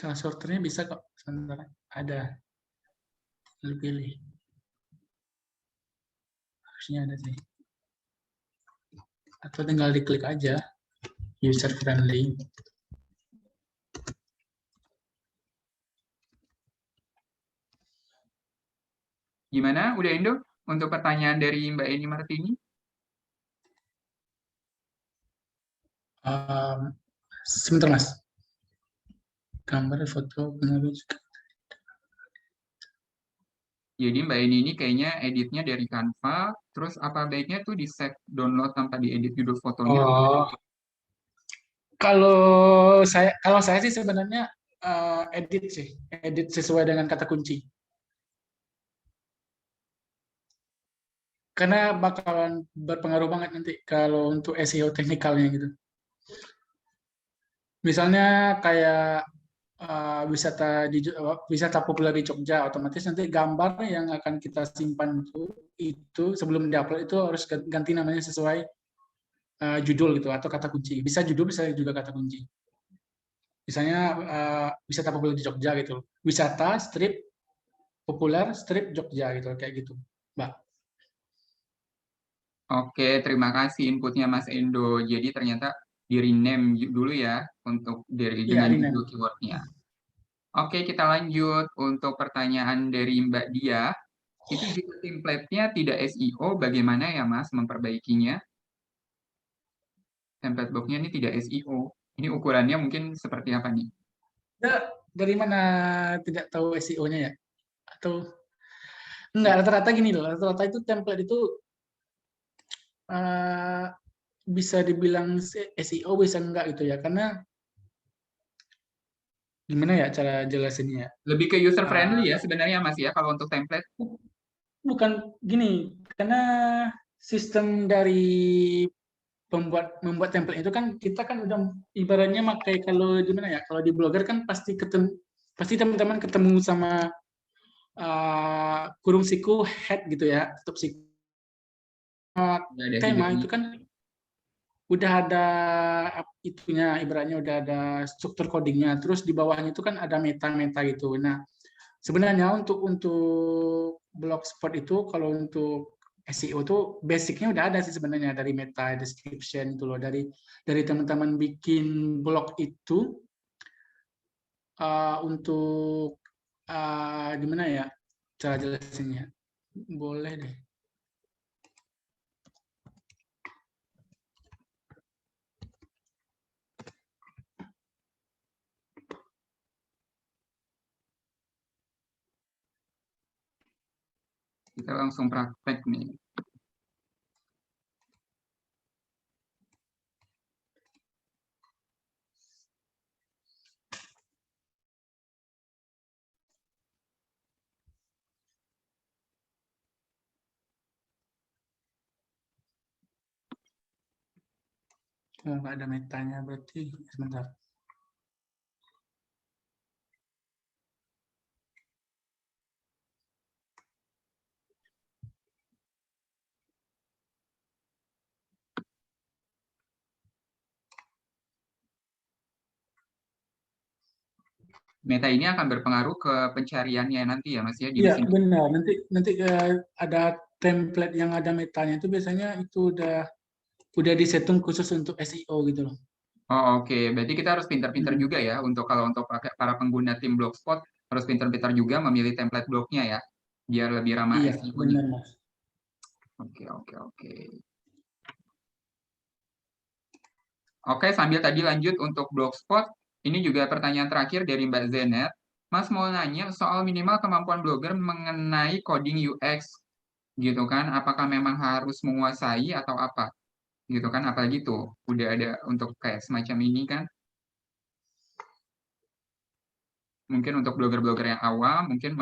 Cara sorternya bisa kok. Sebentar. Ada. Pilih. Harusnya ada sih. Atau tinggal diklik aja. User friendly. Gimana? Udah Indo? Untuk pertanyaan dari Mbak Eni Martini? Sebentar, Mas. Gambar, foto, pengaruh. Jadi Mbak Eni ini kayaknya editnya dari Canva, terus apa baiknya tuh di-save download tanpa diedit judul fotonya? Oh, kalau saya sih sebenarnya edit sesuai dengan kata kunci. karena bakalan berpengaruh banget nanti kalau untuk SEO teknikalnya gitu. Misalnya kayak wisata populer di Jogja, otomatis nanti gambar yang akan kita simpan itu sebelum diupload itu harus ganti namanya sesuai judul gitu atau kata kunci. Bisa judul, bisa juga kata kunci. Misalnya wisata populer di Jogja gitu, wisata strip populer strip Jogja gitu, kayak gitu, Mbak. Oke, terima kasih inputnya Mas Endo. Jadi ternyata di rename dulu ya untuk Iya, dengan Rina. judul keywordnya. Oke, kita lanjut untuk pertanyaan dari Mbak Dia. Itu jika template-nya tidak SEO, bagaimana ya Mas memperbaikinya? Template blognya ini tidak SEO. Ini ukurannya mungkin seperti apa nih? Dari mana tidak tahu SEO-nya ya? Atau enggak, rata-rata gini loh, rata-rata itu template itu bisa dibilang SEO, bisa enggak gitu ya, karena gimana ya cara jelasinnya ya? Lebih ke user friendly ya sebenarnya Mas ya kalau untuk template. Bukan gini, karena sistem dari membuat template itu kan kita kan udah ibaratnya pakai, kalau gimana ya, kalau di Blogger kan pasti teman-teman ketemu sama kurung siku head gitu ya, tutup siku Nggak ada tema headernya. itu kan udah ada itunya, ibaratnya udah ada struktur codingnya, terus di bawahnya itu kan ada meta-meta gitu. Nah, sebenarnya untuk blogspot itu kalau untuk SEO tuh basicnya udah ada sih sebenarnya, dari meta description itu loh, dari teman-teman bikin blog itu untuk gimana ya cara jelasinnya, boleh deh. Kita langsung praktek nih. Nggak ada metanya berarti, sebentar. Meta ini akan berpengaruh ke pencariannya nanti ya Mas ya di Iya, mesin. benar. Nanti ada template yang ada metanya itu biasanya itu udah disetting khusus untuk SEO gitu loh. Oh, oke. Berarti kita harus pintar-pintar juga ya untuk kalau untuk para pengguna tim Blogspot harus pintar-pintar juga memilih template blognya ya biar lebih ramah Iya, SEO nih. benar Mas. Oke, oke, oke. Oke, sambil tadi lanjut untuk Blogspot, ini juga pertanyaan terakhir dari Mbak Zenet. Mas mau nanya soal minimal kemampuan blogger mengenai coding UX gitu kan? Apakah memang harus menguasai atau apa? Gitu kan? Apalagi tuh udah ada untuk kayak semacam ini kan? Mungkin untuk blogger-blogger yang awam, mungkin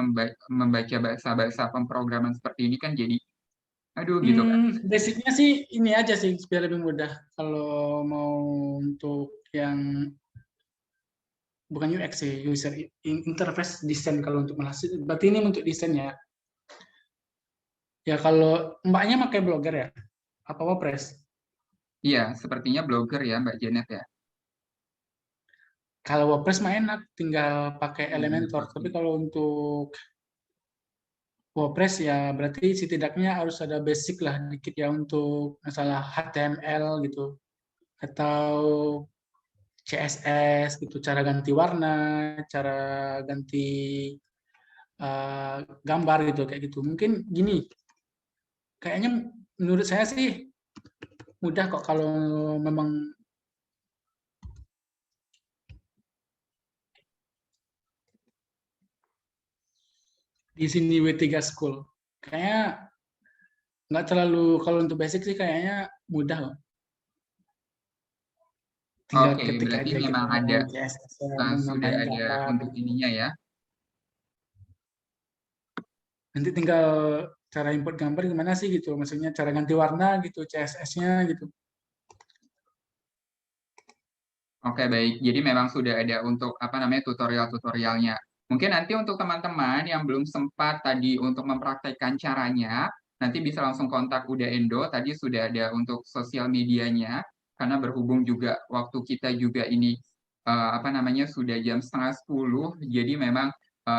membaca bahasa-bahasa pemrograman seperti ini kan jadi, aduh gitu kan. Basicnya sih ini aja sih biar lebih mudah. Kalau mau untuk yang bukan UX sih, user interface design kalau untuk menghasil. Berarti ini untuk desain ya. Ya kalau mbaknya pakai Blogger ya? Apa WordPress? Iya, sepertinya blogger ya Mbak Janet ya. Kalau WordPress mah enak, tinggal pakai Elementor. Tapi kalau untuk WordPress ya berarti setidaknya harus ada basic lah dikit ya untuk masalah HTML gitu. Atau CSS gitu, cara ganti warna, cara ganti gambar gitu, kayak gitu. Mungkin gini, kayaknya menurut saya sih mudah kok kalau memang di sini W3 School. Kayaknya nggak terlalu, kalau untuk basic sih kayaknya mudah kok. Tinggal Oke, ketik berarti aja gitu, memang ada mau CSS, mau sudah nambahin ada data. untuk ininya ya. Nanti tinggal cara input gambar gimana sih gitu, maksudnya cara ganti warna gitu, CSS-nya gitu. Oke, baik. Jadi memang sudah ada untuk apa namanya tutorial-tutorialnya. Mungkin nanti untuk teman-teman yang belum sempat tadi untuk mempraktekkan caranya, nanti bisa langsung kontak Uda Endo. Tadi sudah ada untuk sosial medianya, karena berhubung juga waktu kita juga ini apa namanya sudah jam 9:30, jadi memang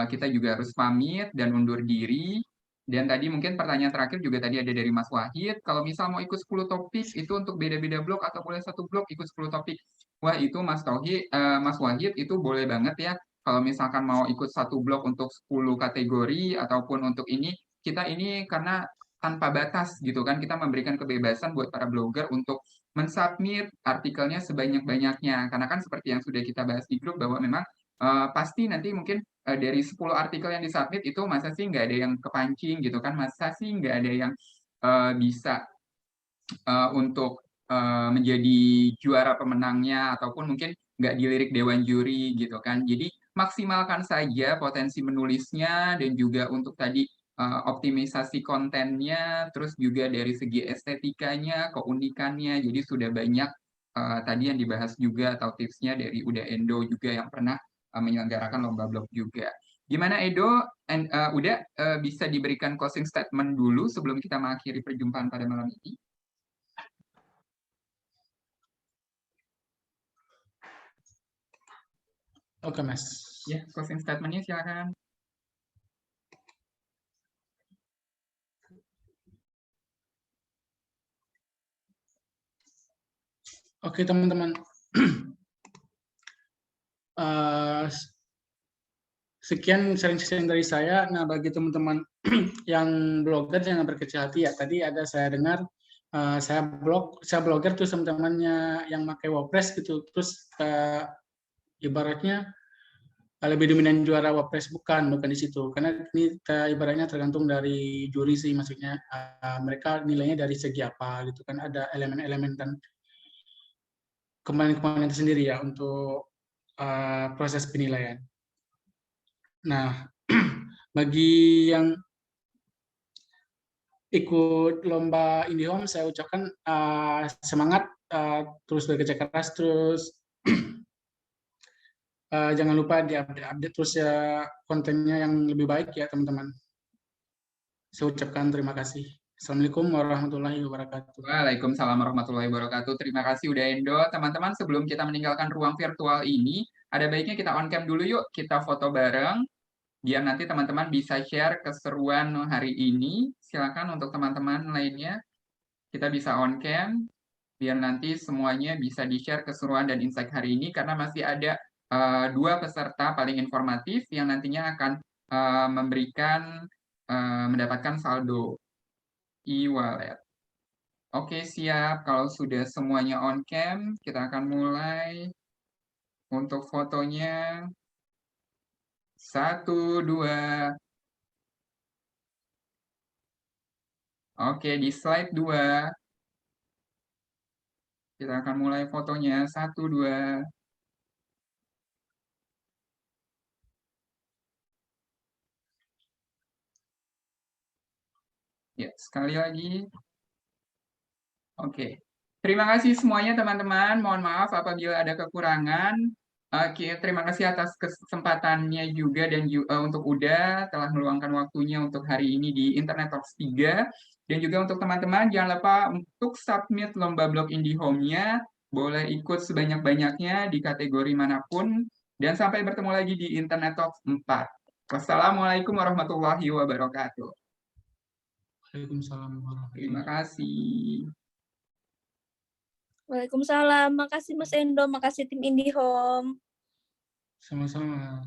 kita juga harus pamit dan undur diri. Dan tadi mungkin pertanyaan terakhir juga tadi ada dari Mas Wahid, kalau misal mau ikut 10 topik, itu untuk beda-beda blok atau boleh satu blok ikut 10 topik? Wah, itu Mas Wahid itu boleh banget ya. Kalau misalkan mau ikut satu blok untuk 10 kategori ataupun untuk ini, kita ini karena tanpa batas gitu kan, kita memberikan kebebasan buat para blogger untuk mensubmit artikelnya sebanyak-banyaknya. Karena kan seperti yang sudah kita bahas di grup bahwa memang pasti nanti mungkin dari 10 artikel yang disubmit itu masa sih nggak ada yang kepancing gitu kan, masa sih nggak ada yang bisa untuk menjadi juara pemenangnya ataupun mungkin nggak dilirik dewan juri gitu kan. Jadi maksimalkan saja potensi menulisnya dan juga untuk tadi optimisasi kontennya, terus juga dari segi estetikanya, keunikannya. Jadi sudah banyak tadi yang dibahas juga atau tipsnya dari Uda Endo juga yang pernah menyelenggarakan lomba blog juga. Gimana Edo, Uda bisa diberikan closing statement dulu sebelum kita mengakhiri perjumpaan pada malam ini? Oke, Mas. Ya, closing statement-nya silakan. Oke, teman-teman. Sekian sharing-sharing dari saya. Nah, bagi teman-teman yang blogger jangan berkecil hati ya. Tadi ada saya dengar saya blogger tuh teman-temannya yang pakai WordPress gitu. Terus ibaratnya lebih dominan juara WordPress bukan di situ. Karena ini ibaratnya tergantung dari juri sih, maksudnya mereka nilainya dari segi apa gitu kan, ada elemen-elemen dan komponen-komponen tersendiri ya untuk proses penilaian. Nah, bagi yang ikut lomba IndiHome, saya ucapkan semangat, terus bekerja keras, terus jangan lupa diupdate terus ya kontennya yang lebih baik ya teman-teman. Saya ucapkan terima kasih. Assalamualaikum warahmatullahi wabarakatuh. Waalaikumsalam warahmatullahi wabarakatuh. Terima kasih udah Endo. Teman-teman, sebelum kita meninggalkan ruang virtual ini, ada baiknya kita on cam dulu yuk, kita foto bareng. Biar nanti teman-teman bisa share keseruan hari ini. Silakan untuk teman-teman lainnya, kita bisa on cam, biar nanti semuanya bisa di-share keseruan dan insight hari ini, karena masih ada dua peserta paling informatif yang nantinya akan mendapatkan saldo e-wallet. Oke, siap. Kalau sudah semuanya on cam, kita akan mulai untuk fotonya. 1, 2. Oke, di slide 2. Kita akan mulai fotonya. 1, 2. Ya, sekali lagi. Oke. Terima kasih semuanya teman-teman. Mohon maaf apabila ada kekurangan. Oke, terima kasih atas kesempatannya juga dan untuk Uda telah meluangkan waktunya untuk hari ini di Internet Talks 3. Dan juga untuk teman-teman, jangan lupa untuk submit lomba blog IndiHome-nya. Boleh ikut sebanyak-banyaknya di kategori manapun. Dan sampai bertemu lagi di Internet Talks 4. Wassalamualaikum warahmatullahi wabarakatuh. Waalaikumsalam warahmatullahi Terima kasih. Waalaikumsalam. Makasih Mas Endo, makasih tim IndiHome. Sama-sama.